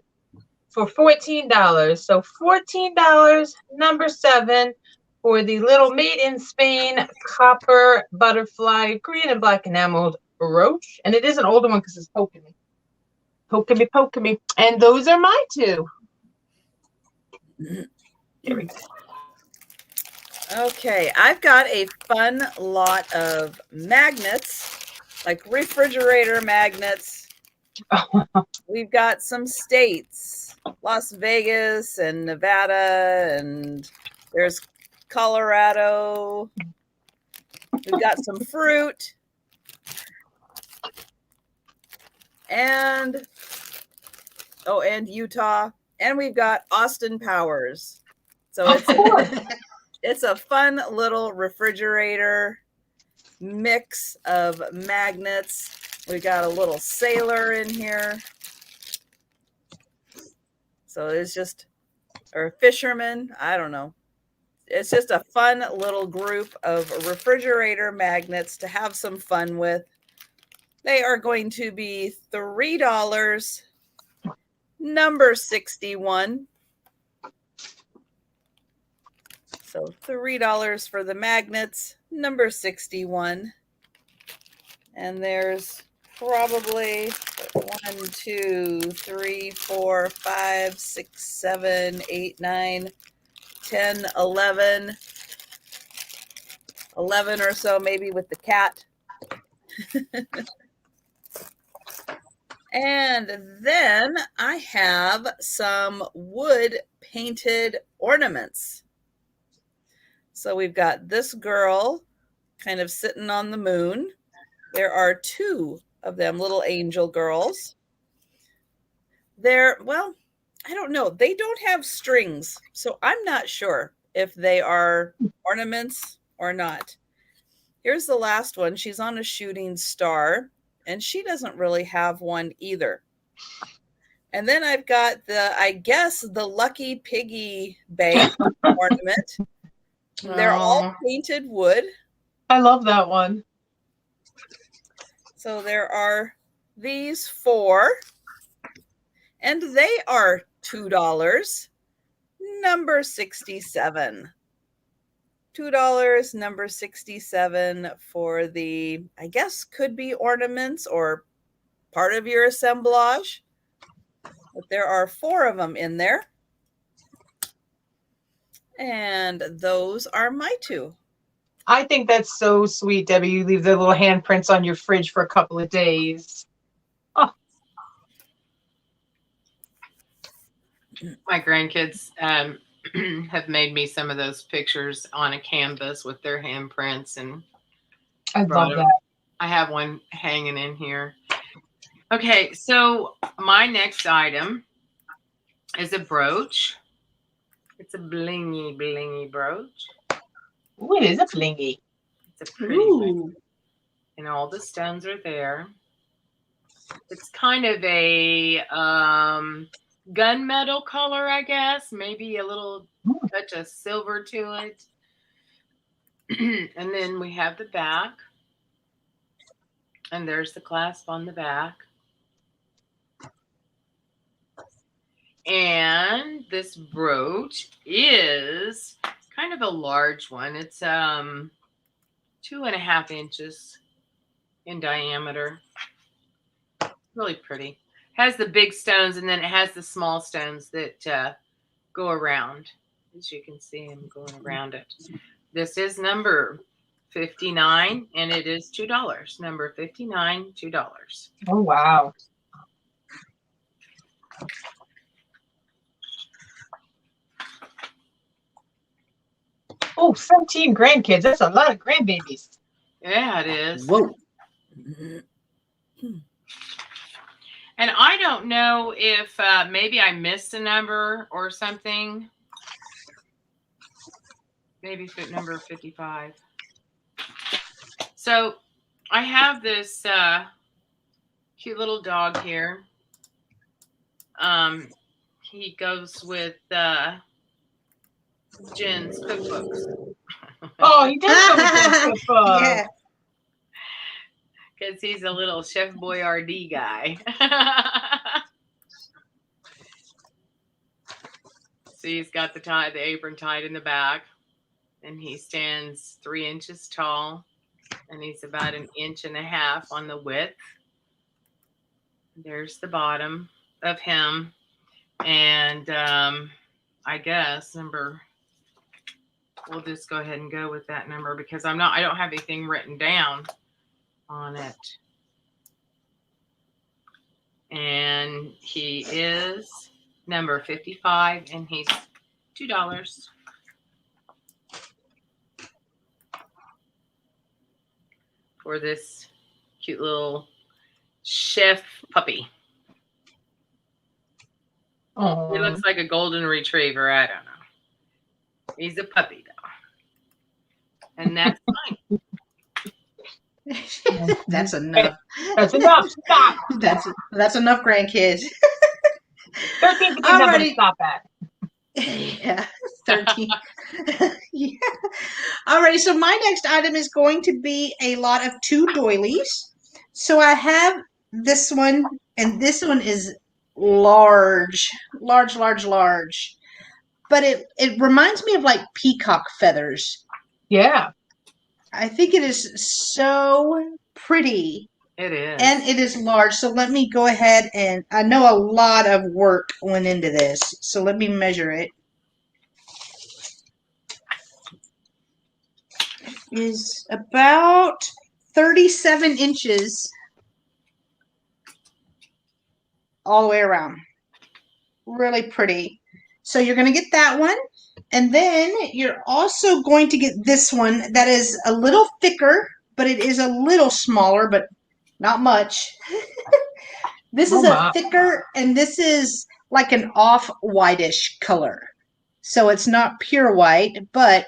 for $14. So $14, number 7. For the little made in Spain copper butterfly green and black enameled brooch. And it is an older one because it's poking me. Poking me. And those are my 2. Here we go. Okay, I've got a fun lot of magnets, like refrigerator magnets. We've got some states, Las Vegas and Nevada, and there's Colorado. We've got some fruit. And Utah. And we've got Austin Powers. So it's a fun little refrigerator mix of magnets. We got a little sailor in here. So it's just, or a fisherman, I don't know. It's just a fun little group of refrigerator magnets to have some fun with. They are going to be $3, number 61. So $3 for the magnets, number 61. And there's probably 1, 2, 3, 4, 5, 6, 7, 8, 9, 10, 11 or so, maybe with the cat. And then I have some wood painted ornaments. So we've got this girl kind of sitting on the moon. There are 2 of them, little angel girls. Well, I don't know. They don't have strings, so I'm not sure if they are ornaments or not. Here's the last one. She's on a shooting star, and she doesn't really have one either. And then I've got the Lucky Piggy bank ornament. They're all painted wood. I love that one. So there are these 4, and they are $2, number 67. $2. Number 67 for the, I guess, could be ornaments or part of your assemblage. But there are 4 of them in there. And those are my 2. I think that's so sweet, Debbie. You leave the little handprints on your fridge for a couple of days. Oh. My grandkids have made me some of those pictures on a canvas with their handprints, and I love that. I have one hanging in here. Okay, so my next item is a brooch. It's a blingy, blingy brooch. Ooh, it is a blingy. It's a pretty one. And all the stones are there. It's kind of a gunmetal color, I guess. Maybe a little touch of silver to it. And then we have the back. And there's the clasp on the back. And this brooch is kind of a large one. It's 2.5 inches in diameter. Really pretty. Has the big stones, and then it has the small stones that go around. As you can see, I'm going around it. This is number 59, and it is $2. Number 59, $2. Oh, wow. Oh, 17 grandkids. That's a lot of grandbabies. Yeah, it is. Whoa. And I don't know if maybe I missed a number or something. Maybe number 55. So I have this cute little dog here. He goes with Jen's cookbooks. Oh, he does go with that cookbook. Yeah. Because he's a little Chef Boyardee guy. So he's got the apron tied in the back, and he stands 3 inches tall, and he's about 1.5 inches on the width. There's the bottom of him, and I guess we'll just go ahead and go with that number because I don't have anything written down on it. And he is number 55, and he's $2 for this cute little chef puppy. Oh, He looks like a golden retriever. I don't know. He's a puppy though, and that's fine. That's enough. that's enough. Stop. That's enough, grandkids. 13 is nothing to stop at. Yeah, 13. Yeah. Alrighty, so my next item is going to be a lot of 2 doilies. So I have this one, and this one is large. But it reminds me of like peacock feathers. Yeah. I think it is so pretty. It is. And it is large. So let me go ahead, and I know a lot of work went into this. So let me measure it. It is about 37 inches all the way around. Really pretty. So you're going to get that one. And then you're also going to get this one that is a little thicker, but it is a little smaller, but not much. This is a thicker, and this is like an off-whitish color. So it's not pure white, but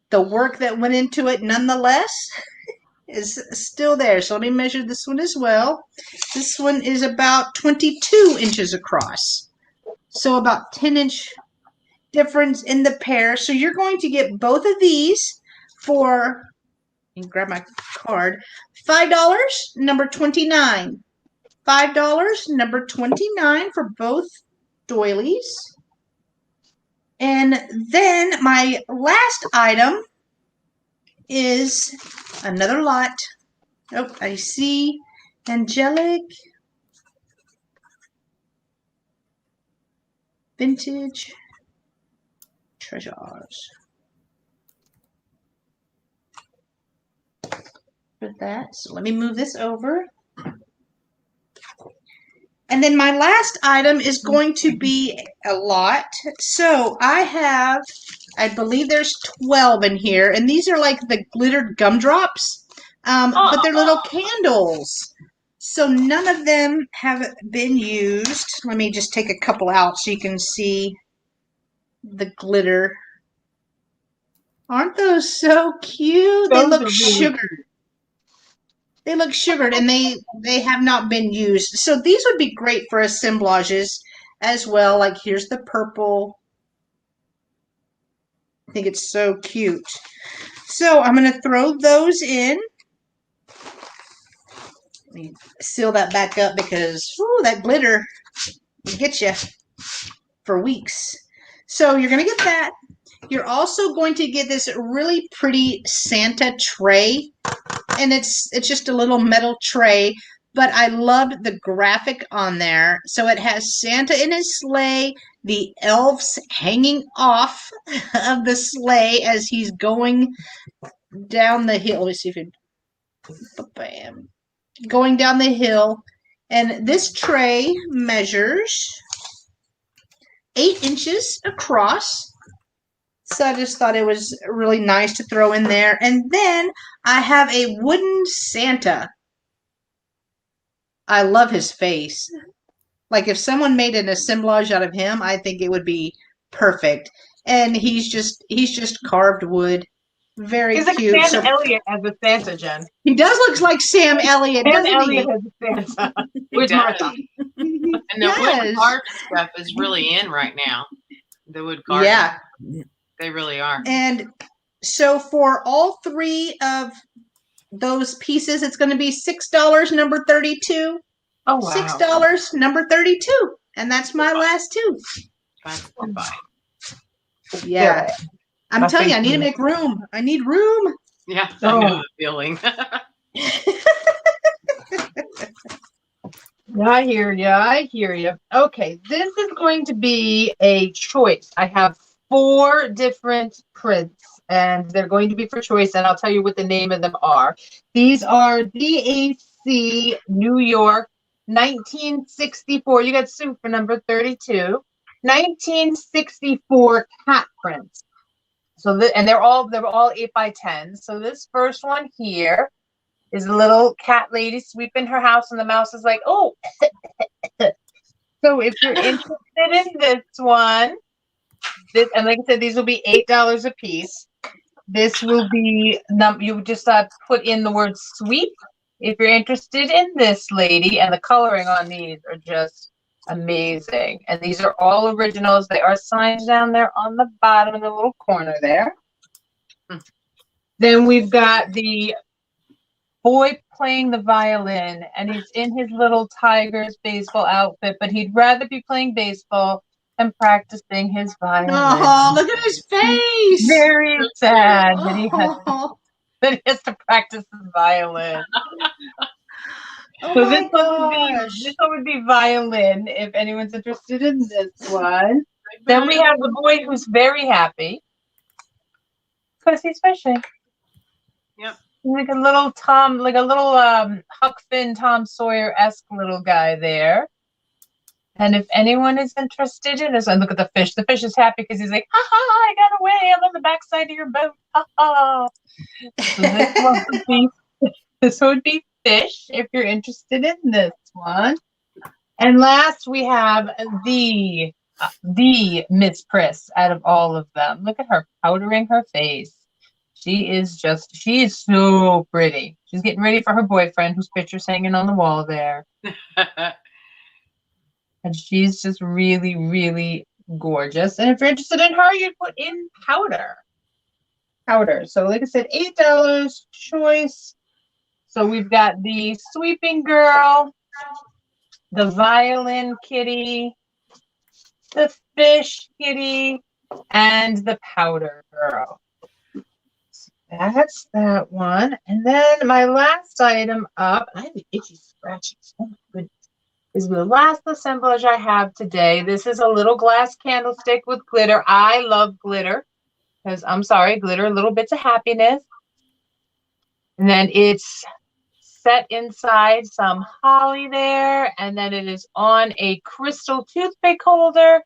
the work that went into it nonetheless is still there. So let me measure this one as well. This one is about 22 inches across. So about 10-inch difference in the pair. So you're going to get both of these for, grab my card, $5, number 29. $5, number 29 for both doilies. And then my last item is another lot. Oh, I see angelic vintage treasures. For that, so let me move this over. And then my last item is going to be a lot. So I believe there's 12 in here, and these are like the glittered gumdrops, but they're little candles. So none of them have been used. Let me just take a couple out so you can see the glitter. Aren't those so cute? They look sugared. They look sugared, and they have not been used. So these would be great for assemblages as well. Like here's the purple. I think it's so cute. So I'm going to throw those in. Let me seal that back up because that glitter will get you for weeks. So you're going to get that. You're also going to get this really pretty Santa tray. And it's just a little metal tray, but I loved the graphic on there. So it has Santa in his sleigh, the elves hanging off of the sleigh as he's going down the hill. Let me see if it, bam, going down the hill. And this tray measures 8 inches across. So I just thought it was really nice to throw in there. And then I have a wooden Santa. I love his face. Like if someone made an assemblage out of him, I think it would be perfect. And he's just carved wood. Very cute. He's like Sam Elliott as a Santa, Jen. He does look like Sam Elliott, Sam doesn't Elliott he? as a Santa. With Martha. And the wood carved stuff is really in right now. The wood carving. Yeah. They really are. And so for all 3 of those pieces, it's going to be $6, number 32. Oh, wow. $6, number 32. And that's my last 2. That's goodbye. Yeah. I'm telling you, I need to make room. I need room. Yeah, I know the feeling. I hear you. I hear you. Okay, this is going to be a choice. I have 4 different prints, and they're going to be for choice, and I'll tell you what the name of them are. These are DAC New York 1964. You got Sue for number 32. 1964 cat prints. So and they're all 8 by 10. So this first one here is a little cat lady sweeping her house, and the mouse is like, oh. So if you're interested in this one, and like I said, these will be $8 a piece. This will be, you just put in the word sweep if you're interested in this lady, and the coloring on these are just amazing. And these are all originals. They are signed down there on the bottom in the little corner there. Then we've got the boy playing the violin, and he's in his little Tigers baseball outfit, but he'd rather be playing baseball than practicing his violin. Oh, look at his face! Very sad that he has to practice his violin. Oh So my this one would be violin if anyone's interested in this one. Then we have the boy who's very happy because he's fishing. Yep. Like a little Huck Finn, Tom Sawyer-esque little guy there. And if anyone is interested in this, and look at the fish. The fish is happy because he's like, ha ha, I got away. I'm on the backside of your boat. Ha ha. So this would be fish if you're interested in this one. And last we have the Miss Priss out of all of them. Look at her powdering her face. She is so pretty. She's getting ready for her boyfriend, whose picture's hanging on the wall there. And she's just really, really gorgeous. And if you're interested in her, you put in powder. So like I said, $8 choice. So we've got the sweeping girl, the violin kitty, the fish kitty, and the Powder Girl. That's that one. And then my last item up, I have the itchy scratches. Oh my goodness. Is the last assemblage I have today. This is a little glass candlestick with glitter. I love glitter because I'm sorry, glitter, little bits of happiness. And then it's set inside some holly there. And then it is on a crystal toothpick holder.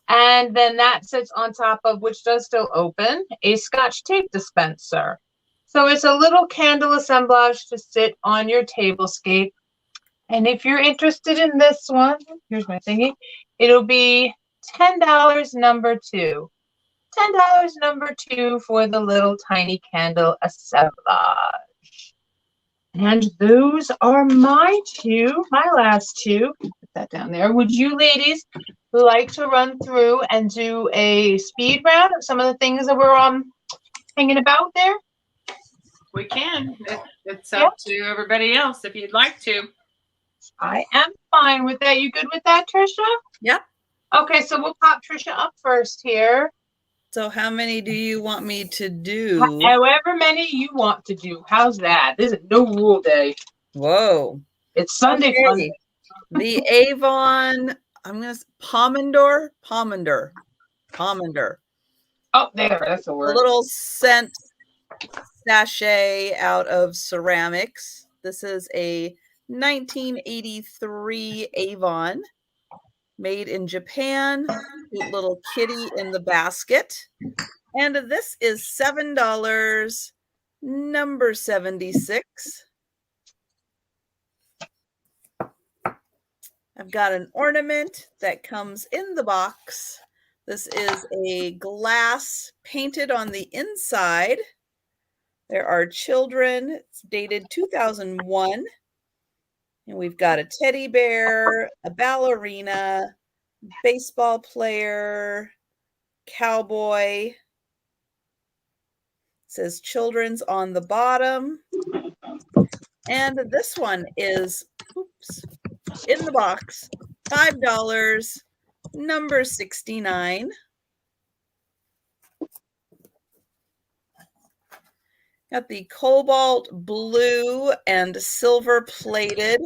And then that sits on top of, which does still open, a Scotch tape dispenser. So it's a little candle assemblage to sit on your tablescape. And if you're interested in this one, here's my thingy. It'll be $10 number 2. $10 number 2 for the little tiny candle assemblage. And those are my last two. Put that down there. Would you ladies like to run through and do a speed round of some of the things that we're hanging about there? We can. It's up to everybody else if you'd like to. I am fine with that. You good with that, Trisha? Yep. Okay, so we'll pop Trisha up first here. So how many do you want me to do? However many you want to do. How's that? This is no rule day. Whoa. It's Sunday fun day. The Avon, I'm going to Pomander. Oh, there. That's the word. A little scent sachet out of ceramics. This is a 1983 Avon. Made in Japan, cute little kitty in the basket. And this is $7, number 76. I've got an ornament that comes in the box. This is a glass painted on the inside. There are children. It's dated 2001. And we've got a teddy bear, a ballerina, baseball player, cowboy. It says children's on the bottom. And this one is, in the box, $5, number 69. Got the cobalt blue and silver plated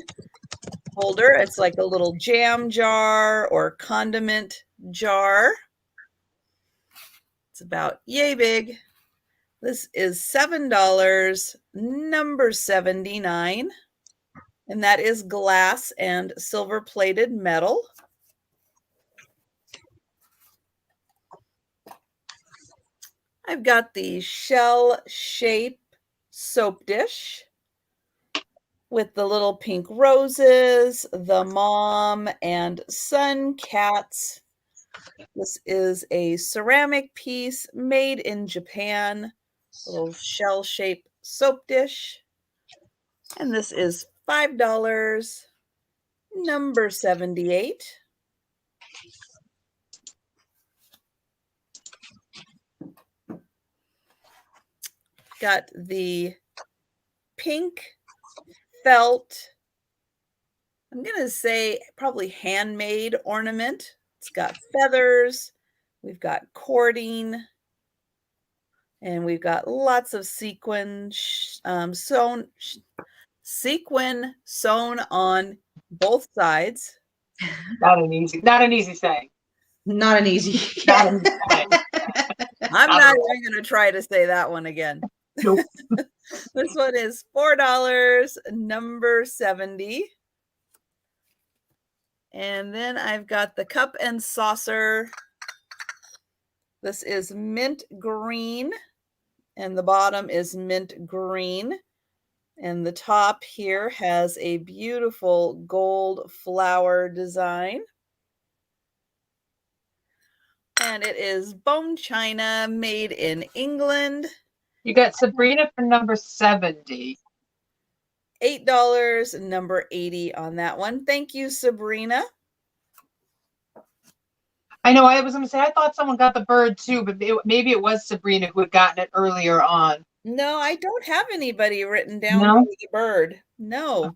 holder. It's like a little jam jar or condiment jar. It's about yay big. This is $7, number 79. And that is glass and silver plated metal. I've got the shell shape soap dish with the little pink roses, the mom and son cats. This is a ceramic piece made in Japan, a little shell shape soap dish. And this is $5, number 78. Got the pink felt, I'm going to say probably handmade ornament. It's got feathers. We've got cording. And we've got lots of sequin sewn on both sides. Not an easy saying. Not an easy. Not an easy saying. I'm not even going to try to say that one again. Nope. This one is $4, number 70. And then I've got the cup and saucer. This is mint green, and the bottom is mint green. And the top here has a beautiful gold flower design. And it is bone china made in England. You got Sabrina for number 70. $8, number 80 on that one. Thank you, Sabrina. I know, I was going to say, I thought someone got the bird too, but maybe it was Sabrina who had gotten it earlier on. No, I don't have anybody written down No? for the bird. No,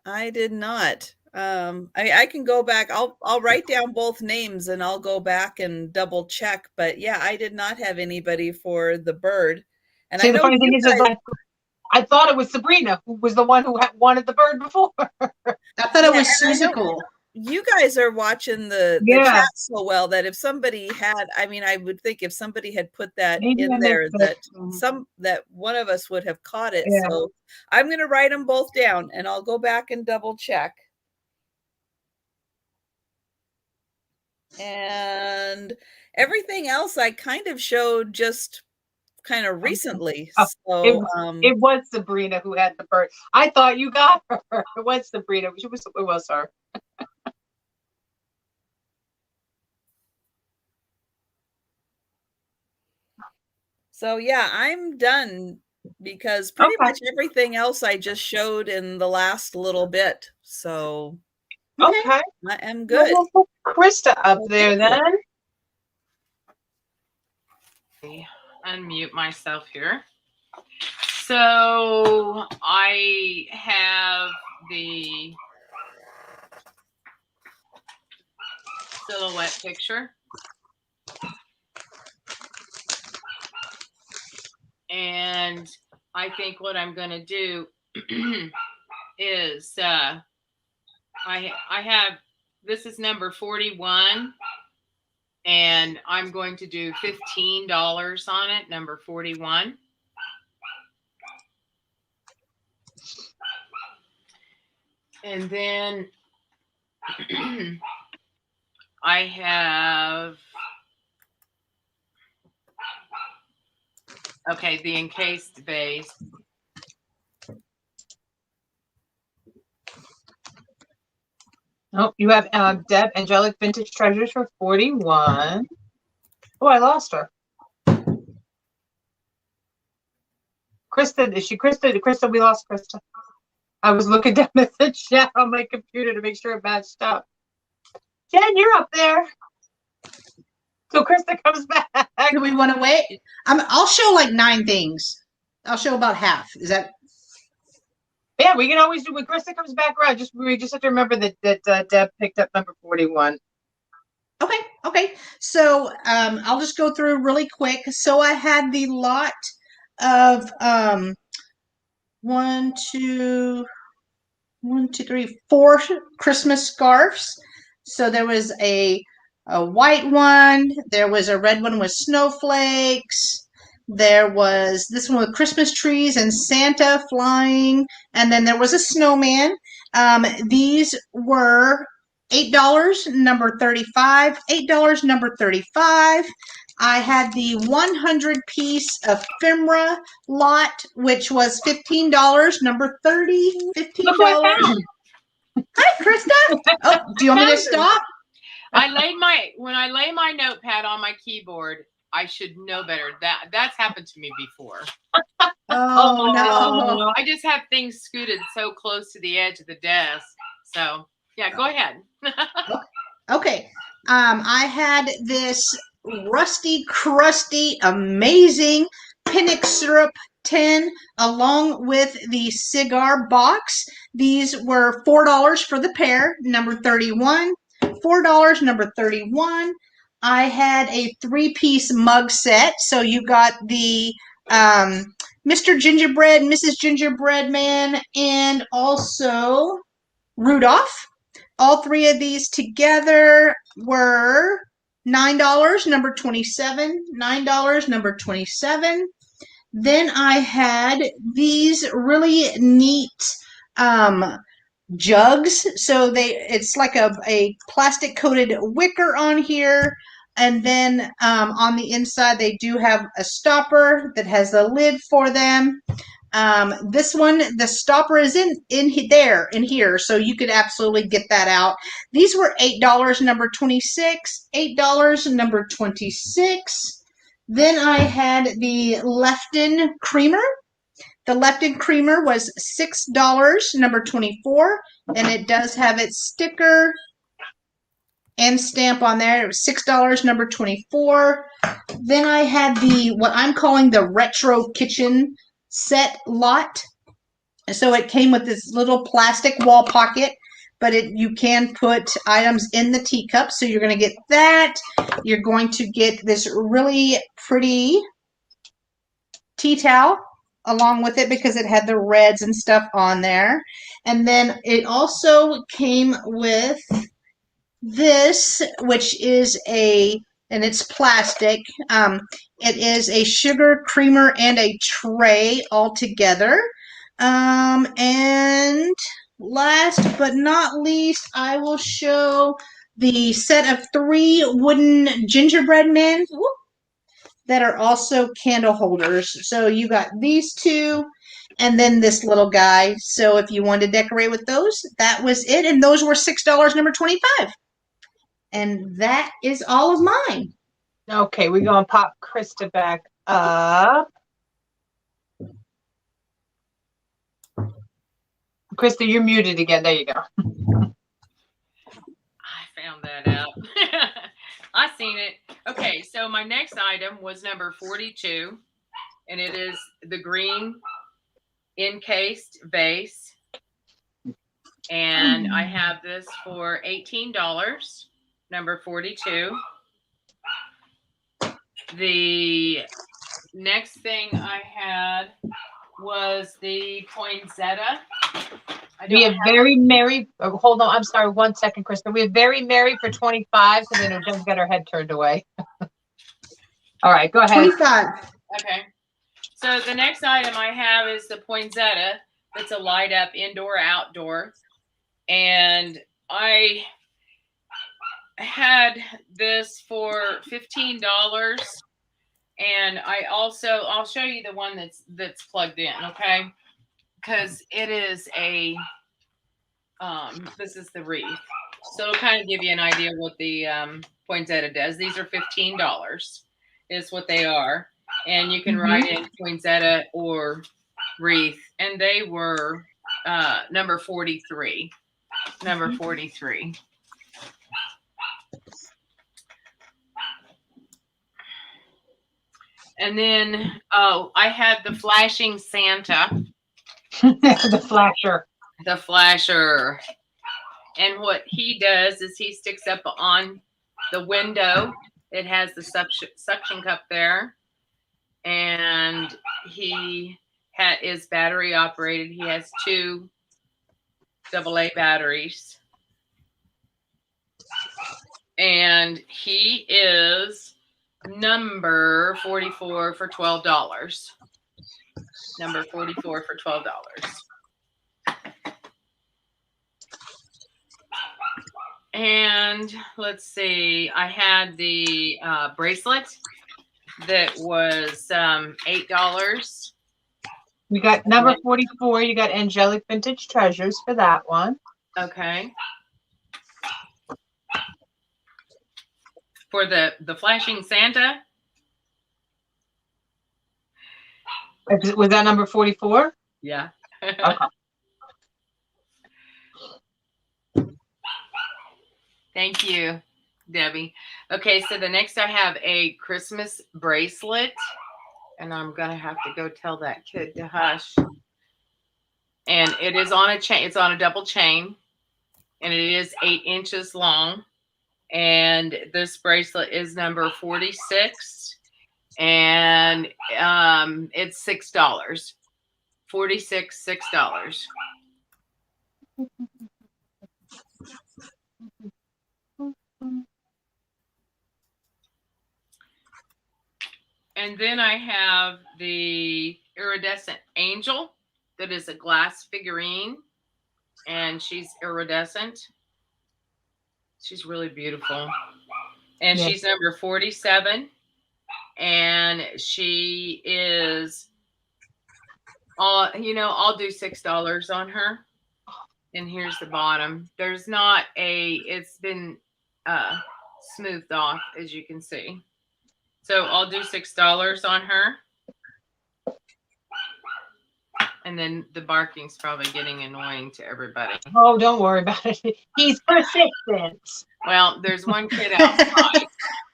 I did not. I can go back. I'll write down both names and I'll go back and double check. But yeah, I did not have anybody for the bird. And See, I the know funny thing you is, guys, I thought it was Sabrina who was the one who wanted the bird before. I thought it yeah, was and I know Susical. you guys are watching the Yeah. chat so well that if somebody had, I mean, I would think if somebody had put that Maybe I in missed there it. that one of us would have caught it. Yeah. So I'm going to write them both down and I'll go back and double check. And everything else I kind of showed just kind of recently. Oh, So it was Sabrina who had the bird. I thought you got her. It was Sabrina. It was her. So yeah, I'm done because pretty much everything else I just showed in the last little bit. So Okay. I am good. We'll put Krista up there then. Unmute myself here. So I have the silhouette picture. And I think what I'm going to do is I have, this is number 41, and I'm going to do $15 on it, number 41. And then I have, okay, the encased base. Oh, you have Deb Angelic Vintage Treasures for 41. Oh, I lost her. Krista, is she Krista? Krista, we lost Krista. I was looking down at the chat on my computer to make sure it matched up. Jen, you're up there. So Krista comes back. Do we want to wait? I'll show like 9 things. I'll show about half. Is that? Yeah, we can always do when Krista comes back around. We just have to remember that Deb picked up number 41. Okay. So I'll just go through really quick. So I had the lot of 4 Christmas scarves. So there was a white one, there was a red one with snowflakes, there was this one with Christmas trees and Santa flying, and then there was a snowman. These were $8, number 35, $8, number 35. I had the 100-piece ephemera lot, which was $15, number 30, $15. Hi, Krista. Oh, do you want me to stop? When I lay my notepad on my keyboard, I should know better. That's happened to me before. Oh no. I just have things scooted so close to the edge of the desk. So yeah, go ahead. Okay. I had this rusty, crusty, amazing Pinnock syrup tin along with the cigar box. These were $4 for the pair, number 31. $4, number 31. I had a 3-piece mug set. So you got the Mr. Gingerbread, Mrs. Gingerbread Man, and also Rudolph. All 3 of these together were $9, number 27. $9, number 27. Then I had these really neat jugs. So it's like a plastic coated wicker on here. And then on the inside, they do have a stopper that has a lid for them. This one, the stopper is in here, so you could absolutely get that out. These were $8, number 26. $8, number 26. Then I had the Lefton creamer. The Lefton creamer was $6, number 24, and it does have its sticker and stamp on there. It was $6, number 24. Then I had what I'm calling the retro kitchen set lot. So it came with this little plastic wall pocket but you can put items in the teacup. So you're going to get that. You're going to get this really pretty tea towel along with it because it had the reds and stuff on there. And then it also came with this, which is and it's plastic. It is a sugar creamer and a tray all together. And last but not least, I will show the set of 3 wooden gingerbread men that are also candle holders. So you got these 2 and then this little guy. So if you wanted to decorate with those, that was it. And those were $6, number 25. And that is all of mine. Okay, we're going to pop Krista back up. Krista, you're muted again. There you go. I found that out. I seen it. Okay, so my next item was number 42, and it is the green encased vase. And I have this for $18, number 42. The next thing I had was the poinsettia. We have Very Merry. Hold on. I'm sorry. 1 second, Krista. We have Very Merry for 25. So then Jen's got her head turned away. All right. Go ahead. 25. Okay. So the next item I have is the poinsettia. It's a light up indoor outdoor. And I had this for $15. And I'll show you the one that's plugged in, okay? Because it is this is the wreath. So it'll kind of give you an idea what the poinsettia does. These are $15 is what they are. And you can write in poinsettia or wreath. And they were number 43. Number 43. And then, I had the flashing Santa. The flasher. The flasher. And what he does is he sticks up on the window. It has the suction cup there. And he is battery operated. He has 2 AA batteries. And he is number 44 for $12. Number 44 for $12. And let's see, I had the bracelet that was $8. We got number 44. You got Angelic Vintage Treasures for that one. Okay. For the flashing Santa. Was that number 44? Yeah. Okay. Thank you, Debbie. Okay, so the next I have a Christmas bracelet, and I'm gonna have to go tell that kid to hush. And it is on a chain. It's on a double chain, and it is 8 inches long. And this bracelet is number 46, and it's $6. 46, $6. And then I have the iridescent angel that is a glass figurine, and she's iridescent. She's really beautiful. And she's number 47. And she is I'll do $6 on her. And here's the bottom. There's not it's been smoothed off, as you can see. So I'll do $6 on her. And then the barking's probably getting annoying to everybody. Oh, don't worry about it. He's persistent. Well, there's one kid outside,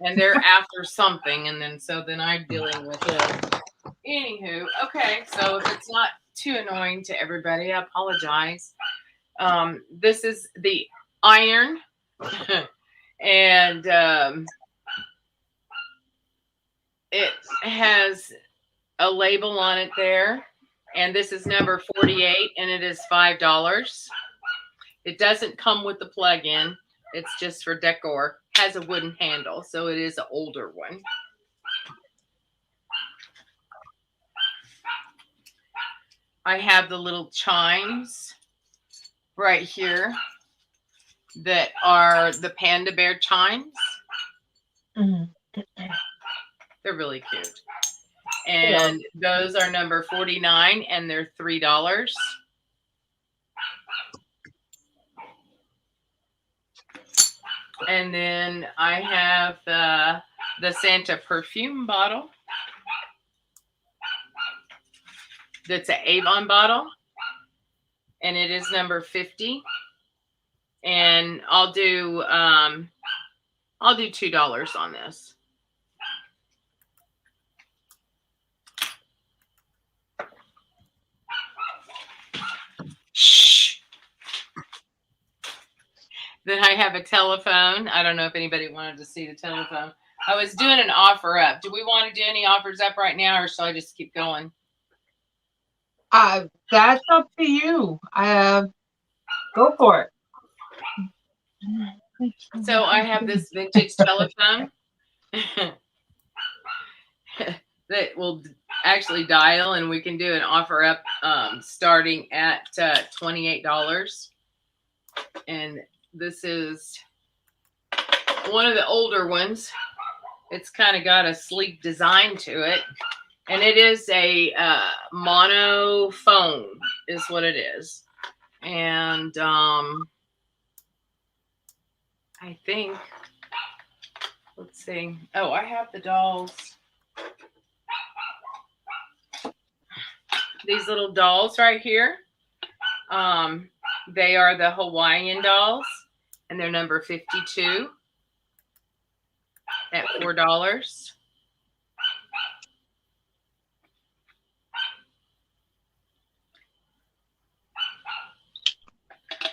and they're after something, and then I'm dealing with it. Anywho, okay, so if it's not too annoying to everybody, I apologize. This is the iron. And it has a label on it there. And this is number 48, and it is $5. It doesn't come with the plug-in. It's just for decor. Has a wooden handle, so it is an older one. I have the little chimes right here that are the panda bear chimes. They're really cute. And those are number 49, and they're $3. And then I have the Santa perfume bottle. That's an Avon bottle, and it is number 50. And I'll do $2 on this. Shh. Then I have a telephone. I don't know if anybody wanted to see the telephone. I was doing an offer up. Do we want to do any offers up right now, or shall I just keep going? That's up to you. Go for it. So I have this vintage telephone that will actually dial, and we can do an offer up starting at $28. And this is one of the older ones. It's kind of got a sleek design to it. And it is a mono phone is what it is. And I think, let's see. Oh, I have the dolls. These little dolls right here. They are the Hawaiian dolls, and they're number 52 at $4.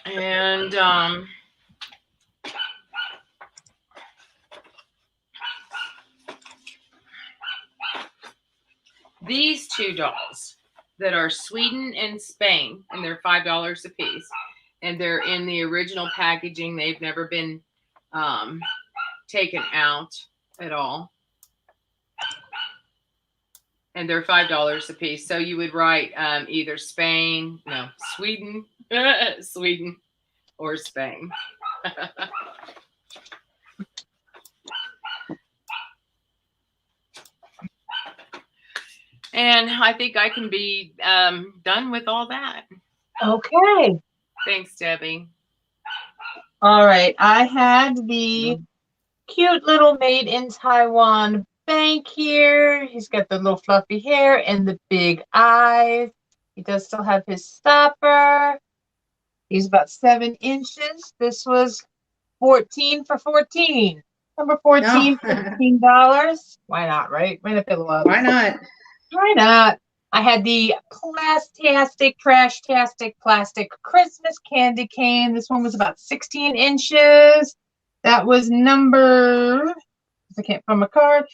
And these two dolls that are Sweden and Spain, and they're $5 a piece, and they're in the original packaging. They've never been taken out at all, and they're $5 a piece. So you would write either Sweden, Sweden, or Spain. And I think I can be done with all that. Okay. Thanks, Debbie. All right. I had the cute little made in Taiwan bank here. He's got the little fluffy hair and the big eyes. He does still have his stopper. He's about 7 inches. This was 14 for 14. Number 14, $15. Why not, right? Why not fill up? Why not? Why not? I had the Plastastic, Trashtastic Plastic Christmas Candy Cane. This one was about 16 inches. That was number, I can't find my card,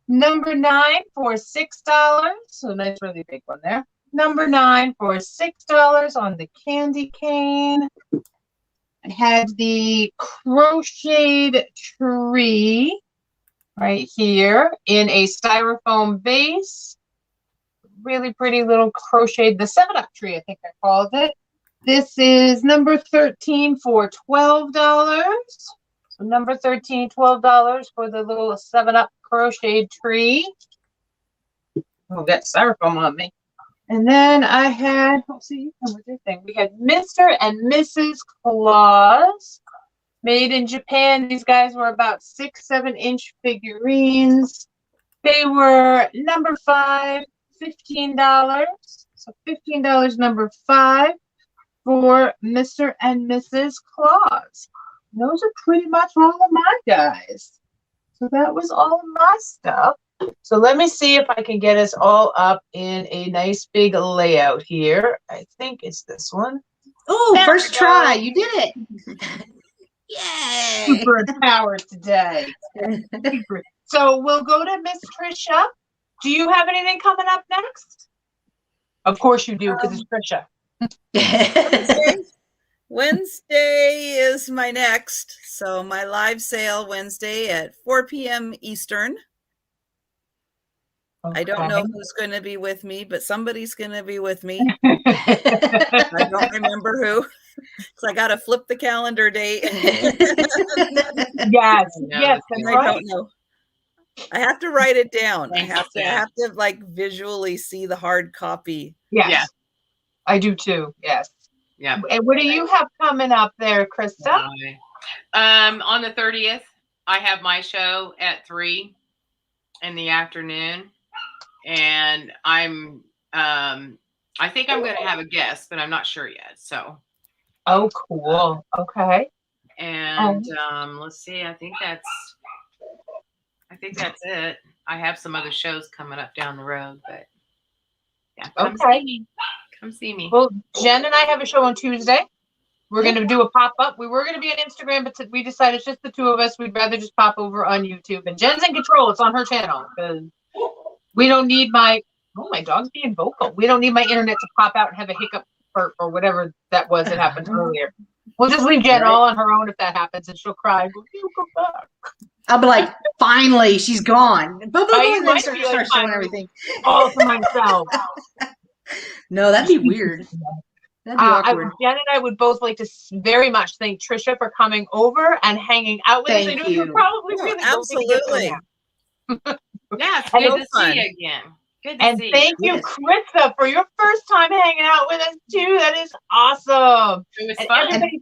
number 9 for $6. So nice, really big one there. Number 9 for $6 on the candy cane. I had the crocheted tree right here in a styrofoam vase. Really pretty little crocheted, the 7-Up tree, I think I called it. This is number 13 for $12. So number 13, $12 for the little 7-Up crocheted tree. Oh, got styrofoam on me. And then I had, let's see, what do you think? We had Mr. and Mrs. Claus, made in Japan. These guys were about 6-7 inch figurines. They were number 5, $15. So $15, number 5 for Mr. and Mrs. Claus. Those are pretty much all of my guys. So that was all of my stuff. So let me see if I can get us all up in a nice big layout here. I think it's this one. Oh, There first we try. go. You did it. Yay. Super powered today. So we'll go to Miss Trisha. Do you have anything coming up next? Of course you do, because it's Trisha. Wednesday is my next. So my live sale Wednesday at 4 p.m. Eastern. Okay. I don't know who's going to be with me, but somebody's going to be with me. I don't remember who, because I got to flip the calendar date. Yes, yes, that's I right. don't know. I have to write it down. I Thanks, have to like visually see the hard copy. Yes, Yeah. I do too. Yes. Yeah. And what do you have coming up there, Krista? On the 30th, I have my show at 3 in the afternoon, and I think I'm going to have a guest, but I'm not sure yet. So. Oh, cool. Okay. And let's see. I think that's it. I have some other shows coming up down the road, but yeah. Come see me. Come see me. Well, Jen and I have a show on Tuesday. We're going to do a pop-up. We were going to be on Instagram, but we decided it's just the two of us. We'd rather just pop over on YouTube. And Jen's in control. It's on her channel. Because we don't need my dog's being vocal. We don't need my internet to pop out and have a hiccup or whatever that was that happened earlier. We'll just leave Jen all on her own if that happens, and she'll cry. Will you go back? I'll be like, finally, she's gone. Boom, boom, boom, and then might start be like, showing everything. All to myself. No, that'd be weird. That'd be awkward. Jen and I would both like to very much thank Trisha for coming over and hanging out with us. I know you're probably feeling absolutely. Yeah, it's good to see you again. Good to see you. Thank you, Krista, for your first time hanging out with us too. That is awesome. It was and fun. Everybody,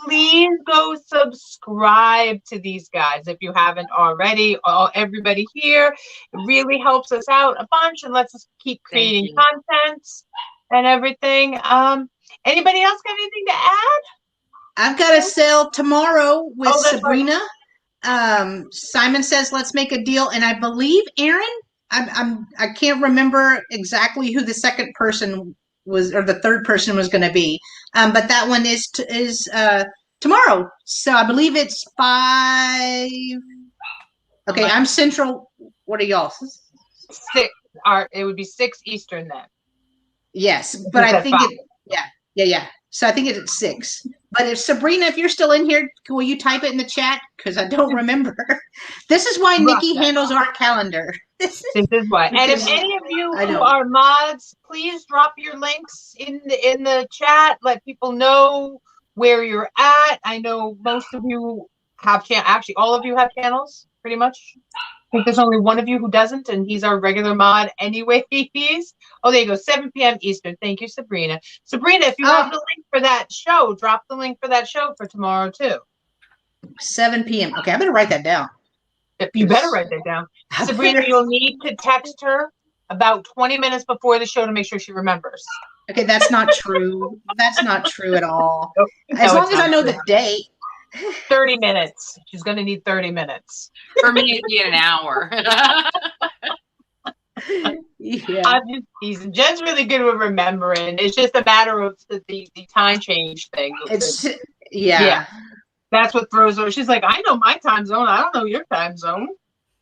please go subscribe to these guys if you haven't already. Everybody here, it really helps us out a bunch and lets us keep creating content and everything. Anybody else got anything to add? I've got a sale tomorrow with Sabrina. Right. Simon says, let's make a deal. And I believe Aaron, I can't remember exactly who the second person was, or the third person was going to be. But that one is tomorrow. So I believe it's 5. Okay. I'm Central. What are y'all? 6. It would be 6 Eastern then. Yes. But I think yeah. So I think it's at 6. But if Sabrina, if you're still in here, will you type it in the chat? Because I don't remember. This is why Nikki handles our calendar. This is why. And if any of you who are mods, please drop your links in the chat. Let people know where you're at. I know most of you have actually all of you have channels, pretty much. I think there's only one of you who doesn't, and he's our regular mod anyway. Oh, there you go, 7 p.m. Eastern. Thank you, Sabrina. Sabrina, if you have the link for that show, drop the link for that show for tomorrow, too. 7 p.m. Okay, I better write that down. You better write that down. Sabrina, you'll need to text her about 20 minutes before the show to make sure she remembers. Okay, that's not true. That's not true at all. As long as I know the date. 30 minutes. She's going to need 30 minutes. For me, it'd be an hour. Yeah. I'm just teasing. Jen's really good with remembering. It's just a matter of the time change thing. Yeah. That's what throws her. She's like, I know my time zone. I don't know your time zone.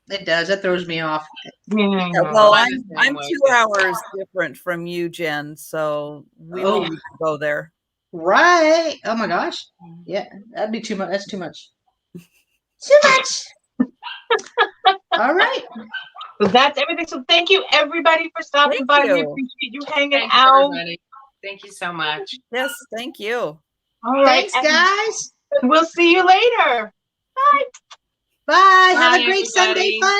It does. That throws me off. Yeah, well, I'm 2 hours different from you, Jen. So we don't need to go there. Right. Oh my gosh. Yeah, that'd be too much. That's too much. Too much. All right. So that's everything. So thank you everybody for stopping by. We appreciate you hanging out. Everybody. Thank you so much. Yes, thank you. All right. Thanks, guys. We'll see you later. Bye. Bye. Have a great everybody. Sunday fun.